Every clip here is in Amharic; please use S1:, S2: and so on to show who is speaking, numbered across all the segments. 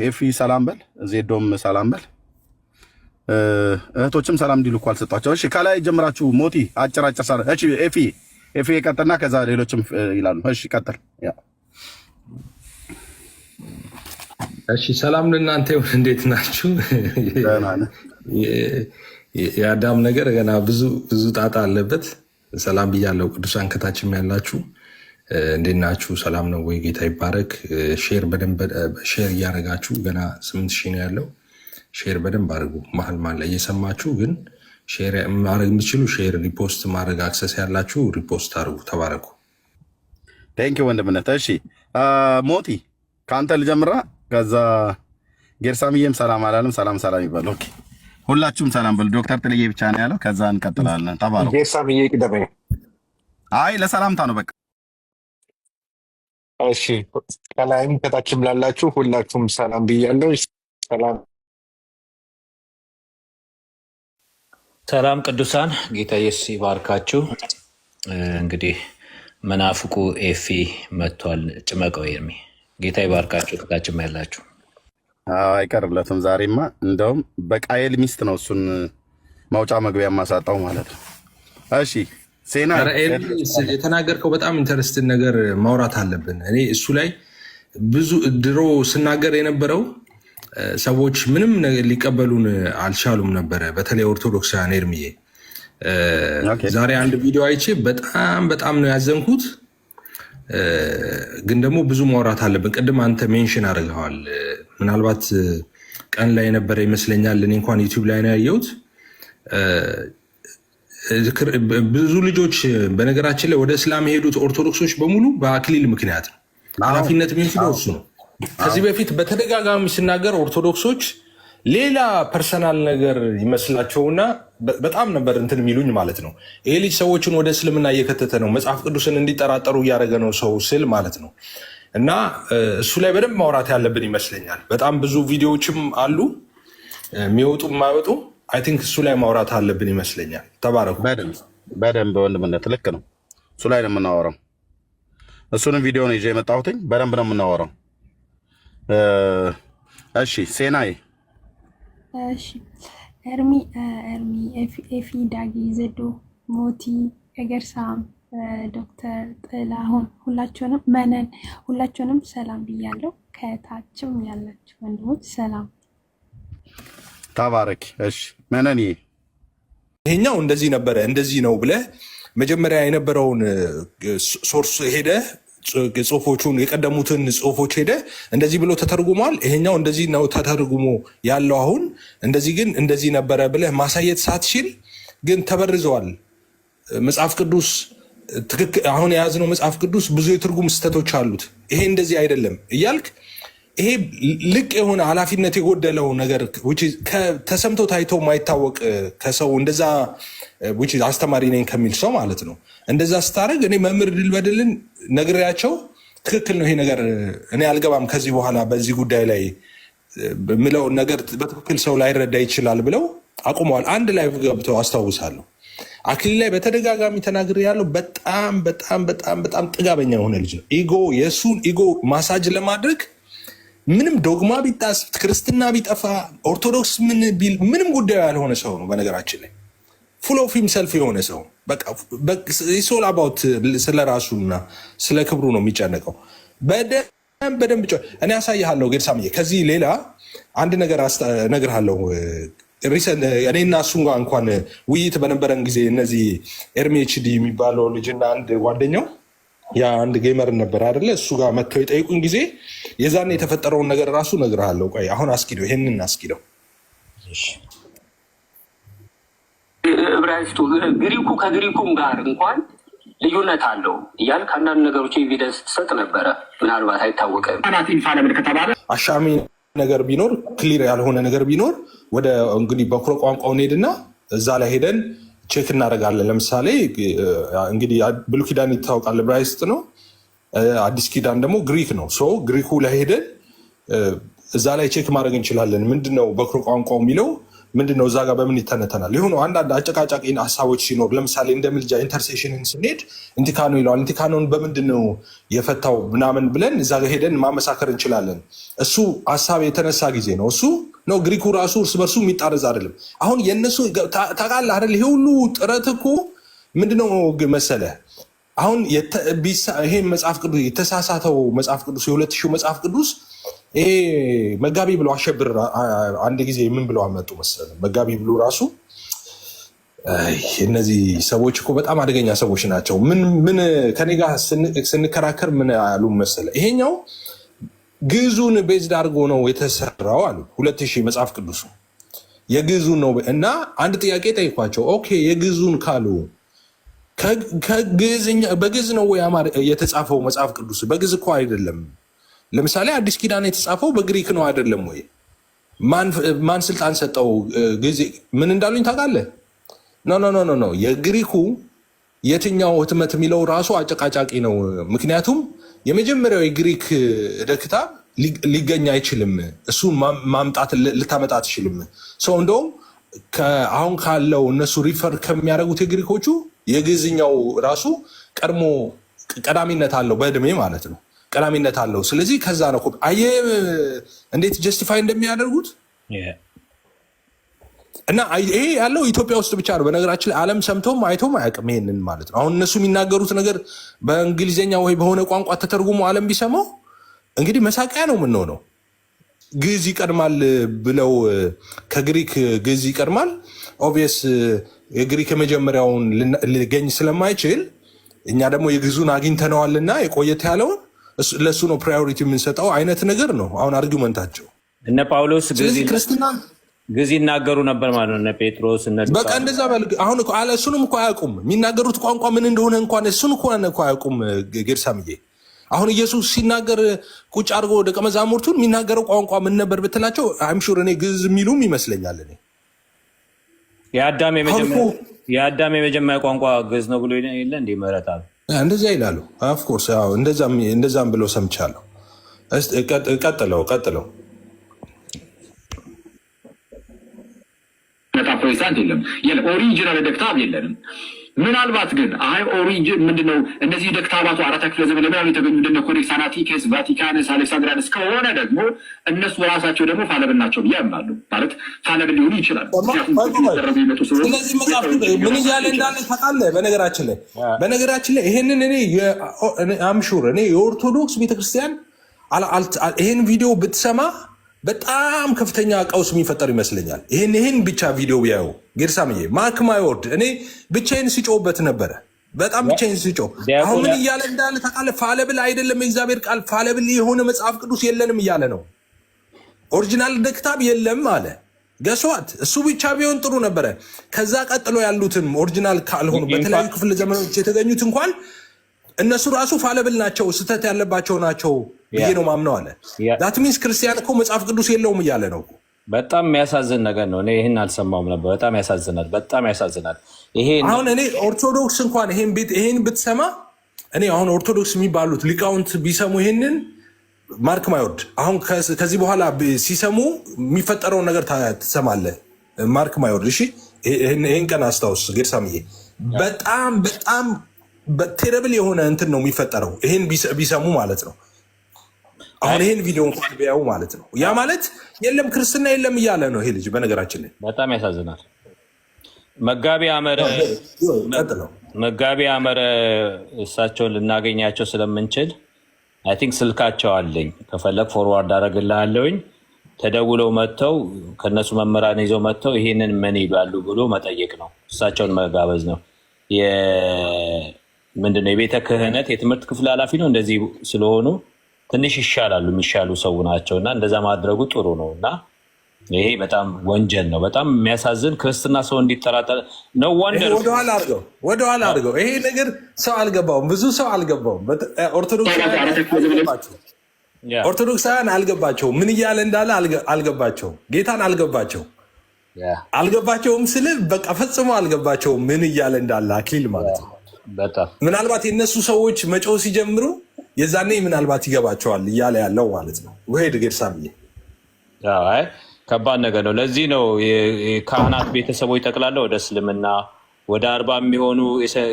S1: ኤፊ ሰላም በል፣ ዜዶም ሰላም በል። እህቶችም ሰላም እንዲሉ እኮ አልሰጧቸው። እሺ ከላይ ጀምራችሁ ሞቲ አጭር ሰራ። እሺ ኤፊ ቀጥልና ከዛ ሌሎችም ይላሉ። እሺ ቀጥል።
S2: እሺ ሰላም ለእናንተ ይሁን። እንዴት ናችሁ? የአዳም ነገር ገና ብዙ ጣጣ አለበት። ሰላም ብያለሁ። ቅዱሳን ከታችም ያላችሁ እንዴት ናችሁ? ሰላም ነው ወይ? ጌታ ይባረክ። ሼር በደንብ ሼር እያደረጋችሁ ገና 8000 ነው ያለው። ሼር በደንብ አድርጉ። መሀል ላይ እየሰማችሁ ግን ሼር ማድረግ የምትችሉ ሼር፣ ሪፖስት ማድረግ አክሰስ ያላችሁ ሪፖስት አድርጉ። ተባረኩ።
S1: ቴንኪው ወንድምነት። እሺ ሞቲ ከአንተ ልጀምራ። ከዛ ጌርሳምዬም ሰላም አላለም። ሰላም ይባል። ኦኬ ሁላችሁም ሰላም በሉ። ዶክተር ጥልዬ ብቻ ነው ያለው። ከዛ እንቀጥላለን። ተባረኩ።
S3: ጌርሳምዬ ቅደመኝ።
S1: አይ ለሰላምታ ነው በቃ።
S3: እሺ ከላይም ከታችም ላላችሁ ሁላችሁም ሰላም ብያለሁ።
S4: ሰላም ቅዱሳን፣ ጌታ ኢየሱስ ይባርካችሁ። እንግዲህ መናፍቁ ኤፊ መጥቷል። ጭመቀው ኤርሚ፣ ጌታ ይባርካችሁ። ከታችም ያላችሁ
S1: አይቀርለትም። ዛሬማ እንደውም በቃየል ሚስት ነው እሱን ማውጫ መግቢያ ማሳጣው ማለት ነው። እሺ ሴና
S2: የተናገርከው በጣም ኢንተረስትን ነገር ማውራት አለብን። እኔ እሱ ላይ ብዙ ድሮ ስናገር የነበረው ሰዎች ምንም ሊቀበሉን አልቻሉም ነበረ፣ በተለይ ኦርቶዶክሳውያን። ኤርሚዬ ዛሬ አንድ ቪዲዮ አይቼ በጣም ነው ያዘንኩት። ግን ደግሞ ብዙ ማውራት አለብን። ቅድም አንተ ሜንሽን አድርገዋል። ምናልባት ቀን ላይ የነበረ ይመስለኛል። እኔ እንኳን ዩቲዩብ ላይ ነው ያየሁት። ብዙ ልጆች በነገራችን ላይ ወደ እስላም የሄዱት ኦርቶዶክሶች በሙሉ በአክሊል ምክንያት ነው። ኃላፊነት የሚወስደው እሱ ነው። ከዚህ በፊት በተደጋጋሚ ሲናገር ኦርቶዶክሶች ሌላ ፐርሰናል ነገር ይመስላቸውና በጣም ነበር እንትን የሚሉኝ ማለት ነው። ይሄ ልጅ ሰዎችን ወደ እስልምና እየከተተ ነው፣ መጽሐፍ ቅዱስን እንዲጠራጠሩ እያደረገ ነው ሰው ስል ማለት ነው። እና እሱ ላይ በደንብ ማውራት ያለብን ይመስለኛል። በጣም ብዙ ቪዲዮዎችም አሉ የሚወጡ የማይወጡ። አይ ቲንክ እሱ ላይ ማውራት አለብን ይመስለኛል። ተባረኩ።
S1: በደንብ ወንድምነት ልክ ነው። እሱ ላይ ነው የምናወራው። እሱንም ቪዲዮ ነው ይዤ የመጣሁትኝ። በደንብ ነው የምናወራው። እሺ ሴናይ።
S5: እሺ ኤርሚ፣ ኤፊ፣ ዳጊ፣ ዘዶ፣ ሞቲ፣ ኤገርሳም፣ ዶክተር ጥላሁን ሁላችሁንም፣ መነን ሁላችሁንም ሰላም ብያለሁ። ከታችም ያላችሁ ወንድሞች ሰላም
S1: ተባረክ። እሺ መነን፣
S2: ይሄኛው እንደዚህ ነበረ እንደዚህ ነው ብለህ መጀመሪያ የነበረውን ሶርስ ሄደህ ጽሁፎቹን የቀደሙትን ጽሁፎች ሄደ እንደዚህ ብሎ ተተርጉሟል። ይሄኛው እንደዚህ ነው ተተርጉሞ ያለው አሁን እንደዚህ ግን እንደዚህ ነበረ ብለህ ማሳየት ሳትችል ግን ተበርዘዋል። መጽሐፍ ቅዱስ ትክክል አሁን የያዝነው መጽሐፍ ቅዱስ ብዙ የትርጉም ስህተቶች አሉት፣ ይሄ እንደዚህ አይደለም እያልክ ይሄ ልቅ የሆነ ኃላፊነት የጎደለው ነገር ተሰምቶ ታይቶ ማይታወቅ ከሰው እንደዛ አስተማሪ ነኝ ከሚል ሰው ማለት ነው። እንደዛ ስታደርግ እኔ መምህር ድልበድልን ነግሬያቸው ትክክል ነው ይሄ ነገር እኔ አልገባም ከዚህ በኋላ በዚህ ጉዳይ ላይ ምለው ነገር በትክክል ሰው ላይረዳ ይችላል ብለው አቁመዋል። አንድ ላይ ገብተው አስታውሳለሁ። አክሊል ላይ በተደጋጋሚ ተናግሬ ያለው በጣም ጥጋበኛ የሆነ ልጅ ነው። የእሱን ኢጎ ማሳጅ ለማድረግ ምንም ዶግማ ቢጣስ ክርስትና ቢጠፋ ኦርቶዶክስ ምን ቢል ምንም ጉዳዩ ያልሆነ ሰው ነው። በነገራችን ላይ ፉል ኦፍ ሂምሰልፍ የሆነ ሰው ሶል አባውት ስለ ራሱና ስለ ክብሩ ነው የሚጨነቀው። በደንብ እኔ ያሳይሃለሁ ጌርሳምዬ። ከዚህ ሌላ አንድ ነገር እነግርሃለሁ። እኔና እሱን ጋር እንኳን ውይይት በነበረን ጊዜ እነዚህ ኤርሚኤችዲ የሚባለው ልጅና አንድ ጓደኛው ያ አንድ ጌመር ነበር አይደለ? እሱ ጋር መጥተው የጠይቁን ጊዜ የዛን የተፈጠረውን ነገር ራሱ እነግርሃለሁ። ቆይ አሁን አስኪደው ይሄንን አስኪደው
S6: ዕብራይስጡ ግሪኩ ከግሪኩም ጋር እንኳን ልዩነት አለው እያልክ አንዳንድ ነገሮች ኤቪደንስ ትሰጥ ነበረ። ምናልባት አይታወቅም። ኢንፋለብል ከተባለ
S2: አሻሚ ነገር ቢኖር ክሊር ያልሆነ ነገር ቢኖር ወደ እንግዲህ በኩረ ቋንቋው እንሄድና እዛ ላይ ሄደን ቼክ እናደርጋለን። ለምሳሌ እንግዲህ ብሉይ ኪዳን ይታወቃል፣ ዕብራይስጥ ነው። አዲስ ኪዳን ደግሞ ግሪክ ነው። ግሪኩ ላይ ሄደን እዛ ላይ ቼክ ማድረግ እንችላለን። ምንድነው በኩረ ቋንቋው የሚለው ምንድነው እዛ ጋር በምን ይተነተናል? የሆኑ አንዳንድ አጨቃጫቂ ሀሳቦች ሲኖር ለምሳሌ እንደ ምልጃ ኢንተርሴሽንን ስንሄድ ኢንቲካኖ ይለዋል። ኢንቲካኖን በምንድነው የፈታው ምናምን ብለን እዛ ጋር ሄደን ማመሳከር እንችላለን። እሱ ሀሳብ የተነሳ ጊዜ ነው እሱ ነው። ግሪኩ ራሱ እርስ በርሱ የሚጣረዝ አይደለም። አሁን የእነሱ ታውቃለህ አይደል? ይሄ ሁሉ ጥረት እኮ ምንድነው መሰለ አሁን ይሄ መጽሐፍ ቅዱስ የተሳሳተው መጽሐፍ ቅዱስ የ2000 መጽሐፍ ቅዱስ ይሄ መጋቢ ብለው አሸብር አንድ ጊዜ ምን ብለው አመጡ መሰለህ? መጋቢ ብሎ ራሱ እነዚህ ሰዎች እኮ በጣም አደገኛ ሰዎች ናቸው። ምን ከኔ ጋር ስንከራከር ምን አሉ መሰለህ? ይሄኛው ግዕዙን ቤዝድ አድርጎ ነው የተሰራው አሉ። 2000 መጽሐፍ ቅዱሱ የግዕዙን ነው እና አንድ ጥያቄ ጠይቋቸው። ኦኬ የግዕዙን ካሉ በግዕዝ ነው ወይ የተጻፈው መጽሐፍ ቅዱስ? በግዕዝ እኮ አይደለም። ለምሳሌ አዲስ ኪዳን የተጻፈው በግሪክ ነው አይደለም ወይ? ማን ስልጣን ሰጠው? ጊዜ ምን እንዳሉኝ ታውቃለህ? ኖ የግሪኩ የትኛው ህትመት የሚለው ራሱ አጨቃጫቂ ነው። ምክንያቱም የመጀመሪያው የግሪክ ክታብ ሊገኝ አይችልም። እሱን ማምጣት ልታመጣ አትችልም። ሰው እንደውም አሁን ካለው እነሱ ሪፈር ከሚያደርጉት የግሪኮቹ የግዕዝኛው ራሱ ቀድሞ ቀዳሚነት አለው፣ በእድሜ ማለት ነው ቀዳሚነት አለው። ስለዚህ ከዛ ነው አየህ እንዴት ጀስቲፋይ እንደሚያደርጉት። እና ይሄ ያለው ኢትዮጵያ ውስጥ ብቻ ነው። በነገራችን ላይ ዓለም ሰምቶም አይቶም አያውቅም ይሄንን ማለት ነው። አሁን እነሱ የሚናገሩት ነገር በእንግሊዝኛ ወይ በሆነ ቋንቋ ተተርጉሞ ዓለም ቢሰማው እንግዲህ መሳቂያ ነው የምንሆነው። ግዕዝ ይቀድማል ብለው ከግሪክ ግዕዝ ይቀድማል። ኦብቪየስ የግሪክ የመጀመሪያውን ሊገኝ ስለማይችል እኛ ደግሞ የግዕዙን አግኝተነዋልና የቆየት ያለውን ለእሱ ነው ፕራዮሪቲ የምንሰጠው አይነት ነገር ነው አሁን አርጊመንታቸው።
S4: እነ ጳውሎስ
S2: ክርስትና
S4: ግዕዝ ይናገሩ ነበር ማለት ነው። እነ ጴጥሮስ
S2: በቃ እንደዛ አሁን እሱንም እኮ አያውቁም። የሚናገሩት ቋንቋ ምን እንደሆነ እንኳን እሱን እኮ አያውቁም። ጌርሳምዬ አሁን ኢየሱስ ሲናገር ቁጭ አድርጎ ደቀ መዛሙርቱን የሚናገረው ቋንቋ ምን ነበር ብትላቸው አይምሹር እኔ ግዕዝ የሚሉም ይመስለኛል። እኔ
S4: የአዳም የመጀመሪያ ቋንቋ ግዕዝ ነው ብሎ የለ እንደ ይመረጣል
S2: እንደዚያ ይላሉ። ኦፍኮርስ እንደዛም ብለው ሰምቻለሁ። ቀጥለው
S6: ፕሮቴስታንት የለም ኦሪጂናል ደክታብ የለንም። ምናልባት ግን ኦሪጂን ምንድነው እነዚህ ደክታባቱ 4 ክፍለ ዘመን ለምን የተገኙ እንደነ ኮዴክስ አናቲከስ፣ ቫቲካንስ፣ አሌክሳንድሪያንስ ከሆነ ደግሞ እነሱ ራሳቸው ደግሞ ፋለብል ናቸው ብዬ አምናለሁ። ማለት ፋለብል ሊሆኑ ይችላል።
S2: ስለዚህ መጽሐፍ ምን እያለ እንዳለ ታውቃለህ? በነገራችን ላይ ይሄንን እኔ አምሹር እኔ የኦርቶዶክስ ቤተክርስቲያን ይሄን ቪዲዮ ብትሰማ በጣም ከፍተኛ ቀውስ የሚፈጠር ይመስለኛል። ይህን ብቻ ቪዲዮ ቢያዩ ጌርሳምዬ ማርክ ማይ ወርድ እኔ ብቻዬን ሲጮህበት ነበረ። በጣም ብቻዬን ሲጮህ አሁን ምን እያለ እንዳለ ታውቃለህ? ፋለብል አይደለም የእግዚአብሔር ቃል ፋለብል የሆነ መጽሐፍ ቅዱስ የለንም እያለ ነው። ኦሪጂናል ደክታብ የለም አለ። ገሷት እሱ ብቻ ቢሆን ጥሩ ነበረ። ከዛ ቀጥሎ ያሉትን ኦሪጂናል ካልሆኑ በተለያዩ ክፍለ ዘመኖች የተገኙት እንኳን እነሱ ራሱ ፋለብል ናቸው፣ ስህተት ያለባቸው ናቸው ብዬ ነው ማምነው አለ። ዳት ሚንስ ክርስቲያን እኮ መጽሐፍ ቅዱስ የለውም እያለ ነው።
S4: በጣም የሚያሳዝን ነገር ነው። እኔ ይህን አልሰማውም ነበር። በጣም ያሳዝናል። አሁን
S2: እኔ ኦርቶዶክስ እንኳን ይሄን ብትሰማ እኔ አሁን ኦርቶዶክስ የሚባሉት ሊቃውንት ቢሰሙ ይሄንን ማርክ ማይወርድ አሁን ከዚህ በኋላ ሲሰሙ የሚፈጠረውን ነገር ትሰማለህ። ማርክ ማይወርድ እሺ፣ ይህን ቀን አስታውስ ጌርሳምዬ። በጣም ቴረብል የሆነ እንትን ነው የሚፈጠረው ይሄን ቢሰሙ ማለት ነው። አሁን ይሄን ቪዲዮ እንኳን ቢያዩ ማለት ነው። ያ ማለት የለም ክርስትና የለም እያለ ነው ይሄ ልጅ። በነገራችን ላይ
S4: በጣም ያሳዝናል። መጋቢ አመረ እሳቸውን ልናገኛቸው ስለምንችል አይ ቲንክ ስልካቸው አለኝ። ከፈለግ ፎርዋርድ አደረግልሃለሁኝ። ተደውለው መጥተው ከነሱ መምህራን ይዘው መጥተው ይሄንን ምን ይላሉ ብሎ መጠየቅ ነው። እሳቸውን መጋበዝ ነው። ምንድነው የቤተ ክህነት የትምህርት ክፍል ኃላፊ ነው። እንደዚህ ስለሆኑ ትንሽ ይሻላሉ፣ የሚሻሉ ሰው ናቸው እና እንደዛ ማድረጉ ጥሩ ነው እና ይሄ በጣም ወንጀል ነው። በጣም የሚያሳዝን ክርስትና ሰው እንዲጠራጠር ነው።
S2: ወደኋላ አድርገው ይሄ ነገር ሰው አልገባውም፣ ብዙ ሰው አልገባውም። ኦርቶዶክሳውያን አልገባቸውም፣ ምን እያለ እንዳለ አልገባቸውም፣ ጌታን አልገባቸውም ስል በቃ ፈጽሞ አልገባቸውም ምን እያለ እንዳለ አክሊል ማለት ነው። ምናልባት የእነሱ ሰዎች መጮህ ሲጀምሩ የዛኔ ምናልባት ይገባቸዋል እያለ ያለው ማለት ነው። ውሄድ ጌርሳምዬ
S4: ከባድ ነገር ነው። ለዚህ ነው የካህናት ቤተሰቦች ጠቅላላ ወደ እስልምና ወደ 40 የሚሆኑ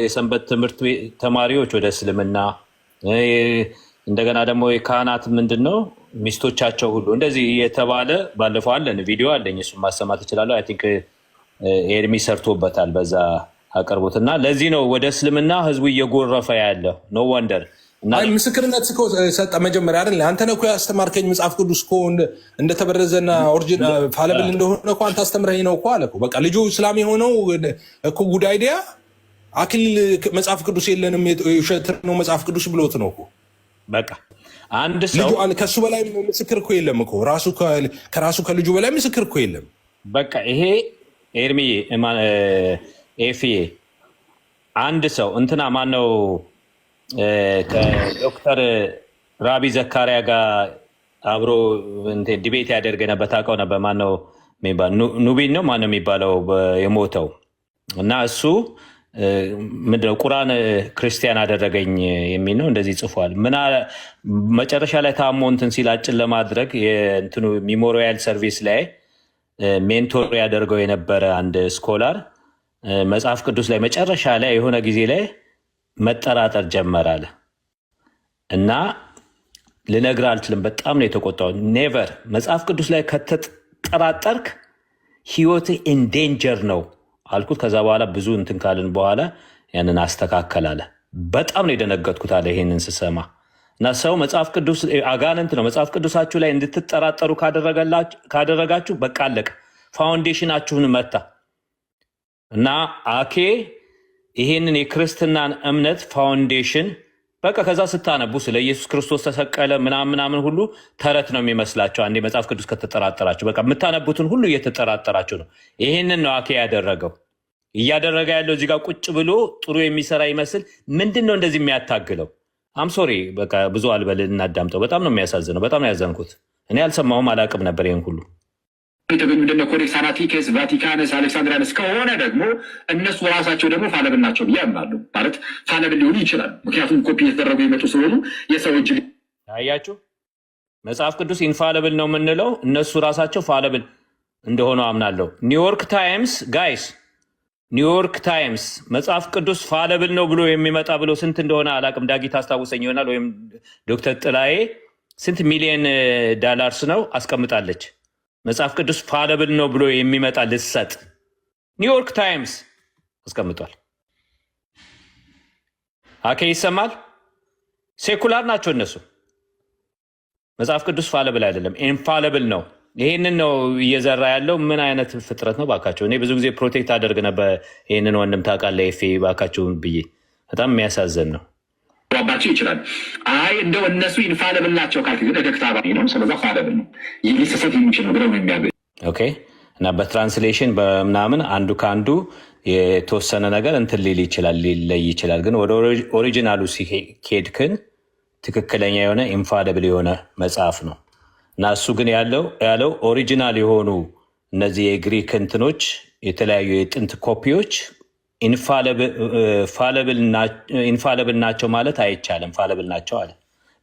S4: የሰንበት ትምህርት ተማሪዎች ወደ እስልምና እንደገና ደግሞ የካህናት ምንድን ነው ሚስቶቻቸው ሁሉ እንደዚህ የተባለ ባለፈው አለን ቪዲዮ አለኝ። እሱን ማሰማት እችላለሁ። አይ ቲንክ ኤርሚ ሰርቶበታል በዛ አቅርቦት እና ለዚህ ነው ወደ እስልምና ህዝቡ እየጎረፈ ያለው። ኖ ወንደር
S2: ምስክርነት ሰጠ መጀመሪያ አይደል? አንተ ነህ እኮ ያስተማርከኝ መጽሐፍ ቅዱስ እኮ እንደተበረዘና ኦሪጂናል ፋለብል እንደሆነ እኮ አንተ አስተምረኝ ነው እኮ አለ እኮ። በቃ ልጁ እስላም የሆነው እኮ ጉድ አይዲያ አክሊል መጽሐፍ ቅዱስ የለንም ውሸት ነው መጽሐፍ ቅዱስ ብሎት ነው እኮ። በቃ አንድ ሰው ከሱ በላይ ምስክር እኮ የለም እኮ ከራሱ ከልጁ በላይ ምስክር እኮ የለም። በቃ ይሄ ኤርሚ ኤፍዬ አንድ ሰው እንትና ማነው ከዶክተር ራቢ ዘካሪያ ጋር አብሮ ዲቤት ያደርግ ነበር። ታውቀው ነበር? ማነው ኑቢን ነው ማነው የሚባለው የሞተው? እና እሱ ምንድነው ቁርአን ክርስቲያን አደረገኝ የሚል ነው እንደዚህ ጽፏል። መጨረሻ ላይ ታሞ እንትን ሲል አጭን ለማድረግ የእንትኑ ሚሞሪያል ሰርቪስ ላይ ሜንቶር ያደርገው የነበረ አንድ ስኮላር መጽሐፍ ቅዱስ ላይ መጨረሻ ላይ የሆነ ጊዜ ላይ መጠራጠር ጀመራል እና ልነግርህ አልችልም። በጣም ነው የተቆጣው። ኔቨር መጽሐፍ ቅዱስ ላይ ከተጠራጠርክ ህይወትህ ኢንዴንጀር ነው አልኩት። ከዛ በኋላ ብዙ እንትን ካልን በኋላ ያንን አስተካከላለ። በጣም ነው የደነገጥኩት አለ ይሄንን ስሰማ። እና ሰው መጽሐፍ ቅዱስ አጋንንት ነው መጽሐፍ ቅዱሳችሁ ላይ እንድትጠራጠሩ ካደረጋችሁ በቃ አለቀ፣ ፋውንዴሽናችሁን መታ። እና አኬ ይሄንን የክርስትናን እምነት ፋውንዴሽን በቃ ከዛ ስታነቡ ስለ ኢየሱስ ክርስቶስ ተሰቀለ ምናምን ሁሉ ተረት ነው የሚመስላቸው። አንዴ መጽሐፍ ቅዱስ ከተጠራጠራችሁ በቃ የምታነቡትን ሁሉ እየተጠራጠራችሁ ነው። ይሄንን ነው አኬ ያደረገው። እያደረገ ያለው እዚህ ጋር ቁጭ ብሎ ጥሩ የሚሰራ ይመስል ምንድን ነው እንደዚህ የሚያታግለው? አምሶሪ በቃ ብዙ አልበል እናዳምጠው። በጣም ነው የሚያሳዝነው። በጣም ነው ያዘንኩት። እኔ አልሰማሁም አላቅም ነበር ይህን ሁሉ
S6: የተገኙ እንደነ ኮዴክስ አናቲኬስ፣ ቫቲካንስ፣ አሌክሳንድሪያንስ ከሆነ ደግሞ እነሱ ራሳቸው ደግሞ ፋለብል ናቸው ብዬ አምናለሁ። ማለት ፋለብል ሊሆኑ ይችላል። ምክንያቱም ኮፒ የተደረጉ የመጡ ስለሆኑ የሰው እጅ
S4: አያችሁ። መጽሐፍ ቅዱስ ኢንፋለብል ነው የምንለው እነሱ ራሳቸው ፋለብል እንደሆነ አምናለሁ። ኒውዮርክ ታይምስ ጋይስ፣ ኒውዮርክ ታይምስ መጽሐፍ ቅዱስ ፋለብል ነው ብሎ የሚመጣ ብሎ ስንት እንደሆነ አላቅም። ዳጊ ታስታውሰኝ ይሆናል ወይም ዶክተር ጥላዬ ስንት ሚሊዮን ዳላርስ ነው አስቀምጣለች። መጽሐፍ ቅዱስ ፋለብል ነው ብሎ የሚመጣ ልሰጥ ኒውዮርክ ታይምስ አስቀምጧል። አኬ ይሰማል። ሴኩላር ናቸው እነሱ። መጽሐፍ ቅዱስ ፋለብል አይደለም ኢንፋለብል ነው። ይሄንን ነው እየዘራ ያለው። ምን አይነት ፍጥረት ነው ባካቸው። እኔ ብዙ ጊዜ ፕሮቴክት አደርግ ነበር ይህንን ወንድም ታውቃለህ ኤፌ ባካቸው ብዬ። በጣም የሚያሳዝን ነው።
S6: ባቸው ይችላል። አይ እንደው እነሱ ኢንፋለብል ናቸው ካልክ ግን ደክታባ ነው። ስለዛ ፋለብል ነው ሊሰሰት የሚችል ነው ብለው ነው የሚያገ
S4: ኦኬ። እና በትራንስሌሽን በምናምን አንዱ ከአንዱ የተወሰነ ነገር እንትን ሊል ይችላል ሊለይ ይችላል። ግን ወደ ኦሪጂናሉ ሲሄድክን ትክክለኛ የሆነ ኢንፋለብል የሆነ መጽሐፍ ነው። እና እሱ ግን ያለው ኦሪጂናል የሆኑ እነዚህ የግሪክ እንትኖች የተለያዩ የጥንት ኮፒዎች ኢንፋለብል ናቸው ማለት አይቻልም። ፋለብል ናቸው አለ።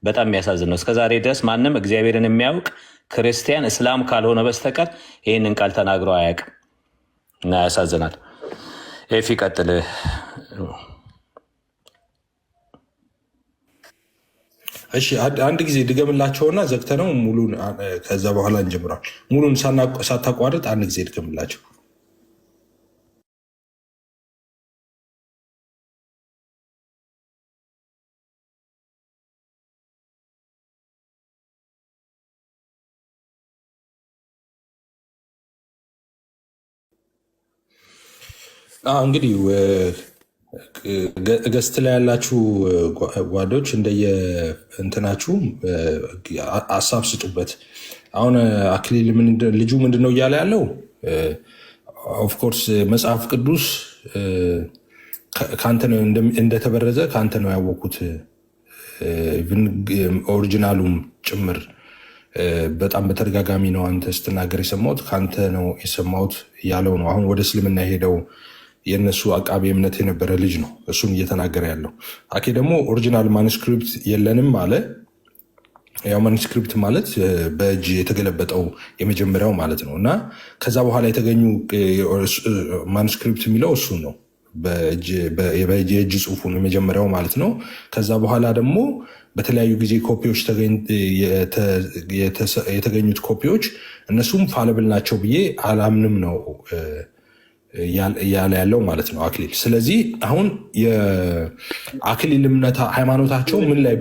S4: በጣም የሚያሳዝን ነው። እስከዛሬ ድረስ ማንም እግዚአብሔርን የሚያውቅ ክርስቲያን እስላም ካልሆነ በስተቀር ይህንን ቃል ተናግሮ አያውቅም። እና ያሳዝናል። ኤፊ ቀጥል።
S2: እሺ አንድ ጊዜ ድገምላቸውና ዘግተነው ሙሉን ከዛ በኋላ እንጀምራል። ሙሉን ሳታቋርጥ አንድ ጊዜ ድገምላቸው። እንግዲህ ገስት ላይ ያላችሁ ጓዶች እንደየ እንትናችሁ ሀሳብ ስጡበት። አሁን አክሊል ልጁ ምንድነው እያለ ያለው? ኦፍኮርስ መጽሐፍ ቅዱስ ከአንተ ነው እንደተበረዘ ከአንተ ነው ያወቅኩት፣ ኦሪጂናሉም ጭምር በጣም በተደጋጋሚ ነው አንተ ስትናገር የሰማሁት፣ ከአንተ ነው የሰማሁት ያለው ነው። አሁን ወደ እስልምና ሄደው የእነሱ አቃቤ እምነት የነበረ ልጅ ነው እሱን እየተናገረ ያለው። አኬ ደግሞ ኦሪጂናል ማኑስክሪፕት የለንም አለ። ያው ማኑስክሪፕት ማለት በእጅ የተገለበጠው የመጀመሪያው ማለት ነው እና ከዛ በኋላ የተገኙ ማኑስክሪፕት የሚለው እሱ ነው። የእጅ ጽሁፉን የመጀመሪያው ማለት ነው። ከዛ በኋላ ደግሞ በተለያዩ ጊዜ ኮፒዎች የተገኙት ኮፒዎች እነሱም ፋለብል ናቸው ብዬ አላምንም ነው እያለ ያለው ማለት ነው አክሊል። ስለዚህ አሁን የአክሊል እምነት ሃይማኖታቸው ምን ላይ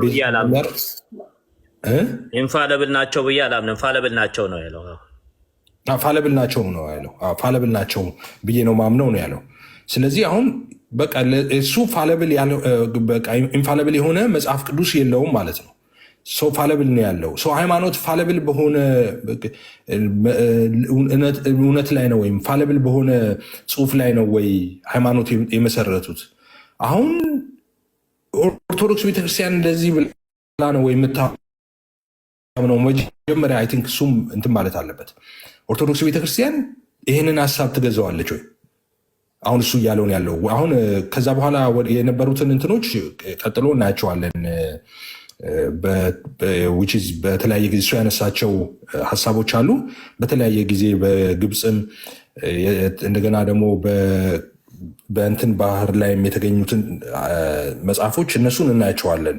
S4: ኢንፋለብል ናቸው ብዬ አላምንም። ፋለብል ናቸው ነው ያለው።
S2: ፋለብል ናቸው ነው ያለው። ፋለብል ናቸው ብዬ ነው ማምነው ነው ያለው። ስለዚህ አሁን በቃ እሱ ኢንፋለብል የሆነ መጽሐፍ ቅዱስ የለውም ማለት ነው። ሰው ፋለብል ነው ያለው። ሰው ሃይማኖት ፋለብል በሆነ እውነት ላይ ነው ወይም ፋለብል በሆነ ጽሁፍ ላይ ነው ወይ ሃይማኖት የመሰረቱት? አሁን ኦርቶዶክስ ቤተክርስቲያን እንደዚህ ብላ ነው ወይ የምታምነው? መጀመሪያ አይ ቲንክ እሱም እንትን ማለት አለበት። ኦርቶዶክስ ቤተክርስቲያን ይህንን ሀሳብ ትገዛዋለች ወይ? አሁን እሱ እያለውን ያለው አሁን ከዛ በኋላ የነበሩትን እንትኖች ቀጥሎ እናያቸዋለን። በተለያየ ጊዜ እሱ ያነሳቸው ሀሳቦች አሉ። በተለያየ ጊዜ በግብፅም እንደገና ደግሞ በእንትን ባህር ላይም የተገኙትን መጽሐፎች እነሱን እናያቸዋለን።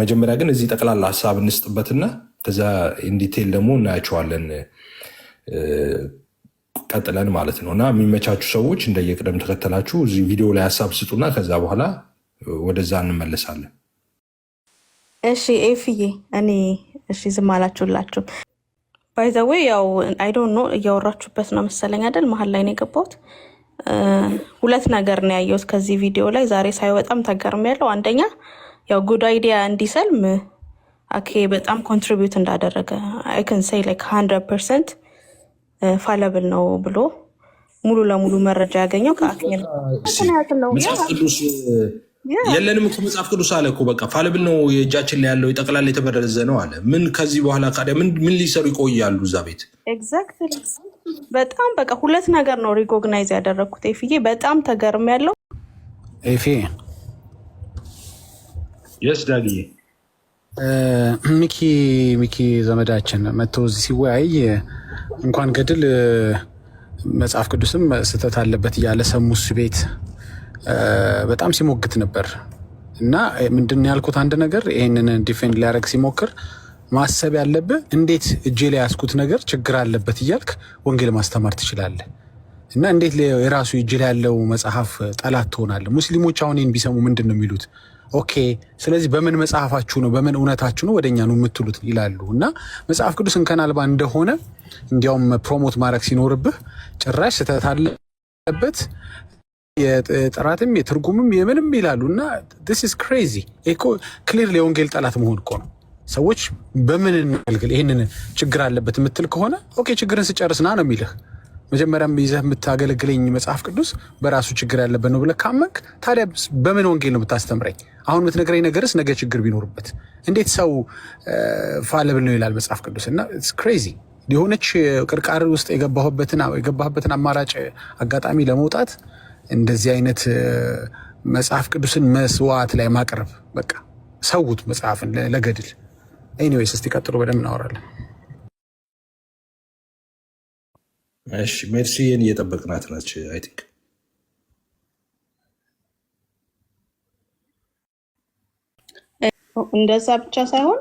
S2: መጀመሪያ ግን እዚህ ጠቅላላ ሀሳብ እንስጥበትና ከዛ ኢንዲቴል ደግሞ እናያቸዋለን ቀጥለን ማለት ነው። እና የሚመቻቹ ሰዎች እንደየቅደም ተከተላችሁ እዚህ ቪዲዮ ላይ ሀሳብ ስጡና ከዛ በኋላ ወደዛ እንመለሳለን።
S7: እሺ ኤፍዬ፣ እኔ ዝም አላችሁላችሁ። ባይ ዘ ዌይ ያው አይ ዶንት ኖ እያወራችሁበት ነው መሰለኝ አይደል? መሀል ላይ ነው የገባሁት። ሁለት ነገር ነው ያየሁት ከዚህ ቪዲዮ ላይ ዛሬ ሳየው በጣም ተገርሜያለሁ። አንደኛ ያው ጉድ አይዲያ እንዲሰልም አኬ በጣም ኮንትሪቢዩት እንዳደረገ አይ ካን ሴይ ላይክ 100% ፋለብል ነው ብሎ ሙሉ ለሙሉ መረጃ ያገኘው ከአክሊል ነው።
S2: መጽሐፍ ቅዱስ የለንም እኮ መጽሐፍ ቅዱስ አለ እኮ በቃ ፋለብል ነው የእጃችን ላይ ያለው ጠቅላላ የተበረዘ ነው አለ። ምን ከዚህ በኋላ ካዲያ ምን ሊሰሩ ይቆያሉ እዛ ቤት?
S7: ኤግዛክትሊ በጣም በቃ ሁለት ነገር ነው ሪኮግናይዝ ያደረኩት። ኤፍዬ በጣም ተገርሜያለሁ።
S2: የስ ዳግዬ
S8: ሚኪ ዘመዳችን መጥቶ እዚህ ሲወያይ እንኳን ገድል መጽሐፍ ቅዱስም ስህተት አለበት እያለ ሰሙስ ቤት በጣም ሲሞግት ነበር። እና ምንድን ያልኩት አንድ ነገር ይህንን ዲፌንድ ሊያደርግ ሲሞክር ማሰብ ያለብህ እንዴት እጄ ላይ ያስኩት ነገር ችግር አለበት እያልክ ወንጌል ማስተማር ትችላለህ? እና እንዴት የራሱ እጄ ላይ ያለው መጽሐፍ ጠላት ትሆናለህ? ሙስሊሞች አሁን ይህን ቢሰሙ ምንድን ነው የሚሉት? ኦኬ ስለዚህ በምን መጽሐፋችሁ ነው በምን እውነታችሁ ነው ወደኛ ነው የምትሉት ይላሉ። እና መጽሐፍ ቅዱስ እንከን አልባ እንደሆነ እንዲያውም ፕሮሞት ማድረግ ሲኖርብህ ጭራሽ ስህተት አለበት የጥራትም የትርጉምም የምንም ይላሉ። እና this is crazy እኮ ክሊር የወንጌል ጠላት መሆን እኮ ነው። ሰዎች በምን እናገልግል ይህንን ችግር አለበት የምትል ከሆነ ኦኬ ችግርን ስጨርስና ነው የሚልህ። መጀመሪያም ይዘህ የምታገለግለኝ መጽሐፍ ቅዱስ በራሱ ችግር ያለበት ነው ብለህ ካመንክ ታዲያ በምን ወንጌል ነው የምታስተምረኝ? አሁን የምትነግረኝ ነገርስ ነገ ችግር ቢኖርበት እንዴት ሰው ፋለብል ነው ይላል መጽሐፍ ቅዱስ? እና ኢትስ ክሬዚ። የሆነች ቅርቃር ውስጥ የገባህበትን አማራጭ አጋጣሚ ለመውጣት እንደዚህ አይነት መጽሐፍ ቅዱስን መስዋዕት ላይ ማቅረብ በቃ ሰውት መጽሐፍን ለገድል። ኤኒዌይስ እስቲ ቀጥሎ በደንብ እናወራለን።
S2: እሺ ሜርሲን እየጠበቅናት ናች። አይ ቲንክ
S7: እንደዛ ብቻ ሳይሆን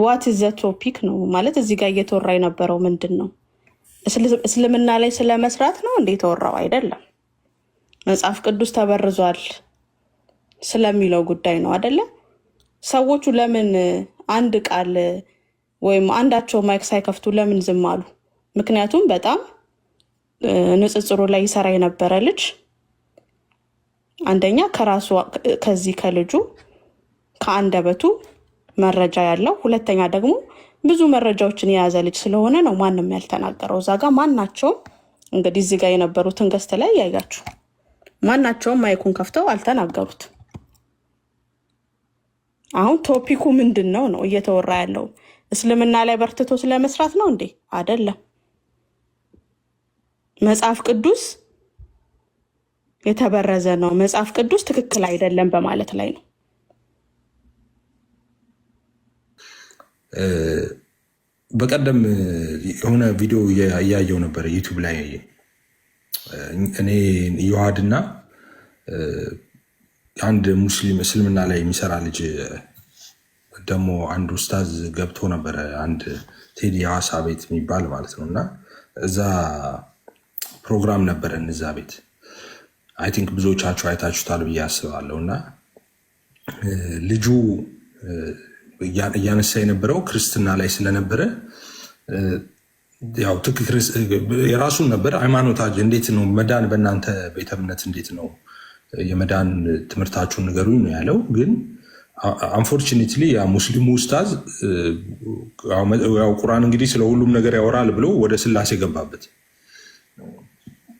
S7: ዋት ኢዝ ዘ ቶፒክ ነው ማለት እዚህ ጋር እየተወራ የነበረው ምንድን ነው? እስልምና ላይ ስለመስራት ነው እንዴ የተወራው? አይደለም። መጽሐፍ ቅዱስ ተበርዟል ስለሚለው ጉዳይ ነው አይደለ? ሰዎቹ ለምን አንድ ቃል ወይም አንዳቸው ማይክ ሳይከፍቱ ለምን ዝም አሉ? ምክንያቱም በጣም ንጽጽሩ ላይ ይሰራ የነበረ ልጅ አንደኛ ከራሱ ከዚህ ከልጁ ከአንደበቱ መረጃ ያለው፣ ሁለተኛ ደግሞ ብዙ መረጃዎችን የያዘ ልጅ ስለሆነ ነው ማንም ያልተናገረው። እዛ ጋር ማናቸውም እንግዲህ እዚህ ጋር የነበሩትን ገስት ላይ ያያችሁ ማናቸውም ማይኩን ከፍተው አልተናገሩት። አሁን ቶፒኩ ምንድን ነው ነው እየተወራ ያለው? እስልምና ላይ በርትቶ ስለመስራት ነው እንዴ? አይደለም። መጽሐፍ ቅዱስ የተበረዘ ነው፣ መጽሐፍ ቅዱስ ትክክል አይደለም በማለት ላይ ነው።
S2: በቀደም የሆነ ቪዲዮ እያየው ነበር ዩቱብ ላይ እኔ ዮሐድና አንድ ሙስሊም እስልምና ላይ የሚሰራ ልጅ ደግሞ አንድ ኡስታዝ ገብቶ ነበረ፣ አንድ ቴዲ ሐዋሳ ቤት የሚባል ማለት ነው። እና እዛ ፕሮግራም ነበረን እዛ ቤት አይ ቲንክ ብዙዎቻችሁ አይታችሁታል ብዬ አስባለሁ። እና ልጁ እያነሳ የነበረው ክርስትና ላይ ስለነበረ ያው የራሱን ነበር ሃይማኖታችን እንዴት ነው መዳን በእናንተ ቤተ እምነት እንዴት ነው የመዳን ትምህርታችሁን ንገሩኝ ነው ያለው። ግን አንፎርቹኔትሊ ያ ሙስሊሙ ኡስታዝ ያው ቁርአን እንግዲህ ስለ ሁሉም ነገር ያወራል ብሎ ወደ ስላሴ ገባበት።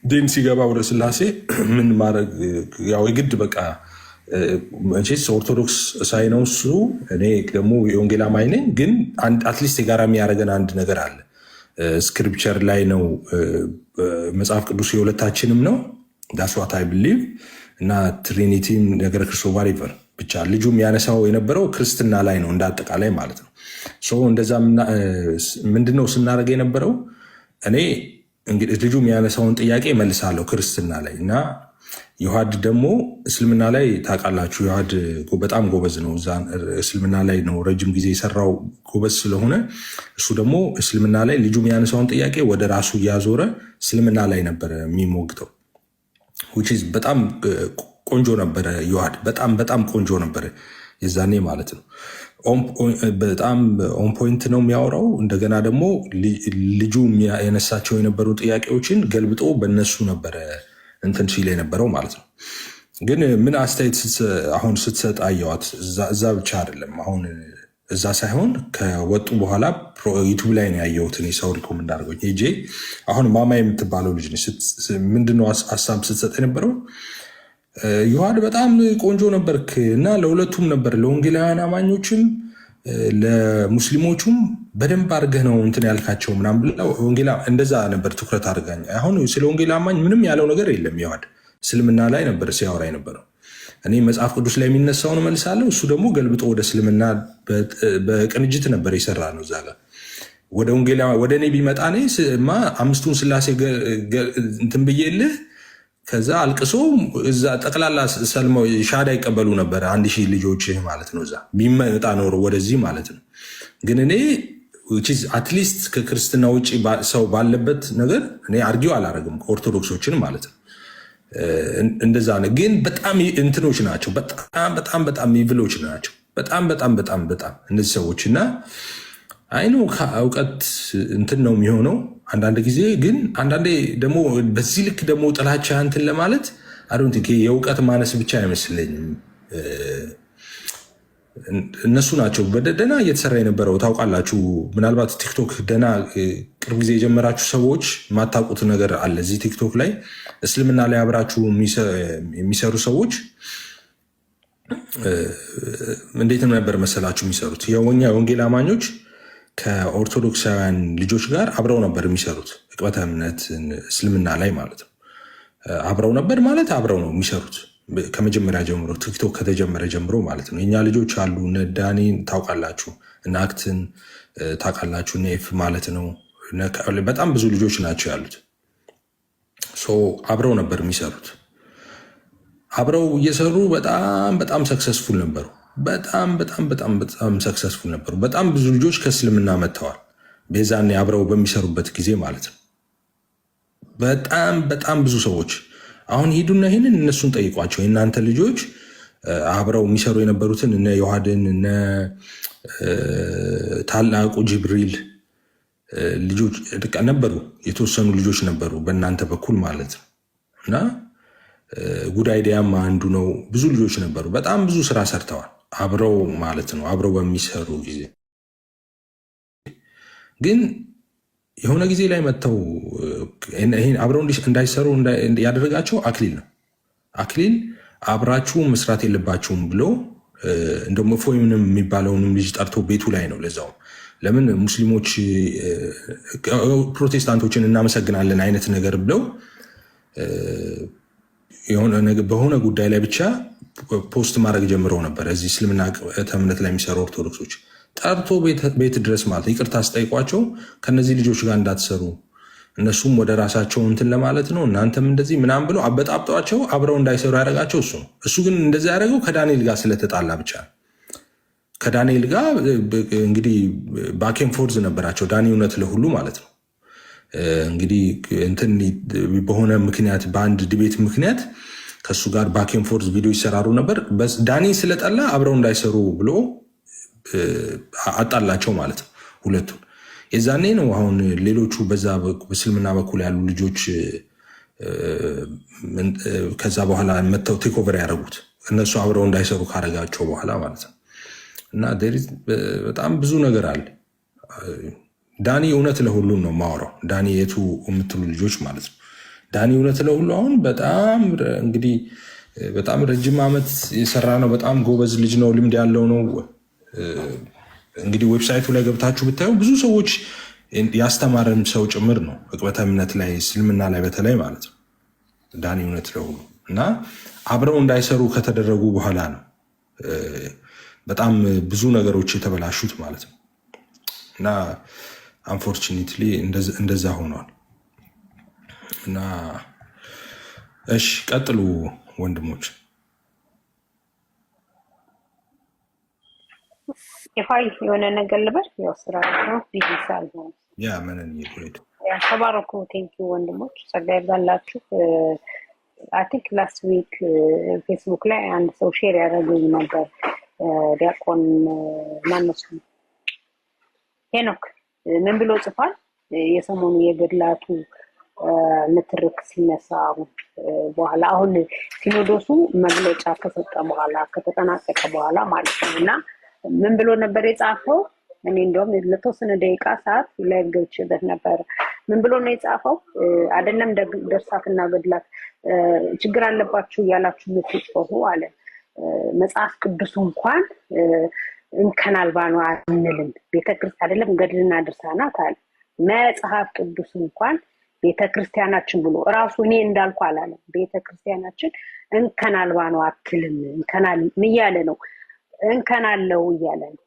S2: ዲን ሲገባ ወደ ስላሴ ምን ማድረግ ያው የግድ በቃ መቼስ ኦርቶዶክስ ሳይነው እሱ እኔ ደግሞ የወንጌል አማኝ ነኝ። ግን አትሊስት የጋራ የሚያደርገን አንድ ነገር አለ። ስክሪፕቸር ላይ ነው መጽሐፍ ቅዱስ የሁለታችንም ነው ዳስ ዋት አይ ብሊቭ እና ትሪኒቲም ነገር ክርስቶስ ዋሪቨር ብቻ ልጁ የሚያነሳው የነበረው ክርስትና ላይ ነው እንዳጠቃላይ ማለት ነው። እንደዛ ምንድነው ስናደርግ የነበረው እኔ እንግዲህ ልጁ የሚያነሳውን ጥያቄ መልሳለሁ ክርስትና ላይ እና ዮሐድ ደግሞ እስልምና ላይ ታውቃላችሁ፣ ዮሐድ በጣም ጎበዝ ነው። እዛ እስልምና ላይ ነው ረጅም ጊዜ የሰራው ጎበዝ ስለሆነ እሱ ደግሞ እስልምና ላይ ልጁ የሚያነሳውን ጥያቄ ወደ ራሱ እያዞረ እስልምና ላይ ነበረ የሚሞግተው። በጣም ቆንጆ ነበረ ዮሐድ፣ በጣም ቆንጆ ነበረ የዛኔ ማለት ነው። በጣም ኦን ፖይንት ነው የሚያወራው። እንደገና ደግሞ ልጁ ያነሳቸው የነበሩ ጥያቄዎችን ገልብጦ በእነሱ ነበረ እንትን ሲል የነበረው ማለት ነው። ግን ምን አስተያየት አሁን ስትሰጥ አየዋት። እዛ ብቻ አይደለም አሁን እዛ ሳይሆን ከወጡ በኋላ ዩቱብ ላይ ነው ያየሁት። እኔ ሰው ሪኮመንድ አድርጎኝ ሄጄ አሁን ማማ የምትባለው ልጅ ምንድነው ሀሳብ ስትሰጥ የነበረው ዮሐድ በጣም ቆንጆ ነበርክ እና ለሁለቱም ነበር ለወንጌላውያን አማኞችም ለሙስሊሞቹም በደንብ አድርገህ ነው እንትን ያልካቸው ምናምን ብላ ወንጌላ እንደዛ ነበር ትኩረት አድርጋኝ። አሁን ስለ ወንጌል አማኝ ምንም ያለው ነገር የለም። ዮሐድ እስልምና ላይ ነበር ሲያወራ የነበረው። እኔ መጽሐፍ ቅዱስ ላይ የሚነሳውን መልሳለሁ፣ እሱ ደግሞ ገልብጦ ወደ እስልምና በቅንጅት ነበር የሰራ ነው። እዛ ጋር ወደ ወንጌላ ወደ እኔ ቢመጣ እኔ አምስቱን ስላሴ እንትን ብዬልህ ከዛ አልቅሶ እዛ ጠቅላላ ሰልመው ሻዳ ይቀበሉ ነበር 1000 ልጆች ማለት ነው። እዛ ቢመጣ ኖሮ ወደዚህ ማለት ነው። ግን እኔ አትሊስት ከክርስትና ውጭ ሰው ባለበት ነገር እኔ አርጊው አላረግም ኦርቶዶክሶችን ማለት ነው። እንደዛ ነው። ግን በጣም እንትኖች ናቸው። በጣም ይብሎች ናቸው። በጣም እነዚህ ሰዎች እና አይኑ ከእውቀት እንትን ነው የሚሆነው አንዳንድ ጊዜ። ግን አንዳንዴ ደግሞ በዚህ ልክ ደግሞ ጥላቻ እንትን ለማለት አዶንት የእውቀት ማነስ ብቻ አይመስለኝም። እነሱ ናቸው ደና እየተሰራ የነበረው ታውቃላችሁ። ምናልባት ቲክቶክ ደና ቅርብ ጊዜ የጀመራችሁ ሰዎች የማታውቁት ነገር አለ። እዚህ ቲክቶክ ላይ እስልምና ላይ አብራችሁ የሚሰሩ ሰዎች እንዴት ነበር መሰላችሁ የሚሰሩት? የወንጌል አማኞች ከኦርቶዶክሳውያን ልጆች ጋር አብረው ነበር የሚሰሩት። ዕቅበተ እምነት እስልምና ላይ ማለት ነው። አብረው ነበር ማለት አብረው ነው የሚሰሩት ከመጀመሪያ ጀምሮ ቲክቶክ ከተጀመረ ጀምሮ ማለት ነው። የኛ ልጆች አሉ እነ ዳኒን ታውቃላችሁ፣ እነ አክትን ታውቃላችሁ፣ እነ ኤፍ ማለት ነው። በጣም ብዙ ልጆች ናቸው ያሉት። አብረው ነበር የሚሰሩት። አብረው እየሰሩ በጣም ሰክሰስፉል ነበሩ። በጣም ሰክሰስፉል ነበሩ። በጣም ብዙ ልጆች ከእስልምና መጥተዋል በዛኔ አብረው በሚሰሩበት ጊዜ ማለት ነው። በጣም ብዙ ሰዎች አሁን ሂዱና ይህንን እነሱን ጠይቋቸው። የእናንተ ልጆች አብረው የሚሰሩ የነበሩትን እነ ዮሐድን እነ ታላቁ ጅብሪል ልጆች ነበሩ፣ የተወሰኑ ልጆች ነበሩ በእናንተ በኩል ማለት ነው። እና ጉድ አይዲያም አንዱ ነው። ብዙ ልጆች ነበሩ። በጣም ብዙ ስራ ሰርተዋል አብረው ማለት ነው። አብረው በሚሰሩ ጊዜ ግን የሆነ ጊዜ ላይ መጥተው ይሄን አብረው እንዳይሰሩ ያደረጋቸው አክሊል ነው። አክሊል አብራችሁ መስራት የለባችሁም ብሎ እንደውም እፎይንም የሚባለውንም ልጅ ጠርቶ ቤቱ ላይ ነው። ለዛውም ለምን ሙስሊሞች ፕሮቴስታንቶችን እናመሰግናለን አይነት ነገር ብለው በሆነ ጉዳይ ላይ ብቻ ፖስት ማድረግ ጀምረው ነበር። እዚህ እስልምና እምነት ላይ የሚሰሩ ኦርቶዶክሶች ጠርቶ ቤት ድረስ ማለት ይቅርታ አስጠይቋቸው ከነዚህ ልጆች ጋር እንዳትሰሩ እነሱም ወደ ራሳቸው እንትን ለማለት ነው እናንተም እንደዚህ ምናምን ብሎ አበጣብጧቸው አብረው እንዳይሰሩ ያደረጋቸው እሱ ነው። እሱ ግን እንደዛ ያደረገው ከዳንኤል ጋር ስለተጣላ ብቻ ነው። ከዳንኤል ጋር እንግዲህ ባኬን ፎርዝ ነበራቸው። ዳኒ እውነት ለሁሉ ማለት ነው እንግዲህ እንትን በሆነ ምክንያት በአንድ ዲቤት ምክንያት ከእሱ ጋር ባኬን ፎርዝ ቪዲዮ ይሰራሩ ነበር። ዳኒ ስለጠላ አብረው እንዳይሰሩ ብሎ አጣላቸው ማለት ነው ሁለቱን። የዛኔ ነው አሁን ሌሎቹ በዛ በእስልምና በኩል ያሉ ልጆች ከዛ በኋላ መጥተው ቴክኦቨር ያደረጉት እነሱ አብረው እንዳይሰሩ ካረጋቸው በኋላ ማለት ነው። እና በጣም ብዙ ነገር አለ። ዳኒ እውነት ለሁሉ ነው ማወራው። ዳኒ የቱ የምትሉ ልጆች ማለት ነው። ዳኒ እውነት ለሁሉ አሁን በጣም እንግዲህ በጣም ረጅም ዓመት የሰራ ነው። በጣም ጎበዝ ልጅ ነው። ልምድ ያለው ነው። እንግዲህ ዌብሳይቱ ላይ ገብታችሁ ብታዩ ብዙ ሰዎች ያስተማረም ሰው ጭምር ነው። ዕቅበተ እምነት ላይ እስልምና ላይ በተለይ ማለት ነው። ዳኒ እውነት ለሁሉ እና አብረው እንዳይሰሩ ከተደረጉ በኋላ ነው በጣም ብዙ ነገሮች የተበላሹት ማለት ነው። እና አንፎርቹኔትሊ እንደዛ ሆኗል። እና እሺ ቀጥሉ ወንድሞች።
S9: የፋይ የሆነ ነገር ልበል። ያው ስራ ነው ቢዚሳል ነው
S2: ያ ምንን ይቆይት
S9: ያ ተባረኩ። ቴንክ ዩ ወንድሞች፣ ጸጋ ይብዛላችሁ። አይ ቲንክ ላስት ዊክ ፌስቡክ ላይ አንድ ሰው ሼር ያደረገኝ ነበር። ዲያቆን ማነው ሄኖክ ምን ብሎ ጽፏል? የሰሞኑ የገድላቱ ንትርክ ሲነሳ በኋላ አሁን ሲኖዶሱ መግለጫ ከሰጠ በኋላ ከተጠናቀቀ በኋላ ማለት ነው እና ምን ብሎ ነበር የጻፈው? እኔ እንደውም ለተወሰነ ደቂቃ ሰዓት ላይ ገብቼበት ነበር። ምን ብሎ ነው የጻፈው? አይደለም ደርሳትና ገድላት ችግር አለባችሁ እያላችሁ የምትጽፉ አለ መጽሐፍ ቅዱስ እንኳን እንከን አልባ ነው አንልም። ቤተክርስቲያን አይደለም ገድልና ድርሳናት አለ መጽሐፍ ቅዱስ እንኳን ቤተክርስቲያናችን ብሎ ራሱ እኔ እንዳልኩ አላለም። ቤተክርስቲያናችን እንከን አልባ ነው አትልም። እንከናል እያለ ነው እንከን አለው እያለ ነው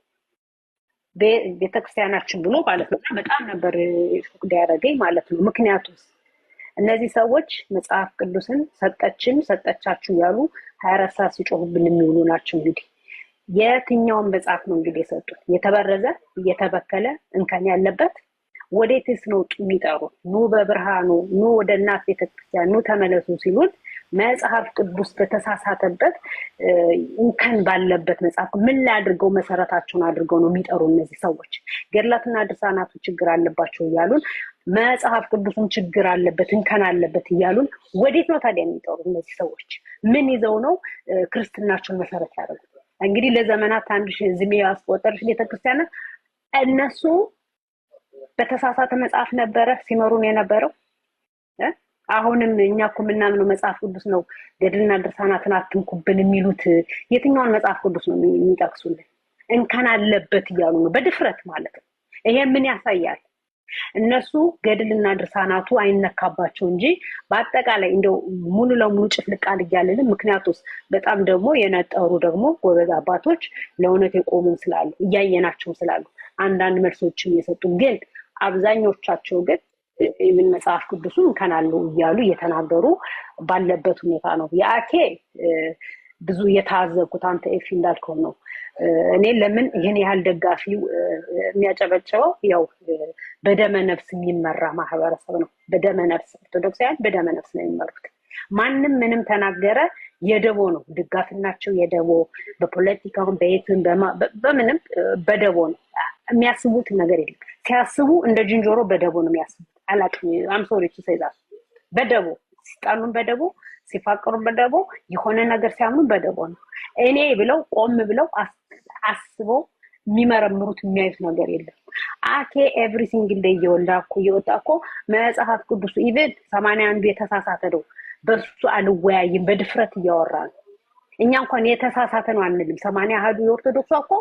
S9: ቤተክርስቲያናችን ብሎ ማለት ነው። በጣም ነበር ሹክ ያደረገኝ ማለት ነው። ምክንያቱም እነዚህ ሰዎች መጽሐፍ ቅዱስን ሰጠቻችሁ ያሉ 24 ሰዓት ሲጮሁብን የሚውሉ ናቸው። እንግዲህ የትኛውን መጽሐፍ ነው እንግዲህ የሰጡት? የተበረዘ እየተበከለ እንከን ያለበት ወዴትስ ነው የሚጠሩ? ኑ በብርሃኑ ኑ ወደ እናት ቤተክርስቲያን ኑ ተመለሱ ሲሉን መጽሐፍ ቅዱስ በተሳሳተበት እንከን ባለበት መጽሐፍ ምን ላይ አድርገው መሰረታቸውን አድርገው ነው የሚጠሩ እነዚህ ሰዎች? ገድላትና ድርሳናቱ ችግር አለባቸው እያሉን መጽሐፍ ቅዱስም ችግር አለበት እንከን አለበት እያሉን ወዴት ነው ታዲያ የሚጠሩ እነዚህ ሰዎች? ምን ይዘው ነው ክርስትናቸውን መሰረት ያደርጉት? እንግዲህ ለዘመናት አንድ ዝሜ ያስቆጠርሽ ቤተክርስቲያን እነሱ በተሳሳተ መጽሐፍ ነበረ ሲመሩን የነበረው። አሁንም እኛ እኮ የምናምነው መጽሐፍ ቅዱስ ነው። ገድልና ድርሳናትን አትንኩብን የሚሉት የትኛውን መጽሐፍ ቅዱስ ነው የሚጠቅሱልን? እንከን አለበት እያሉ ነው በድፍረት ማለት ነው። ይሄ ምን ያሳያል? እነሱ ገድልና ድርሳናቱ አይነካባቸው እንጂ በአጠቃላይ እንደው ሙሉ ለሙሉ ጭፍልቅ አድርጋለን። ምክንያቱም በጣም ደግሞ የነጠሩ ደግሞ ጎበዝ አባቶች ለእውነት የቆሙ ስላሉ እያየናቸው ስላሉ አንዳንድ መልሶችም የሰጡ ግን አብዛኞቻቸው ግን ምን መጽሐፍ ቅዱስን ከናለው እያሉ እየተናገሩ ባለበት ሁኔታ ነው። ያኬ ብዙ የታዘብኩት አንተ ኤፊ እንዳልከው ነው። እኔ ለምን ይሄን ያህል ደጋፊው የሚያጨበጨበው ያው በደመ ነፍስ የሚመራ ማህበረሰብ ነው። በደመ ነፍስ ኦርቶዶክሳውያን በደመ ነፍስ ነው የሚመሩት። ማንም ምንም ተናገረ የደቦ ነው ድጋፍናቸው የደቦ በፖለቲካው በየትም በምንም በደቦ ነው የሚያስቡት ነገር የለም። ሲያስቡ እንደ ጅንጆሮ በደቦ ነው የሚያስቡት። አላቅም አምሶሪ ሲሰይዛስ በደቦ ሲጣሉን በደቦ ሲፋቀሩ በደቦ የሆነ ነገር ሲያምኑ በደቦ ነው። እኔ ብለው ቆም ብለው አስበው የሚመረምሩት የሚያዩት ነገር የለም። አኬ ኤቭሪ ሲንግል ዴይ እየወጣኩ መጽሐፍ ቅዱስ ኢቭን 81 የተሳሳተ ነው በሱ አልወያይም በድፍረት እያወራ ነው። እኛ እንኳን የተሳሳተ ነው አንልም። 80 አሃዱ የኦርቶዶክስ እኮ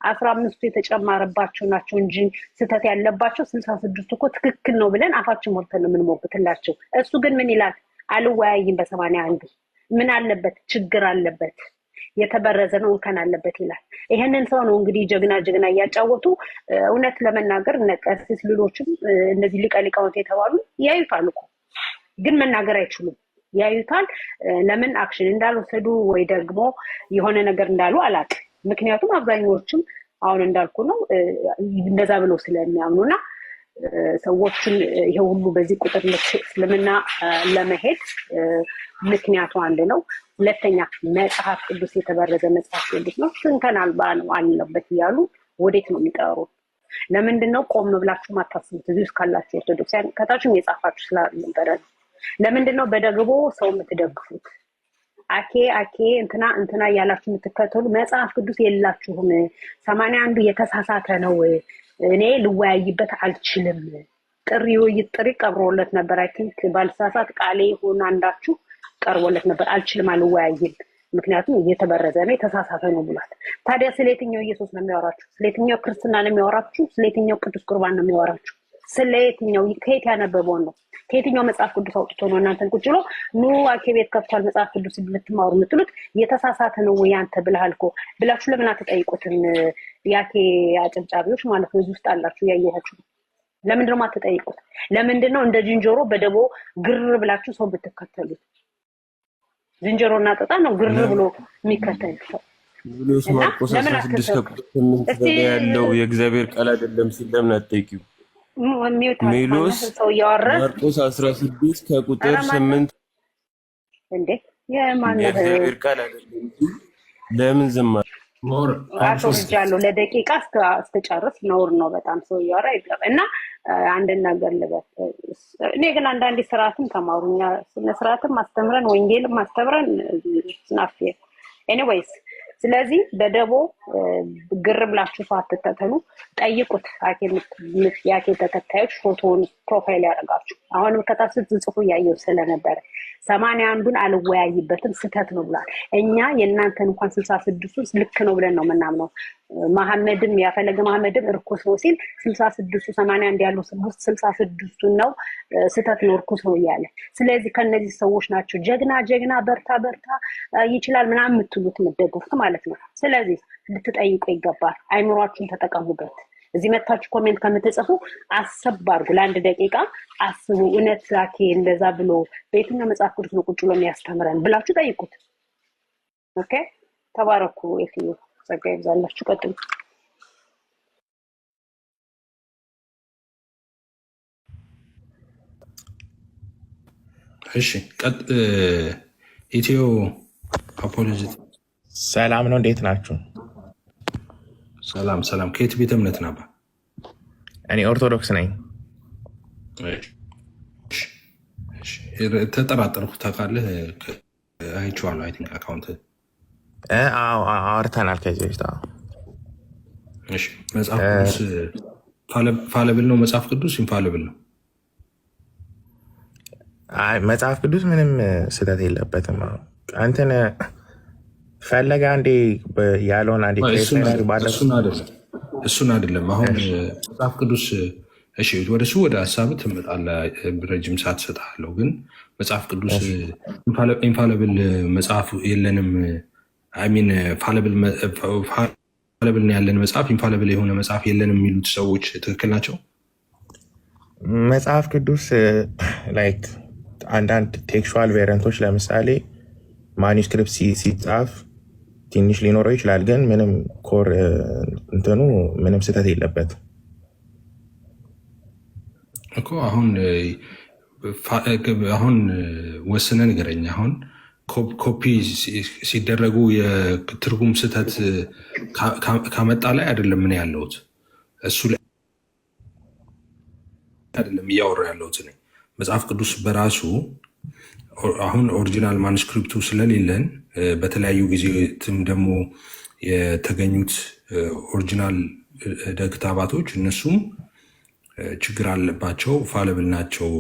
S9: 15 የተጨማረባቸው ናቸው እንጂ ስተት ያለባቸው 66 እኮ ትክክል ነው ብለን አፋችን ሞልተን ነው የምንሞግትላቸው። እሱ ግን ምን ይላል? አልወያይም በ81 ምን አለበት? ችግር አለበት። የተበረዘ ነው እንከን አለበት ይላል። ይሄንን ሰው ነው እንግዲህ ጀግና እያጫወቱ እውነት ለመናገር እነ ቀሲስ ሌሎችም እነዚህ ሊቃውንት የተባሉ ያዩታል እኮ ግን መናገር አይችሉም። ያዩታል። ለምን አክሽን እንዳልወሰዱ ወይ ደግሞ የሆነ ነገር እንዳሉ አላውቅም። ምክንያቱም አብዛኞቹም አሁን እንዳልኩ ነው እንደዛ ብለው ስለሚያምኑና ሰዎችን ይሄ ሁሉ በዚህ ቁጥር እስልምና ለመሄድ ምክንያቱ አንድ ነው። ሁለተኛ መጽሐፍ ቅዱስ የተበረዘ መጽሐፍ ቅዱስ ነው፣ እንከን አልባ ነው አለበት እያሉ ወዴት ነው የሚቀሩ? ለምንድን ነው ቆም ብላችሁ ማታስቡት? እዚህ ውስጥ ካላችሁ ኦርቶዶክሳውያን ከታችም የጻፋችሁ ስላልነበረ ነው። ለምንድን ነው በደግቦ ሰው የምትደግፉት? አኬ እንትና እያላችሁ የምትከተሉ መጽሐፍ ቅዱስ የላችሁም። 81 የተሳሳተ ነው፣ እኔ ልወያይበት አልችልም። ጥሪ ቀርቦለት ነበር። አይ ቲንክ ባልሳሳት ቃሌ ሆነ አንዳችሁ ቀርቦለት ነበር። አልችልም፣ አልወያይም፣ ምክንያቱም እየተበረዘ ነው የተሳሳተ ነው ብሏል። ታዲያ ስለየትኛው ኢየሱስ ነው የሚያወራችሁ? ስለየትኛው ክርስትና ነው የሚያወራችሁ? ስለየትኛው ቅዱስ ቁርባን ነው የሚያወራችሁ? ስለየትኛው ከየት ያነበበውን ነው? ከየትኛው መጽሐፍ ቅዱስ አውጥቶ ነው እናንተን ቁጭ ብሎ ኑ አኬ ቤት ከፍቷል መጽሐፍ ቅዱስ ልትማሩ የምትሉት? የተሳሳተ ነው ወይ አንተ ብለሃል እኮ ብላችሁ ለምን አትጠይቁትም? ያኬ አጨብጫቢዎች ማለት ነው እዚህ ውስጥ አላችሁ ያየኋችሁ። ለምንድን ነው የማትጠይቁት? ለምንድን ነው እንደ ዝንጀሮ በደቦ ግር ብላችሁ ሰው ብትከተሉት? ዝንጀሮና ጠጣ ነው ግር ብሎ የሚከተል ሰው።
S10: ሉስ ማርቆስ 16 ከቁጥር 8 ላይ ያለው የእግዚአብሔር ቃል አይደለም ሲል ለምን አትጠይቂው? ሜሎስ ማርቆስ 16 ከቁጥር 8
S9: እንዴ የማን
S10: የእግዚአብሔር ቃል አይደለም ለምን ዝም
S9: አልኩ? ለደቂቃ እስከጨርስ ነውር ነው በጣም ሰው እያወራ ይገባ እና አንድ ነገር ልበል። እኔ ግን አንዳንዴ ስርዓትም ተማሩኛ ስነ ስርዓትም ማስተምረን ወንጌልም ማስተምረን ስናፍ ኤኒዌይስ ስለዚህ በደቦ ግር ብላችሁ አትተተኑ። ጠይቁት። ያኬ ተከታዮች ፎቶውን ፕሮፋይል ያደርጋችሁ። አሁንም ከታች ስትጽፉ እያየሁ ስለነበረ 81ን አልወያይበትም ስህተት ነው ብሏል። እኛ የእናንተን እንኳን 66 ልክ ነው ብለን ነው የምናምነው። መሐመድም ያፈለገ መሐመድም እርኩስ ነው ሲል 66 81 ያለው 66 ነው ስህተት ነው እርኩስ ነው እያለ። ስለዚህ ከነዚህ ሰዎች ናቸው ጀግና በርታ ይችላል ምናምን የምትሉት የምትደግፉት ማለት ነው። ስለዚህ ልትጠይቁ ይገባል። አይምሯችሁን ተጠቀሙበት። እዚህ መታችሁ ኮሜንት ከምትጽፉ አሰብ አድርጉ። ለአንድ ደቂቃ አስቡ። እውነት አኬ እንደዛ ብሎ በየትኛው መጽሐፍ ቅዱስ ነው ቁጭ ብሎ የሚያስተምረን ብላችሁ ጠይቁት። ኦኬ ተባረኩ። ኤፍዩ ጸጋ ይብዛላችሁ። ቀጥሉ።
S2: እሺ ኢትዮ አፖሎጂት
S11: ሰላም ነው። እንዴት ናችሁ?
S2: ሰላም። ከየት ቤተ እምነት ነባ?
S11: እኔ ኦርቶዶክስ ነኝ።
S2: ተጠራጠርኩ። ታውቃለህ? አይቼዋለሁ። አይ ቲንክ አካውንት
S11: አውርተናል ከዚህ በፊት።
S2: እሺ መጽሐፍ ቅዱስ ፋለብል ነው? መጽሐፍ ቅዱስ ኢንፋለብል ነው?
S11: መጽሐፍ ቅዱስ ምንም ስህተት የለበትም። አንተን ፈለገ አንዴ ያለውን አንዴ
S2: እሱን አይደለም። አሁን መጽሐፍ ቅዱስ እሺ፣ ወደ ሀሳብ ትመጣለህ። ረጅም ሰዓት እሰጥሃለሁ። ግን መጽሐፍ ቅዱስ ኢንፋለብል መጽሐፍ የለንም። አይሚን ፋለብል ነው ያለን መጽሐፍ፣ ኢንፋለብል የሆነ መጽሐፍ የለንም የሚሉት ሰዎች ትክክል ናቸው?
S11: መጽሐፍ ቅዱስ ላይክ አንዳንድ ቴክስቹዋል ቬሪየንቶች ለምሳሌ ማኒስክሪፕት ሲጻፍ ትንሽ ሊኖረው ይችላል፣ ግን ምንም ኮር እንትኑ ምንም ስህተት የለበት
S2: እኮ። አሁን ወስነ ንገረኝ። አሁን ኮፒ ሲደረጉ የትርጉም ስህተት ካመጣ ላይ አይደለም ምን ያለሁት እሱ ላይ አይደለም እያወራ ያለሁት እኔ። መጽሐፍ ቅዱስ በራሱ አሁን ኦሪጂናል ማኑስክሪፕቱ ስለሌለን በተለያዩ ጊዜትም ደግሞ የተገኙት ኦሪጂናል ደግታባቶች እነሱም ችግር አለባቸው። ፋለብል ናቸው፣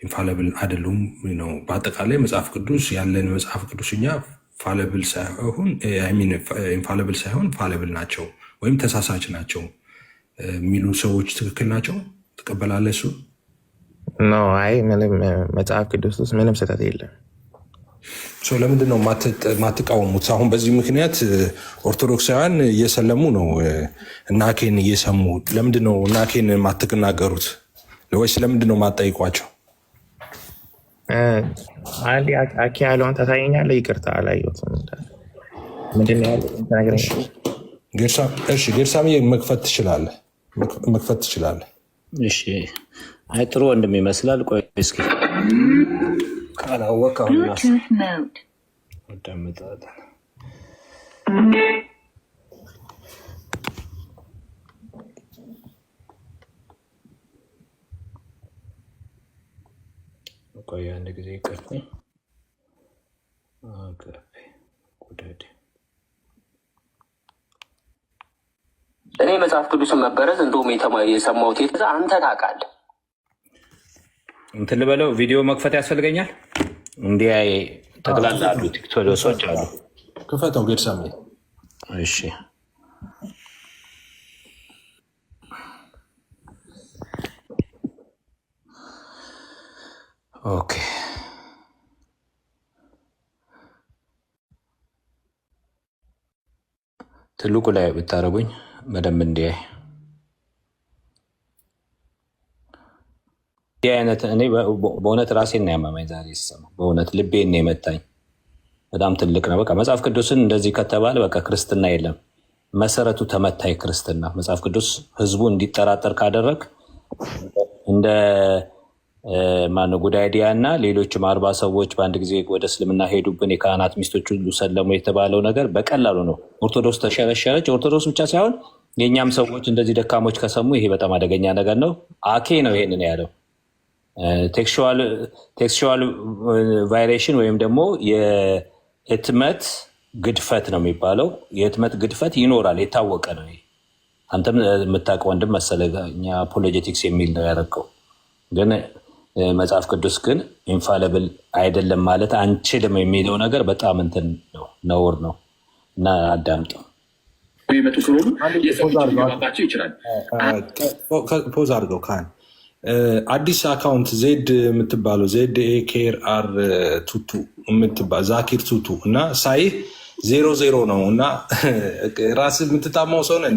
S2: ኢንፋለብል አይደሉም ነው። በአጠቃላይ መጽሐፍ ቅዱስ ያለን መጽሐፍ ቅዱስ እኛ ፋለብል ሳይሆን ኢንፋለብል ሳይሆን ፋለብል ናቸው ወይም ተሳሳች ናቸው የሚሉ ሰዎች ትክክል ናቸው? ትቀበላለህ? እሱ
S11: አይ ምንም መጽሐፍ ቅዱስ ውስጥ ምንም ስህተት የለም።
S2: ለምንድን ነው ማትቃወሙት? አሁን በዚህ ምክንያት ኦርቶዶክሳውያን እየሰለሙ ነው እናኬን እየሰሙ። ለምንድን ነው እናኬን ማትናገሩት? ወይስ ለምንድን ነው ማትጠይቋቸው?
S11: አኬ ያለውን ታሳየኛለህ? ይቅርታ አላየሁትም። ምንድን ነው ያለው?
S2: ጌርሳምዬ መክፈት ትችላለህ።
S4: እሺ፣ አይ ጥሩ ወንድም ይመስላል። ቆይ እስኪ ካላወቅ አሁን አዳምጣለሁ። ቆይ አንድ ጊዜ ይቀርኩኝ።
S12: እኔ መጽሐፍ ቅዱስን መበረዝ እንደውም የሰማሁት አንተ ታውቃለህ።
S4: እንትን ልበለው፣ ቪዲዮ መክፈት ያስፈልገኛል። እንዲህ ጠቅላላ አሉ ቲክቶክ አሉ።
S2: ክፈተው ጌርሳም።
S4: እሺ ኦኬ። ትልቁ ላይ ብታረጉኝ በደንብ እንዲህ አይነት እኔ በእውነት ራሴን ነው ያመመኝ ዛሬ ስሰማ፣ በእውነት ልቤን ነው የመታኝ። በጣም ትልቅ ነው። በቃ መጽሐፍ ቅዱስን እንደዚህ ከተባለ በቃ ክርስትና የለም፣ መሰረቱ ተመታይ ክርስትና። መጽሐፍ ቅዱስ ህዝቡ እንዲጠራጠር ካደረግ እንደ ማነው ጉዳይዲያ እና ሌሎችም 40 ሰዎች በአንድ ጊዜ ወደ እስልምና ሄዱብን፣ የካህናት ሚስቶች ሁሉ ሰለሙ የተባለው ነገር በቀላሉ ነው። ኦርቶዶክስ ተሸረሸረች። ኦርቶዶክስ ብቻ ሳይሆን የእኛም ሰዎች እንደዚህ ደካሞች ከሰሙ ይሄ በጣም አደገኛ ነገር ነው። አኬ ነው ይሄንን ያለው። ቴክስቹዋል ቫይሬሽን ወይም ደግሞ የህትመት ግድፈት ነው የሚባለው። የህትመት ግድፈት ይኖራል፣ የታወቀ ነው። አንተም የምታውቀው ወንድም መሰለህ፣ እኛ አፖሎጀቲክስ የሚል ነው ያደረገው። ግን መጽሐፍ ቅዱስ ግን ኢንፋለብል አይደለም ማለት አንችልም የሚለው ነገር በጣም እንትን ነው፣ ነውር ነው። እና አዳምጠው
S6: የመጡ ስለሆኑ የሰባቸው ይችላል።
S2: ፖዝ አድርገው ካን አዲስ አካውንት ዜድ የምትባለው ዜድ ኬር አር ቱቱ የምትባል ዛኪር ቱቱ እና ሳይ 00 ነው እና ራስ የምትታማው ሰው ነህ።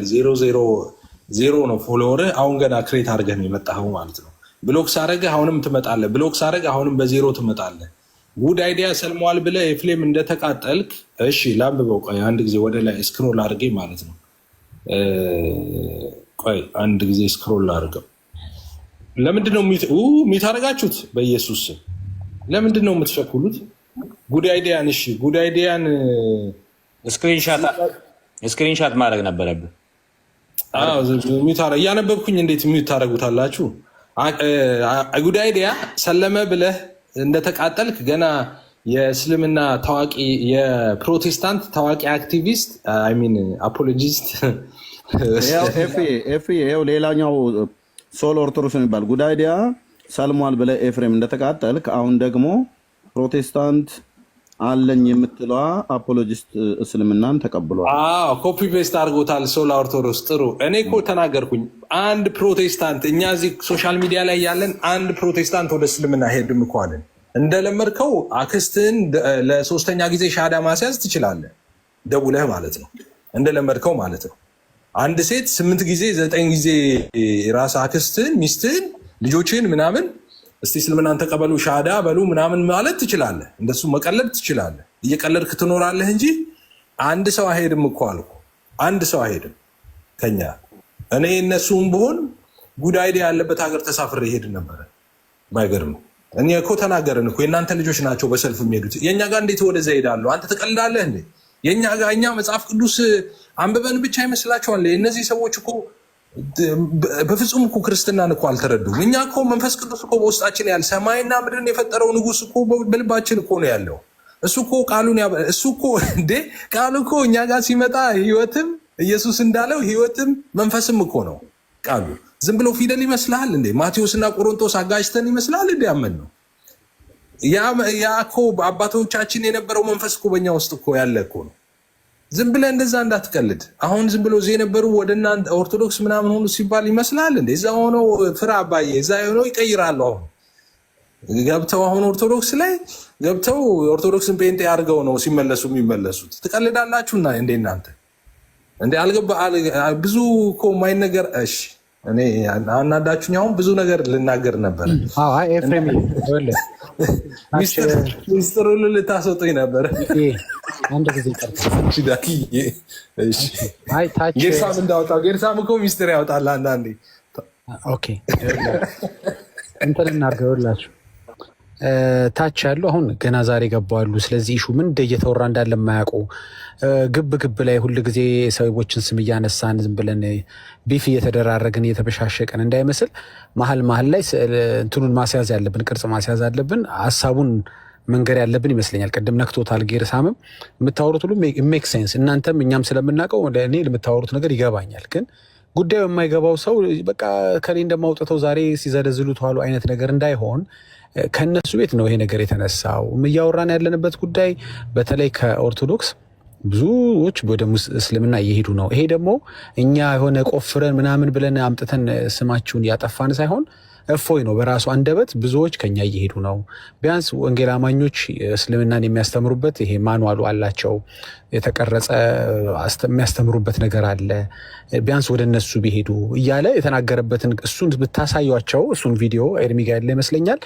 S2: 00 ነው ፎሎወር። አሁን ገና ክሬት አድርገህ ነው የመጣኸው ማለት ነው። ብሎክ ሳረገ አሁንም ትመጣለህ፣ ብሎክ ሳረገ አሁንም በ0 ትመጣለህ። ጉድ አይዲያ ሰልመዋል ብለህ የፍሌም እንደተቃጠልክ። እሺ ላንብበው። ቆይ አንድ ጊዜ ወደ ላይ ስክሮል አድርጌ ማለት ነው። ቆይ አንድ ጊዜ ስክሮል አድርገው። ለምንድነው የሚታረጋችሁት? በኢየሱስ ለምንድን ነው የምትሸኩሉት? ጉድ አይዲያን እሺ፣ ጉድ አይዲያን
S4: ስክሪንሻት ማድረግ ነበረብን።
S2: እያነበብኩኝ እንዴት ሚዩት ታደረጉታላችሁ? ጉድ አይዲያ ሰለመ ብለህ እንደተቃጠልክ ገና የእስልምና ታዋቂ የፕሮቴስታንት ታዋቂ አክቲቪስት ሚን አፖሎጂስት
S1: ይኸው ሌላኛው ሶል ኦርቶዶክስ የሚባል ጉድ አይዲያ ሰልሟል ብለህ ኤፍሬም እንደተቃጠልክ አሁን ደግሞ ፕሮቴስታንት አለኝ የምትለዋ አፖሎጂስት እስልምናን ተቀብሏል።
S2: ኮፒ ፔስት አድርጎታል። ሶላ ኦርቶዶክስ ጥሩ። እኔ እኮ ተናገርኩኝ። አንድ ፕሮቴስታንት እኛ እዚህ ሶሻል ሚዲያ ላይ ያለን አንድ ፕሮቴስታንት ወደ እስልምና ሄድም እኮ አለን። እንደለመድከው አክስትህን ለ3ኛ ጊዜ ሻዳ ማስያዝ ትችላለህ፣ ደውለህ ማለት ነው። እንደለመድከው ማለት ነው። አንድ ሴት 8 ጊዜ 9 ጊዜ ራስ አክስትህን፣ ሚስትህን፣ ልጆችህን ምናምን እስቲ እስልምናን ተቀበሉ ሻዳ በሉ ምናምን ማለት ትችላለህ። እንደሱ መቀለድ ትችላለህ። እየቀለድክ ትኖራለህ እንጂ አንድ ሰው አይሄድም እኮ አልኩ። አንድ ሰው አይሄድም ከኛ። እኔ እነሱም ብሆን ጉድ አይዲያ ያለበት ሀገር ተሳፍሬ ይሄድ ነበረ። ባይገርም እኔ እኮ ተናገርን እኮ የእናንተ ልጆች ናቸው በሰልፍ የሚሄዱት። የእኛ ጋር እንዴት ወደዛ ይሄዳሉ? አንተ ትቀልዳለህ እንዴ? የእኛ ጋር እኛ መጽሐፍ ቅዱስ አንብበን ብቻ ይመስላችኋል? እነዚህ ሰዎች እኮ በፍጹም እኮ ክርስትናን እኮ አልተረዱም። እኛ እኮ መንፈስ ቅዱስ እኮ በውስጣችን ያለ ሰማይና ምድርን የፈጠረው ንጉስ እኮ በልባችን እኮ ነው ያለው። እሱ እኮ ቃሉን እሱ እኮ እንዴ ቃሉ እኮ እኛ ጋር ሲመጣ ህይወትም ኢየሱስ እንዳለው ህይወትም መንፈስም እኮ ነው ቃሉ። ዝም ብሎ ፊደል ይመስላል እንዴ? ማቴዎስና ቆሮንቶስ አጋጅተን ይመስላል እንዴ? ያመን ነው ያ እኮ አባቶቻችን የነበረው መንፈስ እኮ በእኛ ውስጥ እኮ ያለ እኮ ነው። ዝም ብለህ እንደዛ እንዳትቀልድ። አሁን ዝም ብሎ እዚህ የነበሩ ወደ እናንተ ኦርቶዶክስ ምናምን ሆኑ ሲባል ይመስላል እንዴ? እዛ ሆነው ፍራ አባዬ፣ እዛ ሆነው ይቀይራሉ። አሁን ገብተው አሁን ኦርቶዶክስ ላይ ገብተው ኦርቶዶክስን ጴንጤ አድርገው ነው ሲመለሱ የሚመለሱት። ትቀልዳላችሁና እንዴ እናንተ እንዴ አልገባ ብዙ እኮ የማይነገር እሺ እኔ አናዳችሁኝ። አሁን ብዙ ነገር ልናገር ነበር።
S8: አይ ኤፍሬም
S2: ሚስጥር ሁሉ ልታስወጡኝ ነበር።
S8: አንድ ጊዜ
S2: ጌርሳም እንዳወጣው ጌርሳም እኮ ሚስጥር ያወጣል አንዳንዴ።
S8: ኦኬ እንትን እናድርገውላችሁ ታች ያሉ አሁን ገና ዛሬ ገባሉ። ስለዚህ ኢሹ ምን እየተወራ እንዳለ የማያውቁ ግብ ግብ ላይ ሁል ጊዜ ሰዎችን ስም እያነሳን ዝም ብለን ቢፍ እየተደራረግን እየተበሻሸቀን እንዳይመስል መሀል ላይ እንትኑን ማስያዝ ያለብን ቅርጽ ማስያዝ አለብን። ሀሳቡን መንገር ያለብን ይመስለኛል። ቅድም ነክቶታል ጌርሳምም። የምታወሩት ሁሉ ሜክ ሴንስ። እናንተም እኛም ስለምናውቀው እኔ ለምታወሩት ነገር ይገባኛል። ግን ጉዳዩ የማይገባው ሰው በቃ ከኔ እንደማውጥተው ዛሬ ሲዘለዝሉት ዋሉ አይነት ነገር እንዳይሆን ከነሱ ቤት ነው ይሄ ነገር የተነሳው። እያወራን ያለንበት ጉዳይ በተለይ ከኦርቶዶክስ ብዙዎች ወደ እስልምና እየሄዱ ነው። ይሄ ደግሞ እኛ የሆነ ቆፍረን ምናምን ብለን አምጥተን ስማችሁን ያጠፋን ሳይሆን እፎይ ነው በራሱ አንደበት ብዙዎች ከኛ እየሄዱ ነው። ቢያንስ ወንጌል አማኞች እስልምናን የሚያስተምሩበት ይሄ ማኑዋሉ አላቸው፣ የተቀረጸ የሚያስተምሩበት ነገር አለ። ቢያንስ ወደ እነሱ ቢሄዱ እያለ የተናገረበትን እሱን ብታሳዩቸው እሱን ቪዲዮ ኤርሚ ጋር ያለ ይመስለኛል።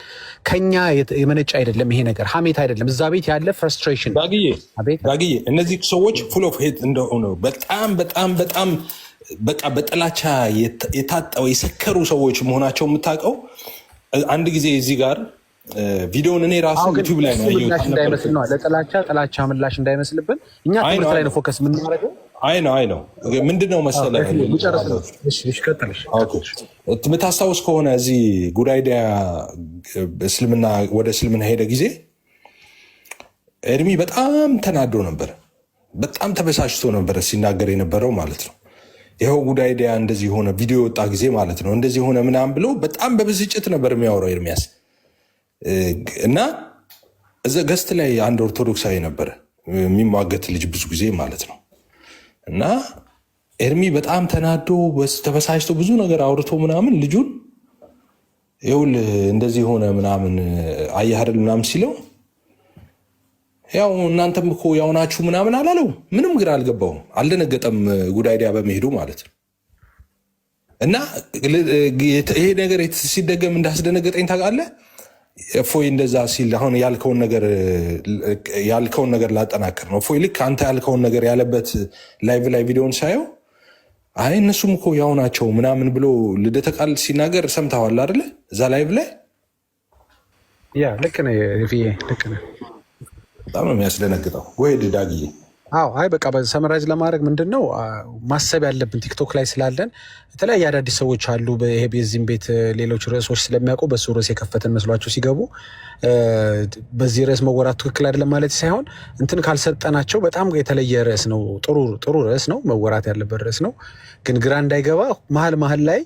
S8: ከኛ የመነጫ አይደለም ይሄ ነገር፣ ሀሜት አይደለም። እዛ ቤት ያለ ፍረስትሬሽን
S2: ዳግዬ እነዚህ ሰዎች ፉል ኦፍ ሄት እንደሆነ በጣም በቃ በጥላቻ የታጠው የሰከሩ ሰዎች መሆናቸው የምታውቀው አንድ ጊዜ እዚህ ጋር ቪዲዮን እኔ ራሱ ዩቲዩብ ላይ ነው ያየሁት።
S8: እንዳይመስል ነው ለጥላቻ ምላሽ እንዳይመስልብን እኛ ትምህርት ላይ ነው ፎከስ የምናደርገው።
S2: አይ ነው ምንድነው መሰለህ የምታስታውስ ከሆነ እዚህ ጉድ አይዲያ ወደ እስልምና ሄደ ጊዜ ኤርሚ በጣም ተናዶ ነበር፣ በጣም ተበሳጭቶ ነበር ሲናገር የነበረው ማለት ነው። ይኸው ጉድ አይዲያ እንደዚህ ሆነ ቪዲዮ ወጣ ጊዜ ማለት ነው እንደዚህ ሆነ ምናምን ብሎ በጣም በብስጭት ነበር የሚያወራው ኤርሚያስ። እና እዛ ገስት ላይ አንድ ኦርቶዶክሳዊ ነበረ የሚሟገት ልጅ ብዙ ጊዜ ማለት ነው። እና ኤርሚ በጣም ተናዶ ተበሳጭቶ ብዙ ነገር አውርቶ ምናምን ልጁን ይኸውልህ እንደዚህ ሆነ ምናምን አየህ አይደል ምናምን ሲለው ያው እናንተም እኮ ያው ናችሁ ምናምን አላለው። ምንም ግራ አልገባውም፣ አልደነገጠም ጉድ አይዲያ በመሄዱ ማለት ነው። እና ይሄ ነገር ሲደገም እንዳስደነገጠኝ ታውቃለህ? እፎይ እንደዛ ሲል አሁን ያልከውን ነገር ላጠናክር ነው። እፎይ ልክ አንተ ያልከውን ነገር ያለበት ላይቭ ላይ ቪዲዮን ሳየው አይ እነሱም እኮ ያው ናቸው ምናምን ብሎ ልደተ ቃል ሲናገር ሰምተዋል አይደለ? እዛ ላይቭ ላይ
S8: ያ ልክ ነው ልክ ነው።
S2: በጣም ነው የሚያስደነግጠው። ወይ ዳግዬ
S8: አዎ አይ በቃ በሰመራይዝ ለማድረግ ምንድነው ማሰብ ያለብን ቲክቶክ ላይ ስላለን የተለያየ አዳዲስ ሰዎች አሉ። ይሄ በዚህም ቤት ሌሎች ርዕሶች ስለሚያውቁ በሱ ርዕስ የከፈተን መስሏቸው ሲገቡ በዚህ ርዕስ መወራት ትክክል አይደለም ማለት ሳይሆን እንትን ካልሰጠናቸው በጣም የተለየ ርዕስ ነው፣ ጥሩ ርዕስ ነው፣ መወራት ያለበት ርዕስ ነው። ግን ግራ እንዳይገባ መሀል ላይ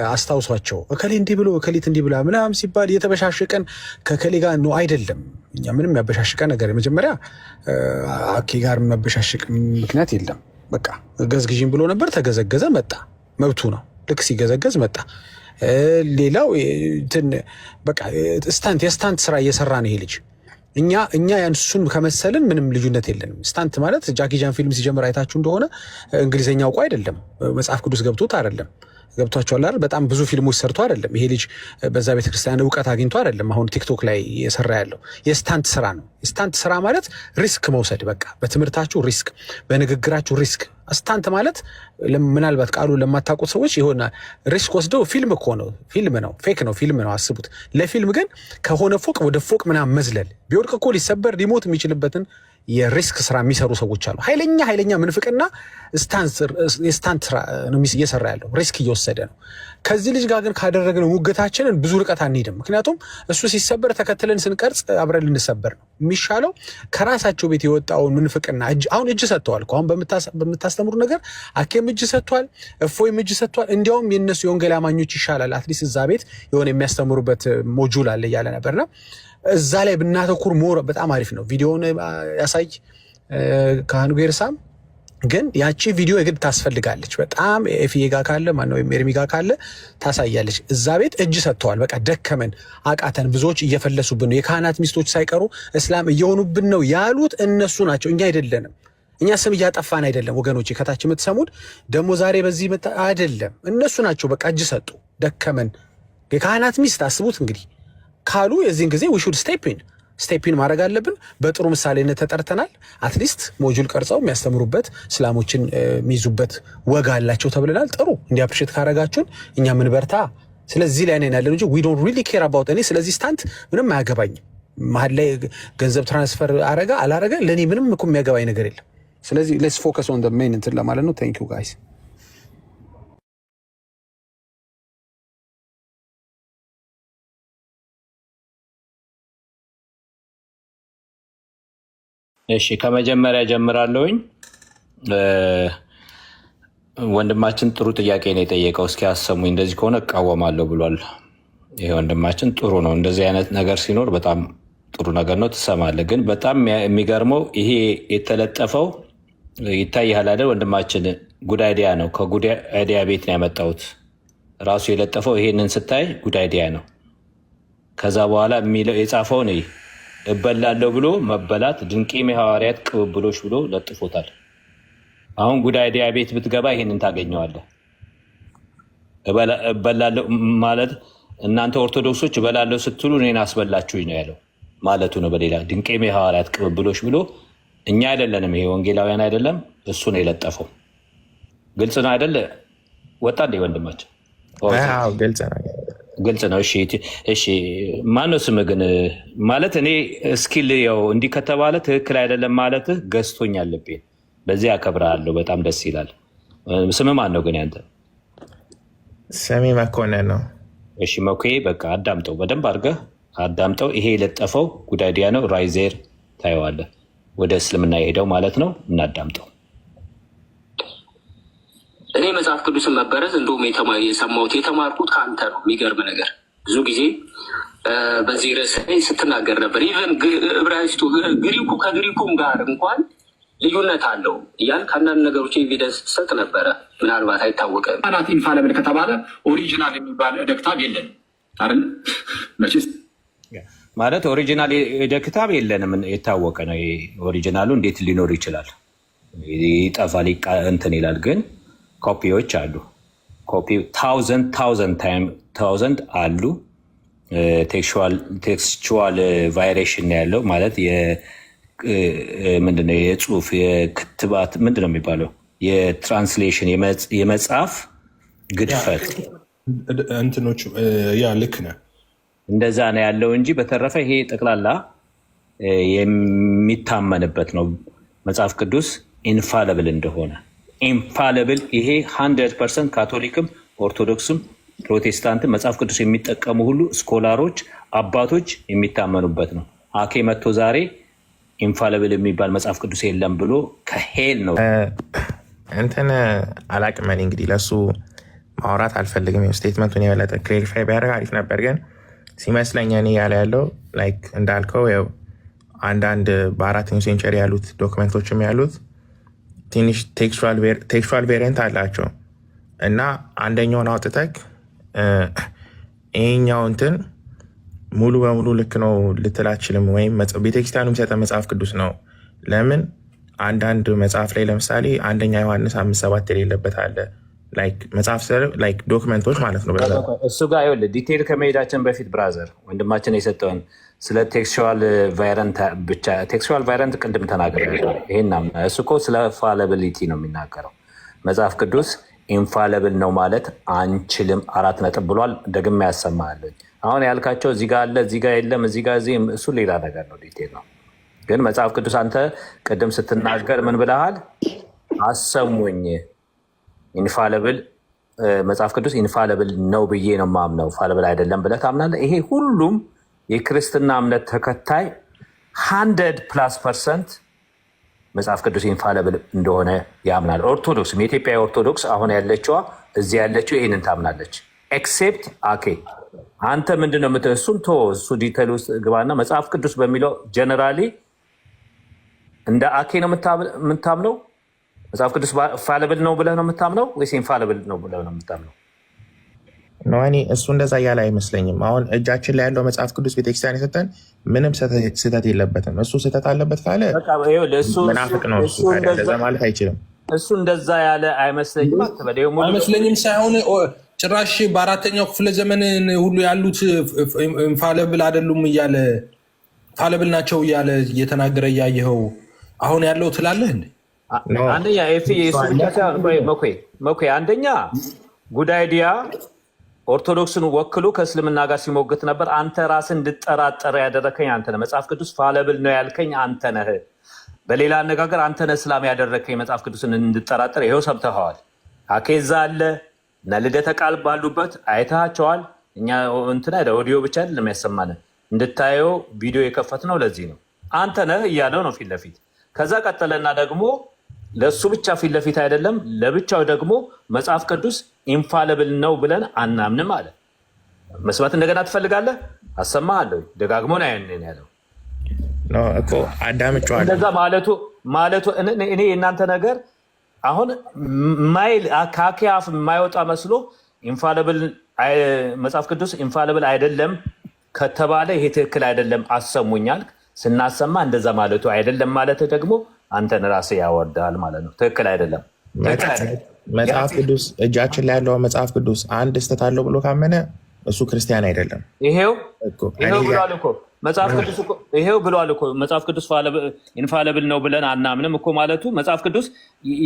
S8: አስታውሷቸው እከሌ እንዲህ ብሎ እከሊት እንዲህ ብላ ምናምን ሲባል እየተበሻሸቀን ከከሌ ጋር ነው አይደለም። እኛ ምንም ያበሻሽቀ ነገር መጀመሪያ አኬ ጋር መበሻሽቅ ምክንያት የለም። በቃ ገዝግዥን ብሎ ነበር፣ ተገዘገዘ፣ መጣ፣ መብቱ ነው። ልክ ሲገዘገዝ መጣ። ሌላው እንትን በቃ የስታንት ስራ እየሰራ ነው ይሄ ልጅ። እኛ ያንሱን ከመሰልን ምንም ልዩነት የለንም። ስታንት ማለት ጃኪ ጃን ፊልም ሲጀምር አይታችሁ እንደሆነ እንግሊዝኛ አውቆ አይደለም፣ መጽሐፍ ቅዱስ ገብቶት አይደለም። ገብቷቸዋል አይደል? በጣም ብዙ ፊልሞች ሰርቶ አይደለም ይሄ ልጅ በዛ ቤተክርስቲያን እውቀት አግኝቶ አይደለም አሁን ቲክቶክ ላይ የሰራ ያለው። የስታንት ስራ ነው። የስታንት ስራ ማለት ሪስክ መውሰድ፣ በቃ በትምህርታችሁ ሪስክ፣ በንግግራችሁ ሪስክ። ስታንት ማለት ምናልባት ቃሉ ለማታውቁት ሰዎች የሆነ ሪስክ ወስደው ፊልም እኮ ነው፣ ፊልም ነው፣ ፌክ ነው፣ ፊልም ነው አስቡት። ለፊልም ግን ከሆነ ፎቅ ወደ ፎቅ ምናምን መዝለል፣ ቢወድቅ እኮ ሊሰበር ሊሞት የሚችልበትን የሪስክ ስራ የሚሰሩ ሰዎች አሉ። ኃይለኛ ምንፍቅና የስታንት ስራ ነው እየሰራ ያለው፣ ሪስክ እየወሰደ ነው። ከዚህ ልጅ ጋር ግን ካደረግነው ሙግታችንን ብዙ ርቀት አንሄድም። ምክንያቱም እሱ ሲሰበር ተከትለን ስንቀርጽ አብረን ልንሰበር ነው የሚሻለው። ከራሳቸው ቤት የወጣውን ምንፍቅና አሁን እጅ ሰጥተዋል። አሁን በምታስተምሩ ነገር አኬም እጅ ሰጥቷል፣ እፎይም እጅ ሰጥቷል። እንዲያውም የነሱ የወንጌል አማኞች ይሻላል፣ አትሊስት እዛ ቤት የሆነ የሚያስተምሩበት ሞጁል አለ እያለ ነበርና እዛ ላይ ብናተኩር ሞር በጣም አሪፍ ነው። ቪዲዮውን ያሳይ ካህኑ ጌርሳም ግን ያቺ ቪዲዮ የግድ ታስፈልጋለች። በጣም ኤፍዬ ጋር ካለ ማነው ኤርሚ ጋር ካለ ታሳያለች። እዛ ቤት እጅ ሰጥተዋል። በቃ ደከመን፣ አቃተን፣ ብዙዎች እየፈለሱብን ነው፣ የካህናት ሚስቶች ሳይቀሩ እስላም እየሆኑብን ነው ያሉት እነሱ ናቸው፣ እኛ አይደለንም። እኛ ስም እያጠፋን አይደለም ወገኖቼ። ከታች የምትሰሙት ደግሞ ዛሬ በዚህ አይደለም፣ እነሱ ናቸው። በቃ እጅ ሰጡ፣ ደከመን። የካህናት ሚስት አስቡት እንግዲህ ካሉ የዚህን ጊዜ ዊ ሹድ ስቴፒን ማድረግ አለብን። በጥሩ ምሳሌነት ተጠርተናል። አትሊስት ሞጁል ቀርጸው የሚያስተምሩበት እስላሞችን የሚይዙበት ወግ አላቸው ተብለናል። ጥሩ እንዲ አፕሪሼት ካረጋችሁን እኛ ምን በርታ። ስለዚህ ላይ ነን ያለን እንጂ ዊ ዶንት ሪሊ ኬር አባውት እኔ ስለዚህ ስታንት ምንም አያገባኝም። መሀል ላይ ገንዘብ ትራንስፈር አረጋ አላረጋ ለእኔ ምንም እኮ የሚያገባኝ ነገር የለም። ስለዚህ ሌትስ ፎከስ ኦን ዘ ሜን እንትን ለማለት ነው። ታንክ ዩ ጋይስ።
S4: እሺ ከመጀመሪያ ጀምራለሁኝ። ወንድማችን ጥሩ ጥያቄ ነው የጠየቀው። እስኪ አሰሙኝ። እንደዚህ ከሆነ እቃወማለሁ ብሏል። ይሄ ወንድማችን ጥሩ ነው። እንደዚህ አይነት ነገር ሲኖር በጣም ጥሩ ነገር ነው፣ ትሰማለህ። ግን በጣም የሚገርመው ይሄ የተለጠፈው ይታይሃል አይደል? ወንድማችን ጉድ አይዲያ ነው። ከጉድ አይዲያ ቤት ነው ያመጣሁት። ራሱ የለጠፈው ይሄንን ስታይ ጉድ አይዲያ ነው። ከዛ በኋላ የሚለው የጻፈው ነው እበላለሁ ብሎ መበላት ድንቄም የሐዋርያት ቅብብሎች ብሎ ለጥፎታል። አሁን ጉድ አይዲያ ቤት ብትገባ ይሄንን ታገኘዋለህ። እበላለሁ ማለት እናንተ ኦርቶዶክሶች እበላለሁ ስትሉ እኔን አስበላችሁኝ ነው ያለው ማለቱ ነው። በሌላ ድንቄም የሐዋርያት ቅብብሎች ብሎ እኛ አይደለንም፣ ይሄ ወንጌላውያን አይደለም፣ እሱ ነው የለጠፈው። ግልጽ ነው አይደለ? ወጣ እንደ ወንድማችን ግልጽ ነው። እሺ ማነው ስምህ ግን? ማለት እኔ እስኪል ያው እንዲህ ከተባለ ትክክል አይደለም ማለት ገዝቶኝ አለብኝ። በዚህ አከብርሃለሁ። በጣም ደስ ይላል። ስምህ ማን ነው ግን ያንተ?
S11: ስሜ መኮንን ነው።
S4: እሺ መኮዬ፣ በቃ አዳምጠው፣ በደንብ አድርገህ አዳምጠው። ይሄ የለጠፈው ጉድ አይዲያ ነው። ራይዜር ታየዋለህ። ወደ እስልምና የሄደው ማለት ነው። እናዳምጠው።
S12: እኔ መጽሐፍ ቅዱስን መበረዝ እንደውም የሰማሁት የተማርኩት ከአንተ ነው። የሚገርም ነገር ብዙ ጊዜ በዚህ ርዕስ ላይ ስትናገር ነበር። ኢቨን ዕብራይስጡ ግሪኩ ከግሪኩም ጋር እንኳን ልዩነት አለው እያል ከአንዳንድ ነገሮች ኤቪደንስ ትሰጥ ነበረ። ምናልባት አይታወቅም።
S6: ናት ኢንፋለብል ከተባለ ኦሪጂናል የሚባል ደክታብ የለን አይደል? መቼስ
S4: ማለት ኦሪጂናል ደክታብ የለንም። የታወቀ ነው። ኦሪጂናሉ እንዴት ሊኖር ይችላል? ይጠፋል፣ እንትን ይላል። ግን ኮፒዎች አሉ። ኮፒ ታውዘንድ አሉ። ቴክስቹዋል ቫይሬሽን ያለው ማለት ምንድነው? የጽሁፍ የክትባት ምንድነው የሚባለው? የትራንስሌሽን የመጽሐፍ ግድፈት
S2: እንትኖች ያ ልክ ነህ።
S4: እንደዛ ነው ያለው እንጂ በተረፈ ይሄ ጠቅላላ የሚታመንበት ነው። መጽሐፍ ቅዱስ ኢንፋለብል እንደሆነ ኢንፋለብል ይሄ 100% ካቶሊክም ኦርቶዶክስም ፕሮቴስታንትም መጽሐፍ ቅዱስ የሚጠቀሙ ሁሉ ስኮላሮች አባቶች የሚታመኑበት ነው። አኬ መጥቶ ዛሬ ኢንፋለብል የሚባል መጽሐፍ ቅዱስ የለም ብሎ ከሄል ነው
S11: እንትን አላቅም። እኔ እንግዲህ ለእሱ ማውራት አልፈልግም። ስቴትመንቱን የበለጠ ክሌሪፋይ ቢያደርግ አሪፍ ነበር። ግን ሲመስለኝ እኔ ያለ ያለው ላይክ እንዳልከው ያው አንዳንድ በ4ኛው ሴንቸሪ ያሉት ዶክመንቶችም ያሉት ትንሽ ቴክስቹዋል ቬሪየንት አላቸው እና አንደኛውን አውጥተክ ይሄኛው እንትን ሙሉ በሙሉ ልክ ነው ልትል አትችልም። ወይም ቤተክርስቲያኑ የሚሰጠ መጽሐፍ ቅዱስ ነው። ለምን አንዳንድ መጽሐፍ ላይ ለምሳሌ 1 ዮሐንስ 5:7 የሌለበት አለ። መጽሐፍ ዶክመንቶች ማለት ነው።
S4: እሱ ጋር ይኸውልህ ዲቴይል ከመሄዳችን በፊት ብራዘር ወንድማችን የሰጠውን ስለ ቴክስቹዋል ቫይረንት ብቻ ቴክስቹዋል ቫይረንት ቅድም ተናገር። ይሄን እሱ እኮ ስለ ፋለብሊቲ ነው የሚናገረው። መጽሐፍ ቅዱስ ኢንፋለብል ነው ማለት አንችልም 4 ነጥብ ብሏል። ደግሜ ያሰማሃለኝ። አሁን ያልካቸው እዚህ ጋር አለ እዚህ ጋር የለም እዚህ ጋር እዚህ እሱ ሌላ ነገር ነው፣ ዲቴይል ነው። ግን መጽሐፍ ቅዱስ አንተ ቅድም ስትናገር ምን ብለሃል? አሰሙኝ ኢንፋለብል መጽሐፍ ቅዱስ ኢንፋለብል ነው ብዬ ነው የማምነው፣ ፋለብል አይደለም ብለህ ታምናለህ። ይሄ ሁሉም የክርስትና እምነት ተከታይ 100+% መጽሐፍ ቅዱስ ኢንፋለብል እንደሆነ ያምናል። ኦርቶዶክስም የኢትዮጵያ ኦርቶዶክስ አሁን ያለችዋ እዚህ ያለችው ይህንን ታምናለች። ኤክሴፕት አኬ አንተ ምንድን ነው የምትለው? እሱን ቶ እሱ ዲቴል ውስጥ ግባና መጽሐፍ ቅዱስ በሚለው ጀነራሊ እንደ አኬ ነው የምታምነው መጽሐፍ ቅዱስ ፋለብል ነው ብለህ ነው የምታምነው ወይስ ኢንፋለብል ነው ብለህ ነው የምታምነው?
S11: እኔ እሱ እንደዛ እያለ አይመስለኝም። አሁን እጃችን ላይ ያለው መጽሐፍ ቅዱስ ቤተክርስቲያን የሰጠን ምንም ስህተት የለበትም። እሱ ስህተት አለበት ካለ መናፍቅ ነው። እሱ እንደዛ ማለት አይችልም።
S4: እሱ እንደዛ ያለ አይመስለኝም
S2: አይመስለኝም ሳይሆን ጭራሽ በአራተኛው ክፍለ ዘመን ሁሉ ያሉት ኢንፋለብል አይደሉም እያለ ፋለብል ናቸው እያለ እየተናገረ እያየኸው አሁን ያለው ትላለህ እንዴ?
S4: አንደኛ አንደኛ ጉድ አይዲያ ኦርቶዶክስን ወክሎ ከእስልምና ጋር ሲሞግት ነበር። አንተ ራስን እንድጠራጠር ያደረከኝ አንተ ነህ። መጽሐፍ ቅዱስ ፋለብል ነው ያልከኝ አንተ ነህ። በሌላ አነጋገር አንተ ነህ እስላም ያደረከኝ መጽሐፍ ቅዱስን እንድጠራጠር። ይኸው ሰብተኸዋል። አኬዛ አለ እና ልደተ ቃል ባሉበት አይተሃቸዋል። እኛ እንትና ኦዲዮ ብቻ አይደለም ያሰማን እንድታየው ቪዲዮ የከፈት ነው። ለዚህ ነው አንተ ነህ እያለው ነው ፊት ለፊት። ከዛ ቀጠለና ደግሞ ለሱ ብቻ ፊት ለፊት አይደለም ለብቻው ደግሞ መጽሐፍ ቅዱስ ኢንፋለብል ነው ብለን አናምንም አለ። መስማት እንደገና ትፈልጋለህ? አሰማሃለሁ። ደጋግሞ ነው ያለው
S11: እኮ አዳምጬዋለሁ።
S4: እንደዛ ማለቱ እኔ የእናንተ ነገር አሁን ማይል ከአኬ አፍ የማይወጣ መስሎ ኢንፋለብል መጽሐፍ ቅዱስ ኢንፋለብል አይደለም ከተባለ ይሄ ትክክል አይደለም አሰሙኛል። ስናሰማ እንደዛ ማለቱ አይደለም ማለት ደግሞ አንተን ራስህ ያወርዳል ማለት ነው። ትክክል አይደለም።
S11: መጽሐፍ ቅዱስ እጃችን ላይ ያለው መጽሐፍ ቅዱስ አንድ ስህተት አለው ብሎ ካመነ እሱ ክርስቲያን አይደለም።
S4: ይሄው ብሏል እኮ መጽሐፍ ቅዱስ እኮ ይሄው ብሏል እኮ መጽሐፍ ቅዱስ ኢንፋለብል ነው ብለን አናምንም እኮ ማለቱ መጽሐፍ ቅዱስ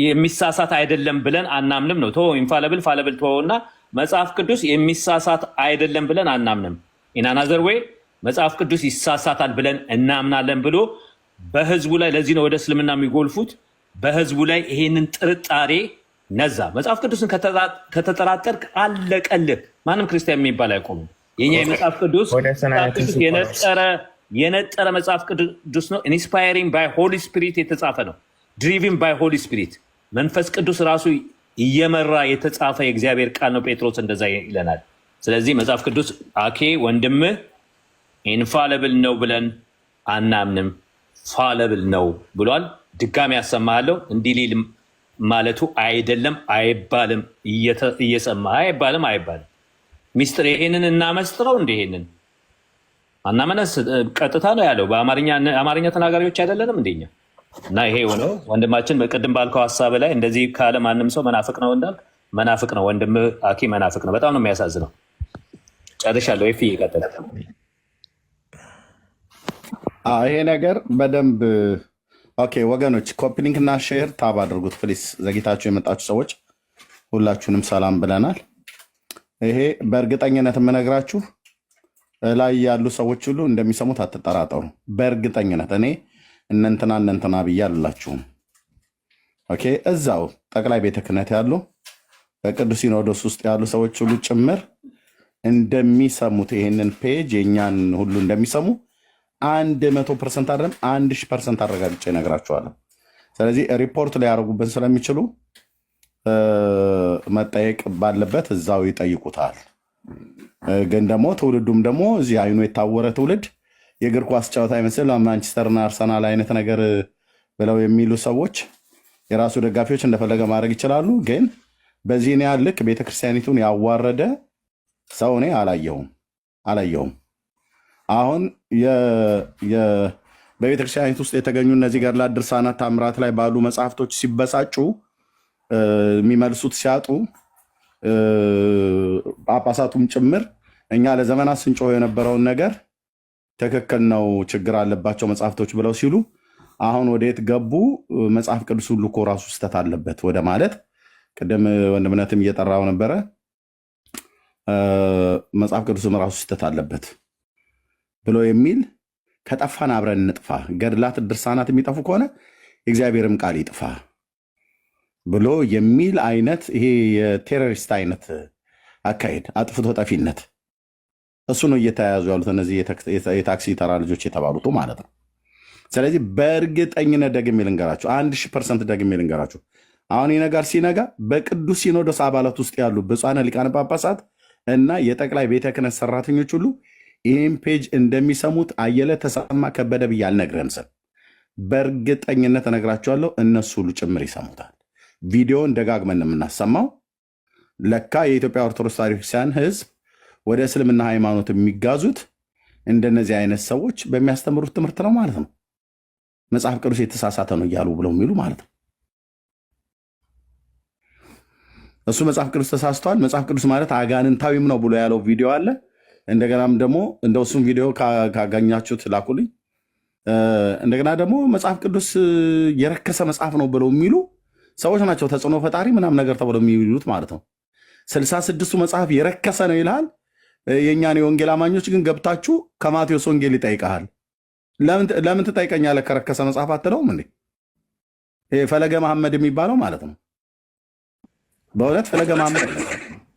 S4: የሚሳሳት አይደለም ብለን አናምንም ነው። ተወው ኢንፋለብል ፋለብል ተወውና መጽሐፍ ቅዱስ የሚሳሳት አይደለም ብለን አናምንም። ኢናናዘር ወይ መጽሐፍ ቅዱስ ይሳሳታል ብለን እናምናለን ብሎ በህዝቡ ላይ ለዚህ ነው ወደ እስልምና የሚጎልፉት። በህዝቡ ላይ ይሄንን ጥርጣሬ ነዛ። መጽሐፍ ቅዱስን ከተጠራጠርክ አለቀልህ። ማንም ክርስቲያን የሚባል አይቆምም። የኛ የመጽሐፍ ቅዱስ የነጠረ መጽሐፍ ቅዱስ ነው። ኢንስፓይሪንግ ባይ ሆሊ ስፒሪት የተጻፈ ነው። ድሪቪን ባይ ሆሊ ስፒሪት መንፈስ ቅዱስ ራሱ እየመራ የተጻፈ የእግዚአብሔር ቃል ነው። ጴጥሮስ እንደዛ ይለናል። ስለዚህ መጽሐፍ ቅዱስ አኬ ወንድምህ ኢንፋለብል ነው ብለን አናምንም፣ ፋለብል ነው ብሏል። ድጋሚ ያሰማሃለሁ። እንዲህ ሊል ማለቱ አይደለም አይባልም። እየሰማ አይባልም ሚስጥር ይሄንን እናመስጥረው እንደ ይሄንን አናመነስ ቀጥታ ነው ያለው። በአማርኛ ተናጋሪዎች አይደለንም እንደኛ እና ይሄ ሆኖ ወንድማችን በቅድም ባልከው ሀሳብ ላይ እንደዚህ ካለ ማንም ሰው መናፍቅ ነው እንዳልክ መናፍቅ ነው። ወንድም አኪ መናፍቅ ነው። በጣም ነው የሚያሳዝነው። ጨርሻለሁ። ይፍ ይቀጥል።
S1: ይሄ ነገር በደንብ ኦኬ ወገኖች፣ ኮፒሊንክ እና ሼር ታብ አድርጉት ፕሊስ። ዘግይታችሁ የመጣችሁ ሰዎች ሁላችሁንም ሰላም ብለናል። ይሄ በእርግጠኝነት የምነግራችሁ ላይ ያሉ ሰዎች ሁሉ እንደሚሰሙት አትጠራጠሩ። በእርግጠኝነት እኔ እነንትና ብዬ አልላችሁም። ኦኬ እዛው ጠቅላይ ቤተ ክህነት ያሉ በቅዱስ ሲኖዶስ ውስጥ ያሉ ሰዎች ሁሉ ጭምር እንደሚሰሙት ይሄንን ፔጅ የእኛን ሁሉ እንደሚሰሙ 100% አይደለም 1000% አረጋግጬ እነግራችኋለሁ። ስለዚህ ሪፖርት ሊያደርጉብን ስለሚችሉ መጠየቅ ባለበት እዛው ይጠይቁታል። ግን ደግሞ ትውልዱም ደግሞ እዚህ አይኑ የታወረ ትውልድ የእግር ኳስ ጨዋታ ይመስል ማንቸስተርና አርሰናል አይነት ነገር ብለው የሚሉ ሰዎች የራሱ ደጋፊዎች እንደፈለገ ማድረግ ይችላሉ። ግን በዚህ ያህል ልክ ቤተክርስቲያኒቱን ያዋረደ ሰው እኔ አላየሁም። አሁን በቤተክርስቲያኒቱ ውስጥ የተገኙ እነዚህ ገድላት፣ ድርሳናት፣ ታምራት ላይ ባሉ መጽሐፍቶች ሲበሳጩ የሚመልሱት ሲያጡ ጳጳሳቱም ጭምር እኛ ለዘመናት ስንጮህ የነበረውን ነገር ትክክል ነው ችግር አለባቸው መጽሐፍቶች ብለው ሲሉ አሁን ወደየት ገቡ? መጽሐፍ ቅዱስ ሁሉ እኮ ራሱ ስህተት አለበት ወደ ማለት ቅድም ወንድምነትም እየጠራው ነበረ። መጽሐፍ ቅዱስም ራሱ ስህተት አለበት ብሎ የሚል ከጠፋን አብረን እንጥፋ፣ ገድላት ድርሳናት የሚጠፉ ከሆነ የእግዚአብሔርም ቃል ይጥፋ ብሎ የሚል አይነት ይሄ የቴሮሪስት አይነት አካሄድ፣ አጥፍቶ ጠፊነት እሱ ነው እየተያያዙ ያሉት እነዚህ የታክሲ ተራ ልጆች የተባሉት ማለት ነው። ስለዚህ በእርግጠኝነት ደግሜ ልንገራችሁ፣ 1000% ደግሜ ልንገራችሁ፣ አሁን ይህ ነገር ሲነጋ በቅዱስ ሲኖዶስ አባላት ውስጥ ያሉ ብፁዓን ሊቃነ ጳጳሳት እና የጠቅላይ ቤተ ክህነት ሰራተኞች ሁሉ ይህን ፔጅ እንደሚሰሙት አየለ ተሰማ ከበደ ብዬ አልነግርህም ስል በእርግጠኝነት እነግራቸዋለሁ። እነሱ ሁሉ ጭምር ይሰሙታል። ቪዲዮን ደጋግመን የምናሰማው ለካ የኢትዮጵያ ኦርቶዶክስ ቤተክርስቲያን ህዝብ ወደ እስልምና ሃይማኖት የሚጋዙት እንደነዚህ አይነት ሰዎች በሚያስተምሩት ትምህርት ነው ማለት ነው። መጽሐፍ ቅዱስ የተሳሳተ ነው እያሉ ብለው የሚሉ ማለት ነው። እሱ መጽሐፍ ቅዱስ ተሳስቷል፣ መጽሐፍ ቅዱስ ማለት አጋንንታዊም ነው ብሎ ያለው ቪዲዮ አለ። እንደገናም ደግሞ እንደሱም ቪዲዮ ካገኛችሁት ላኩልኝ። እንደገና ደግሞ መጽሐፍ ቅዱስ የረከሰ መጽሐፍ ነው ብለው የሚሉ ሰዎች ናቸው። ተጽዕኖ ፈጣሪ ምናምን ነገር ተብለው የሚሉት ማለት ነው። 66ቱ መጽሐፍ የረከሰ ነው ይልሃል። የእኛን የወንጌል አማኞች ግን ገብታችሁ ከማቴዎስ ወንጌል ይጠይቀሃል። ለምን ትጠይቀኛለህ? ከረከሰ መጽሐፍ አትለውም እንዴ? ፈለገ መሐመድ የሚባለው ማለት ነው። በእውነት ፈለገ መሐመድ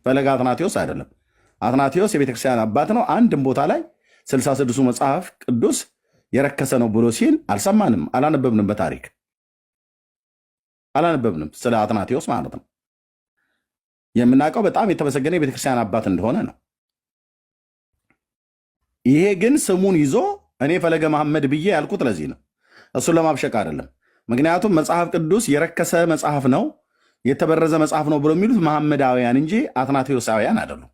S1: ፈለገ አትናቴዎስ አይደለም። አትናቴዎስ የቤተክርስቲያን አባት ነው። አንድም ቦታ ላይ 66ቱ መጽሐፍ ቅዱስ የረከሰ ነው ብሎ ሲል አልሰማንም፣ አላነበብንም። በታሪክ አላነበብንም ስለ አትናቴዎስ ማለት ነው። የምናውቀው በጣም የተመሰገነ የቤተክርስቲያን አባት እንደሆነ ነው። ይሄ ግን ስሙን ይዞ እኔ ፈለገ መሐመድ ብዬ ያልኩት ለዚህ ነው፣ እሱን ለማብሸቅ አይደለም። ምክንያቱም መጽሐፍ ቅዱስ የረከሰ መጽሐፍ ነው፣ የተበረዘ መጽሐፍ ነው ብሎ የሚሉት መሐመዳውያን እንጂ አትናቴዎሳውያን አይደሉም።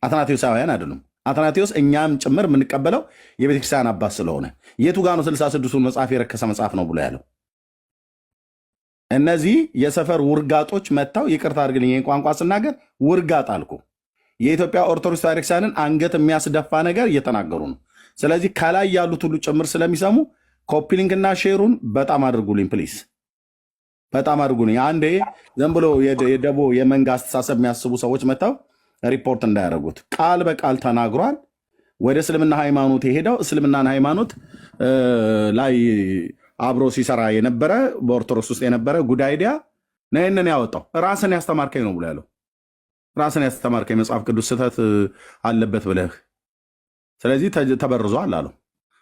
S1: አትናቴዎሳውያን አይደሉም። አትናቴዎስ እኛም ጭምር የምንቀበለው የቤተክርስቲያን አባት ስለሆነ የቱ ጋ ነው 66ቱን መጽሐፍ የረከሰ መጽሐፍ ነው ብሎ ያለው? እነዚህ የሰፈር ውርጋጦች መጥተው ይቅርታ አድርግልኝ ይህን ቋንቋ ስናገር ውርጋጥ አልኩ። የኢትዮጵያ ኦርቶዶክስ ቤተክርስቲያንን አንገት የሚያስደፋ ነገር እየተናገሩ ነው። ስለዚህ ከላይ ያሉት ሁሉ ጭምር ስለሚሰሙ ኮፒሊንክና ሼሩን በጣም አድርጉልኝ ፕሊስ፣ በጣም አድርጉልኝ። አንዴ ዝም ብሎ የደቦ የመንጋ አስተሳሰብ የሚያስቡ ሰዎች መጥተው ሪፖርት እንዳያደርጉት ቃል በቃል ተናግሯል። ወደ እስልምና ሃይማኖት የሄደው እስልምናን ሃይማኖት ላይ አብሮ ሲሰራ የነበረ በኦርቶዶክስ ውስጥ የነበረ ጉዳይዲያ ነው ይህንን ያወጣው። ራስን ያስተማርከኝ ነው ብሎ ያለው። ራስን ያስተማርከኝ መጽሐፍ ቅዱስ ስህተት አለበት ብለህ፣ ስለዚህ ተበርዟል አለው።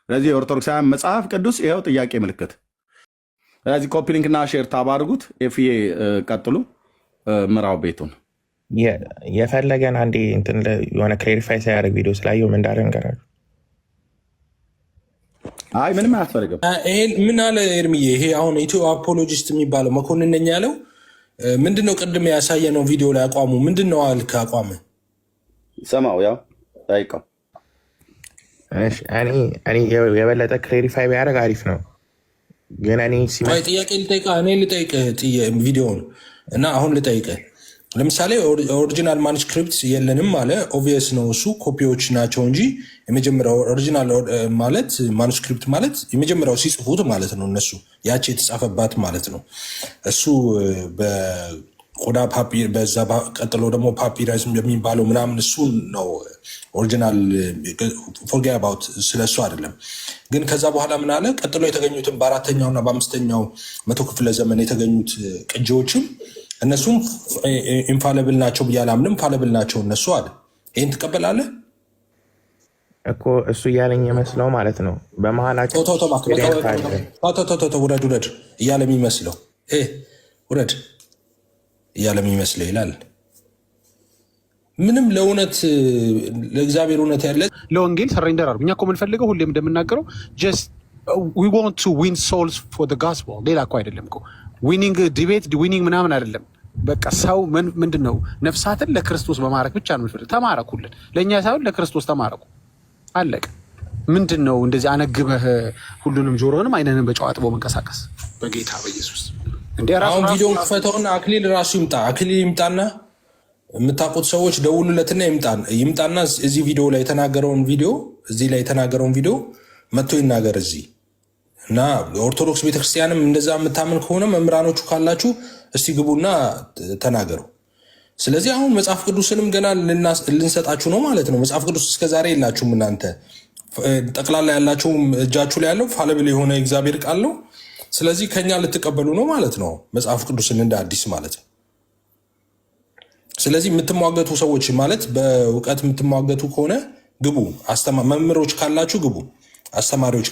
S1: ስለዚህ የኦርቶዶክሳውያን መጽሐፍ ቅዱስ ይኸው ጥያቄ ምልክት። ስለዚህ ኮፒ ሊንክና ሼር ታብ አድርጉት። ኤፍዬ ቀጥሉ። ምራው ቤቱን
S11: የፈለገን አንዴ እንትን የሆነ ክሌሪፋይ ሳያደርግ ቪዲዮ ስላየው ምን እንዳለ ንገራችሁ።
S1: አይ ምንም አያስፈልግም።
S2: ይሄን ምን አለ ኤርሚዬ? ይሄ አሁን ኢትዮ አፖሎጂስት የሚባለው መኮንን ነኝ ያለው ምንድነው? ቅድም ያሳየነው ቪዲዮ ላይ አቋሙ ምንድነው አልክ? አቋም
S1: ሰማው ያው ጠይቀው።
S11: እኔ የበለጠ ክሌሪፋይ ቢያደርግ አሪፍ ነው። ግን እኔ
S2: ጥያቄ ልጠይቅህ ቪዲዮውን እና አሁን ልጠይቅህ። ለምሳሌ ኦሪጂናል ማኑስክሪፕት የለንም አለ። ኦብቪየስ ነው እሱ ኮፒዎች ናቸው እንጂ የመጀመሪያው ኦሪጂናል ማለት ማኑስክሪፕት ማለት የመጀመሪያው ሲጽፉት ማለት ነው። እነሱ ያቺ የተጻፈባት ማለት ነው። እሱ በቆዳ ፓፒር፣ በዛ ቀጥሎ ደግሞ ፓፒረስ የሚባለው ምናምን እሱ ነው ኦሪጂናል። ፎርጌ አባውት ስለሱ አይደለም። ግን ከዛ በኋላ ምን አለ? ቀጥሎ የተገኙትን በ4ኛውና በ5ኛው መቶ ክፍለ ዘመን የተገኙት ቅጂዎችም እነሱም ኢንፋለብል ናቸው ብዬ አላምንም። ፋለብል ናቸው እነሱ አለ። ይህን ትቀበላለህ
S11: እኮ እሱ እያለኝ የመስለው ማለት ነው። በመሀላቸው
S2: ውረድ እያለ የሚመስለው ውረድ እያለ የሚመስለው ይላል። ምንም ለእውነት ለእግዚአብሔር እውነት ያለ
S8: ለወንጌል ሰሬንደር አድርጉ። እኛ እኮ የምንፈልገው ሁሌም እንደምናገረው ጀስት ዊ ዋንት ቱ ዊን ሶልስ ፎር ዘ ጋስፔል። ሌላ እኮ አይደለም እኮ ዊኒንግ ዲቤት ዊኒንግ ምናምን አይደለም። በቃ ሰው ምንድን ነው ነፍሳትን ለክርስቶስ በማረክ ብቻ ነው የምንፈልግ። ተማረኩልን፣ ለእኛ ሳይሆን ለክርስቶስ ተማረኩ። አለቀ። ምንድን ነው እንደዚህ አነግበህ ሁሉንም ጆሮንም አይነንም በጨው አጥቦ መንቀሳቀስ? በጌታ በኢየሱስ
S2: አሁን ቪዲዮን ክፈተውና አክሊል ራሱ ይምጣ። አክሊል ይምጣና የምታውቁት ሰዎች ደውሉለትና ይምጣና እዚህ ቪዲዮ ላይ የተናገረውን ቪዲዮ መጥቶ ይናገር እዚህ እና ኦርቶዶክስ ቤተክርስቲያንም እንደዛ የምታምን ከሆነ መምህራኖቹ ካላችሁ እስቲ ግቡና ተናገሩ። ስለዚህ አሁን መጽሐፍ ቅዱስንም ገና ልንሰጣችሁ ነው ማለት ነው። መጽሐፍ ቅዱስ እስከዛሬ የላችሁም እናንተ። ጠቅላላ ያላችሁ እጃችሁ ላይ ያለው ፋለብል የሆነ እግዚአብሔር ቃል ነው። ስለዚህ ከኛ ልትቀበሉ ነው ማለት ነው መጽሐፍ ቅዱስን እንደ አዲስ ማለት ነው። ስለዚህ የምትሟገቱ ሰዎች ማለት በእውቀት የምትሟገቱ ከሆነ ግቡ። መምህሮች ካላችሁ ግቡ። አስተማሪዎች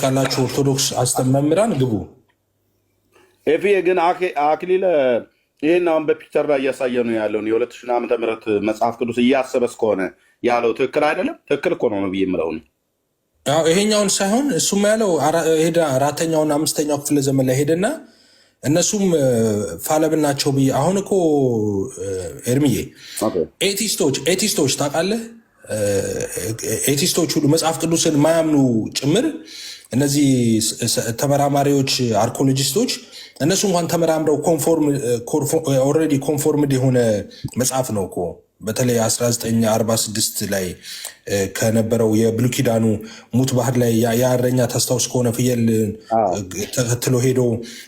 S2: ካላችሁ ኦርቶዶክስ መምህራን ግቡ።
S1: ኤፍዬ ግን አክሊለ ይህን አሁን በፒክቸር ላይ እያሳየ ነው ያለውን የ2000 ዓመተ ምህረት መጽሐፍ ቅዱስ እያሰበ እስከሆነ ያለው ትክክል አይደለም። ትክክል እኮ ነው ብዬ የምለው
S2: ይሄኛውን ሳይሆን እሱም ያለው ሄደ 4ኛውና 5ኛው ክፍለ ዘመን ላይ ሄደና እነሱም ፋለብል ናቸው ብዬ አሁን እኮ ኤርሚዬ ኤቲስቶች ታውቃለህ? ኤቲስቶች ሁሉ መጽሐፍ ቅዱስን ማያምኑ ጭምር እነዚህ ተመራማሪዎች አርኮሎጂስቶች እነሱ እንኳን ተመራምረው ኦልሬዲ ኮንፎርምድ የሆነ መጽሐፍ ነው እኮ በተለይ 1946 ላይ ከነበረው የብሉይ ኪዳኑ ሙት ባህር ላይ የእረኛ ታስታውስ ከሆነ ፍየል ተከትሎ ሄዶ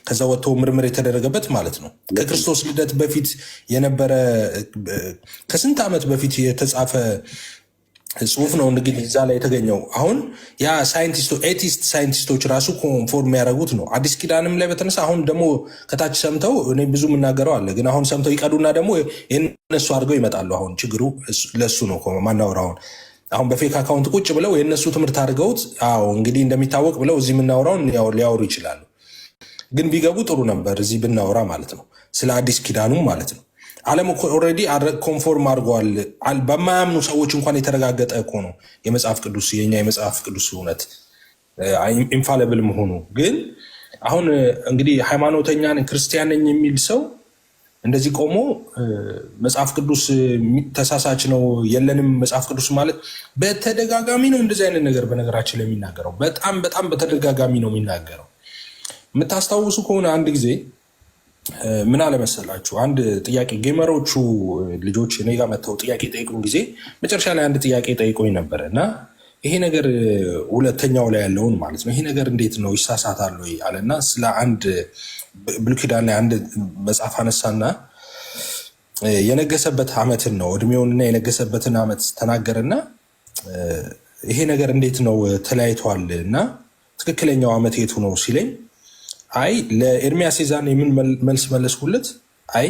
S2: ከዛ ወጥቶ ምርምር የተደረገበት ማለት ነው። ከክርስቶስ ልደት በፊት የነበረ ከስንት ዓመት በፊት የተጻፈ ጽሁፍ ነው እንግዲህ እዛ ላይ የተገኘው። አሁን ያ ኤቲስት ሳይንቲስቶች ራሱ ኮንፎርም የሚያደርጉት ነው። አዲስ ኪዳንም ላይ በተነሳ አሁን ደግሞ ከታች ሰምተው እኔ ብዙ የምናገረው አለ፣ ግን አሁን ሰምተው ይቀዱና ደግሞ የነሱ አድርገው ይመጣሉ። አሁን ችግሩ ለሱ ነው ማናወራው። አሁን በፌክ አካውንት ቁጭ ብለው የእነሱ ትምህርት አድርገውት እንግዲህ እንደሚታወቅ ብለው እዚህ የምናወራውን ሊያወሩ ይችላሉ። ግን ቢገቡ ጥሩ ነበር እዚህ ብናወራ ማለት ነው፣ ስለ አዲስ ኪዳኑም ማለት ነው። ዓለም ኦልሬዲ ኮንፎርም አድርገዋል። በማያምኑ ሰዎች እንኳን የተረጋገጠ እኮ ነው የመጽሐፍ ቅዱስ የኛ የመጽሐፍ ቅዱስ እውነት ኢንፋሊብል መሆኑ። ግን አሁን እንግዲህ ሃይማኖተኛ ክርስቲያን ነኝ የሚል ሰው እንደዚህ ቆሞ መጽሐፍ ቅዱስ ተሳሳች ነው የለንም መጽሐፍ ቅዱስ ማለት በተደጋጋሚ ነው እንደዚህ አይነት ነገር በነገራችን ላይ የሚናገረው በጣም በጣም በተደጋጋሚ ነው የሚናገረው። የምታስታውሱ ከሆነ አንድ ጊዜ ምን አለመሰላችሁ፣ አንድ ጥያቄ ጌመሮቹ ልጆች እኔ ጋር መጥተው ጥያቄ ጠይቁኝ ጊዜ መጨረሻ ላይ አንድ ጥያቄ ጠይቆኝ ነበረ እና ይሄ ነገር ሁለተኛው ላይ ያለውን ማለት ነው ይሄ ነገር እንዴት ነው ይሳሳታሉ አለና ስለ አንድ ብሉይ ኪዳን ላይ አንድ መጽሐፍ አነሳና የነገሰበት ዓመትን ነው እድሜውንና የነገሰበትን ዓመት ተናገረና ይሄ ነገር እንዴት ነው ተለያይቷል እና ትክክለኛው ዓመት የቱ ነው ሲለኝ አይ ለኤርሚያስ የዛን የምን መልስ መለስኩለት? አይ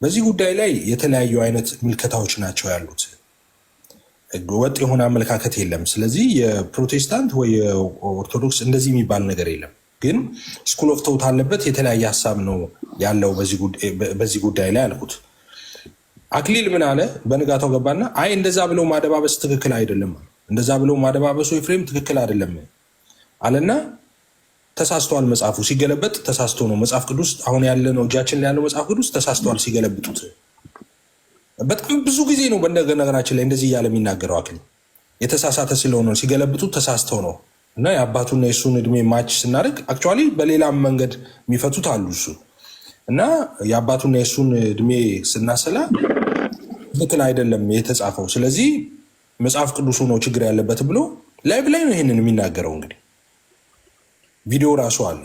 S2: በዚህ ጉዳይ ላይ የተለያዩ አይነት ምልከታዎች ናቸው ያሉት፣ ወጥ የሆነ አመለካከት የለም። ስለዚህ የፕሮቴስታንት ወይ የኦርቶዶክስ እንደዚህ የሚባል ነገር የለም። ግን ስኩል ኦፍ ቶት አለበት፣ የተለያየ ሀሳብ ነው ያለው በዚህ ጉዳይ ላይ አልኩት። አክሊል ምን አለ? በንጋታው ገባና አይ እንደዛ ብለው ማደባበስ ትክክል አይደለም፣ እንደዛ ብለው ማደባበሱ ኤፍሬም ትክክል አይደለም አለና ተሳስተዋል። መጽሐፉ ሲገለበጥ ተሳስቶ ነው። መጽሐፍ ቅዱስ አሁን ያለ ነው እጃችን ላይ ያለው መጽሐፍ ቅዱስ ተሳስተዋል ሲገለብጡት። በጣም ብዙ ጊዜ ነው በነገራችን ላይ እንደዚህ እያለ የሚናገረው አክሊል የተሳሳተ ስለሆነ ሲገለብጡት ተሳስተው ነው እና የአባቱና የእሱን እድሜ ማች ስናደርግ አክቹዋሊ በሌላም መንገድ የሚፈቱት አሉ እሱ እና የአባቱና የእሱን እድሜ ስናሰላ ትክክል አይደለም የተጻፈው። ስለዚህ መጽሐፍ ቅዱሱ ነው ችግር ያለበት ብሎ ላይቭ ላይ ነው ይህንን የሚናገረው። እንግዲህ ቪዲዮ ራሱ አለ።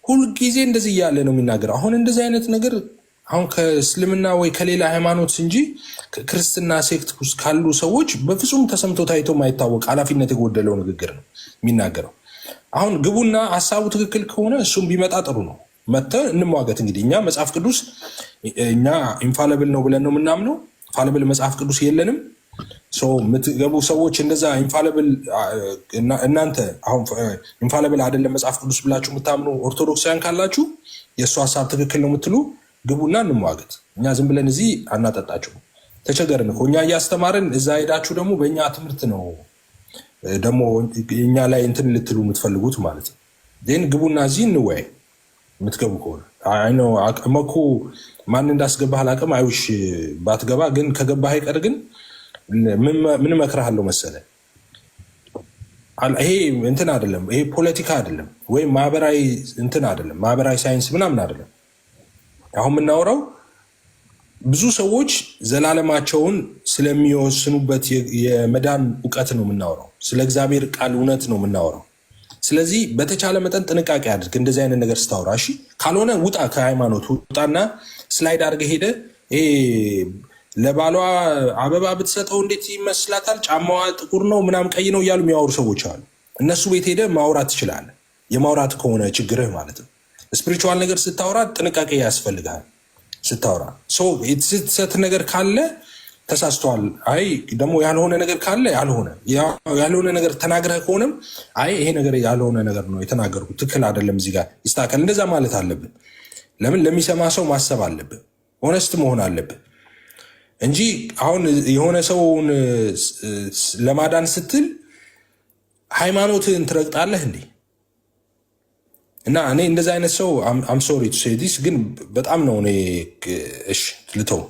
S2: ሁልጊዜ እንደዚህ እያለ ነው የሚናገረው። አሁን እንደዚህ አይነት ነገር አሁን ከእስልምና ወይ ከሌላ ሃይማኖት እንጂ ክርስትና ሴክት ውስጥ ካሉ ሰዎች በፍጹም ተሰምቶ ታይቶ ማይታወቅ ኃላፊነት የጎደለው ንግግር ነው የሚናገረው። አሁን ግቡና ሀሳቡ ትክክል ከሆነ እሱም ቢመጣ ጥሩ ነው፣ መጥተን እንሟገት። እንግዲህ እኛ መጽሐፍ ቅዱስ እኛ ኢንፋሊብል ነው ብለን ነው የምናምነው። ኢንፋሊብል መጽሐፍ ቅዱስ የለንም። የምትገቡ ሰዎች እንደዛ ኢንፋሊብል እናንተ አሁን ኢንፋሊብል አይደለም መጽሐፍ ቅዱስ ብላችሁ የምታምኑ ኦርቶዶክሳውያን ካላችሁ የእሱ ሀሳብ ትክክል ነው የምትሉ ግቡና እንሟገት። እኛ ዝም ብለን እዚህ አናጠጣችሁ። ተቸገርን እኮ እኛ እያስተማርን እዛ ሄዳችሁ ደግሞ በእኛ ትምህርት ነው ደግሞ እኛ ላይ እንትን ልትሉ የምትፈልጉት ማለት ነው። ግን ግቡና እዚህ እንወያይ የምትገቡ ከሆነ መኩ ማን እንዳስገባህ አላውቅም። አይውሽ ባትገባ ግን ከገባህ አይቀር ግን ምን እመክርሃለሁ መሰለህ፣ ይሄ እንትን አይደለም፣ ይሄ ፖለቲካ አይደለም ወይም ማህበራዊ እንትን አይደለም፣ ማህበራዊ ሳይንስ ምናምን አይደለም። አሁን የምናወራው ብዙ ሰዎች ዘላለማቸውን ስለሚወስኑበት የመዳን እውቀት ነው የምናወራው። ስለ እግዚአብሔር ቃል እውነት ነው የምናወራው። ስለዚህ በተቻለ መጠን ጥንቃቄ አድርግ እንደዚህ አይነት ነገር ስታወራ። እሺ፣ ካልሆነ ውጣ፣ ከሃይማኖት ውጣና ስላይድ አድርገህ ሄደ ለባሏ አበባ ብትሰጠው እንዴት ይመስላታል? ጫማዋ ጥቁር ነው ምናምን ቀይ ነው እያሉ የሚያወሩ ሰዎች አሉ። እነሱ ቤት ሄደ ማውራት ትችላለህ። የማውራት ከሆነ ችግርህ ማለት ነው። ስፒሪቹዋል ነገር ስታወራ ጥንቃቄ ያስፈልጋል። ስታወራ የተሰት ነገር ካለ ተሳስተዋል፣ አይ ደግሞ ያልሆነ ነገር ካለ ያልሆነ ነገር ተናግረህ ከሆነም አይ ይሄ ነገር ያልሆነ ነገር ነው የተናገርኩት ትክክል አይደለም፣ እዚህ ጋር ይስተካከል፣ እንደዛ ማለት አለብን። ለምን ለሚሰማ ሰው ማሰብ አለብን፣ ሆነስት መሆን አለብን እንጂ አሁን የሆነ ሰውን ለማዳን ስትል ሃይማኖትን ትረግጣለህ እንዴ? እና እኔ እንደዚ አይነት ሰው አም ሶሪ ቱ ሴይ ዲስ ግን በጣም ነው እኔ እሺ ልተው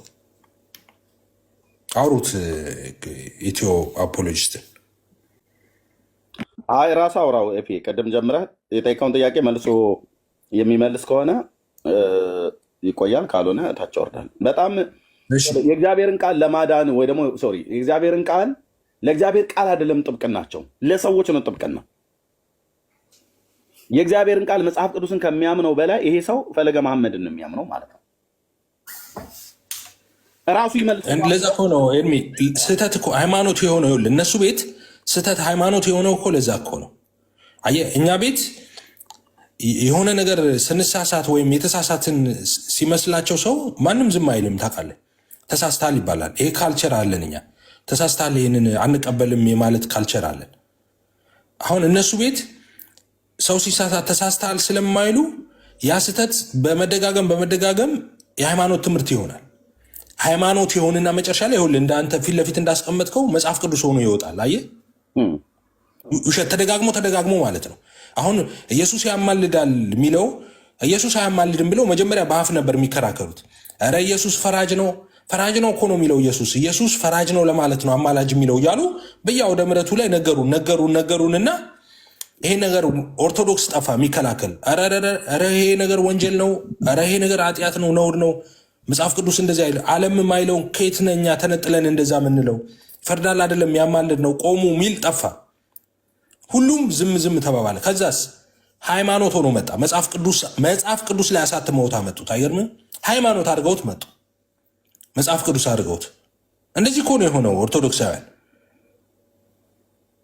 S2: አውሩት ኢትዮ አፖሎጂስትን
S1: አይ ራሱ አውራው ኤፒ ቅድም ጀምረህ የጠየቀውን ጥያቄ መልሶ የሚመልስ ከሆነ ይቆያል፣ ካልሆነ ታች ወርዳል። በጣም የእግዚአብሔርን ቃል ለማዳን ወይ ደግሞ ሶሪ የእግዚአብሔርን ቃል ለእግዚአብሔር ቃል አይደለም ጥብቅናቸው፣ ለሰዎች ነው ጥብቅና። የእግዚአብሔርን ቃል መጽሐፍ ቅዱስን ከሚያምነው በላይ ይሄ ሰው ፈለገ መሐመድን ነው የሚያምነው ማለት ነው። ራሱ ይመልሳል።
S2: ለዛ እኮ ነው ኤርሚ ስህተት እኮ ሃይማኖት የሆነው ይኸውልህ፣ እነሱ ቤት ስህተት ሃይማኖት የሆነው እኮ ለዛ እኮ ነው። አየህ እኛ ቤት የሆነ ነገር ስንሳሳት ወይም የተሳሳትን ሲመስላቸው ሰው ማንም ዝም አይልም። ታውቃለህ፣ ተሳስተሃል ይባላል። ይሄ ካልቸር አለን እኛ። ተሳስተሃል ይህንን አንቀበልም የማለት ካልቸር አለን። አሁን እነሱ ቤት ሰው ሲሳሳት ተሳስተሃል ስለማይሉ ያ ስህተት በመደጋገም የሃይማኖት ትምህርት ይሆናል። ሃይማኖት የሆንና መጨረሻ ላይ ይኸውልህ እንደ አንተ ፊት ለፊት እንዳስቀመጥከው መጽሐፍ ቅዱስ ሆኖ ይወጣል። አየህ ውሸት ተደጋግሞ ማለት ነው። አሁን ኢየሱስ ያማልዳል የሚለው ኢየሱስ አያማልድም ብለው መጀመሪያ በአፍ ነበር የሚከራከሩት። ኧረ ኢየሱስ ፈራጅ ነው እኮ ነው የሚለው ኢየሱስ ፈራጅ ነው ለማለት ነው አማላጅ የሚለው እያሉ በየአውደ ምሕረቱ ላይ ነገሩንና ይሄ ነገር ኦርቶዶክስ ጠፋ የሚከላከል። ኧረ ይሄ ነገር ወንጀል ነው፣ ኧረ ይሄ ነገር ኃጢአት ነው፣ ነውር ነው፣ መጽሐፍ ቅዱስ እንደዚህ አይል ዓለም ማይለውን ከየት ነኛ ተነጥለን እንደዛ ምንለው? ፈርዳል አይደለም ያማልድ ነው ቆሙ ሚል ጠፋ። ሁሉም ዝም ተባባለ። ከዛስ ሃይማኖት ሆኖ መጣ። መጽሐፍ ቅዱስ ላይ አሳትመውት አመጡት። አይገርምም? ሃይማኖት አድርገውት መጡ። መጽሐፍ ቅዱስ አድርገውት። እንደዚህ እኮ ነው የሆነው ኦርቶዶክሳውያን።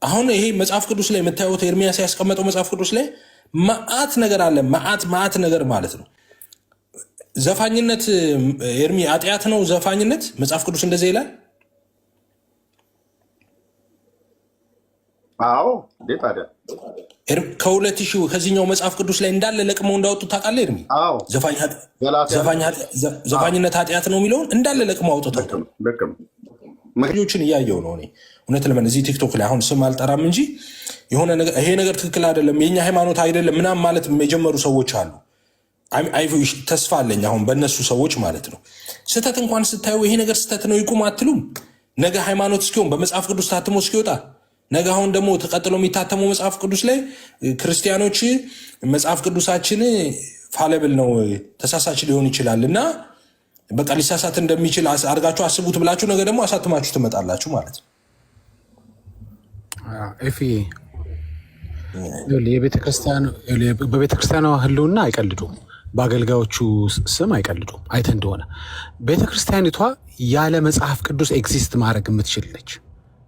S2: አሁን ይሄ መጽሐፍ ቅዱስ ላይ የምታዩት ኤርሚያስ ያስቀመጠው መጽሐፍ ቅዱስ ላይ መዓት ነገር አለ። መዓት ነገር ማለት ነው። ዘፋኝነት ኤርሚ ኃጢአት ነው ዘፋኝነት? መጽሐፍ ቅዱስ እንደዚህ ይላል?
S1: አዎ እንዴት አደ
S2: ከ2000 ከዚህኛው መጽሐፍ ቅዱስ ላይ እንዳለ ለቅመው እንዳወጡ ታውቃለህ ኤርሚ? ዘፋኝነት ኃጢአት ነው የሚለውን እንዳለ ለቅመው አውጥተው ልጆችን እያየው ነው እኔ እውነት ለምን እዚህ ቲክቶክ ላይ አሁን ስም አልጠራም እንጂ የሆነ ነገር ይሄ ነገር ትክክል አይደለም የኛ ሃይማኖት አይደለም ምናምን ማለት የጀመሩ ሰዎች አሉ። ተስፋ አለኝ አሁን በእነሱ ሰዎች ማለት ነው። ስህተት እንኳን ስታዩ ይሄ ነገር ስህተት ነው ይቁም አትሉም? ነገ ሃይማኖት እስኪሆን በመጽሐፍ ቅዱስ ታትሞ እስኪወጣ ነገ አሁን ደግሞ ተቀጥሎ የሚታተመው መጽሐፍ ቅዱስ ላይ ክርስቲያኖች መጽሐፍ ቅዱሳችን ፋለብል ነው ተሳሳች ሊሆን ይችላል እና በቃ ሊሳሳት እንደሚችል አድርጋችሁ አስቡት ብላችሁ ነገ ደግሞ አሳትማችሁ ትመጣላችሁ ማለት ነው።
S8: በቤተክርስቲያኗ ህልውና አይቀልዱም፣ በአገልጋዮቹ ስም አይቀልዱም። አይተ እንደሆነ ቤተክርስቲያኒቷ ያለ መጽሐፍ ቅዱስ ኤግዚስት ማድረግ የምትችል ነች።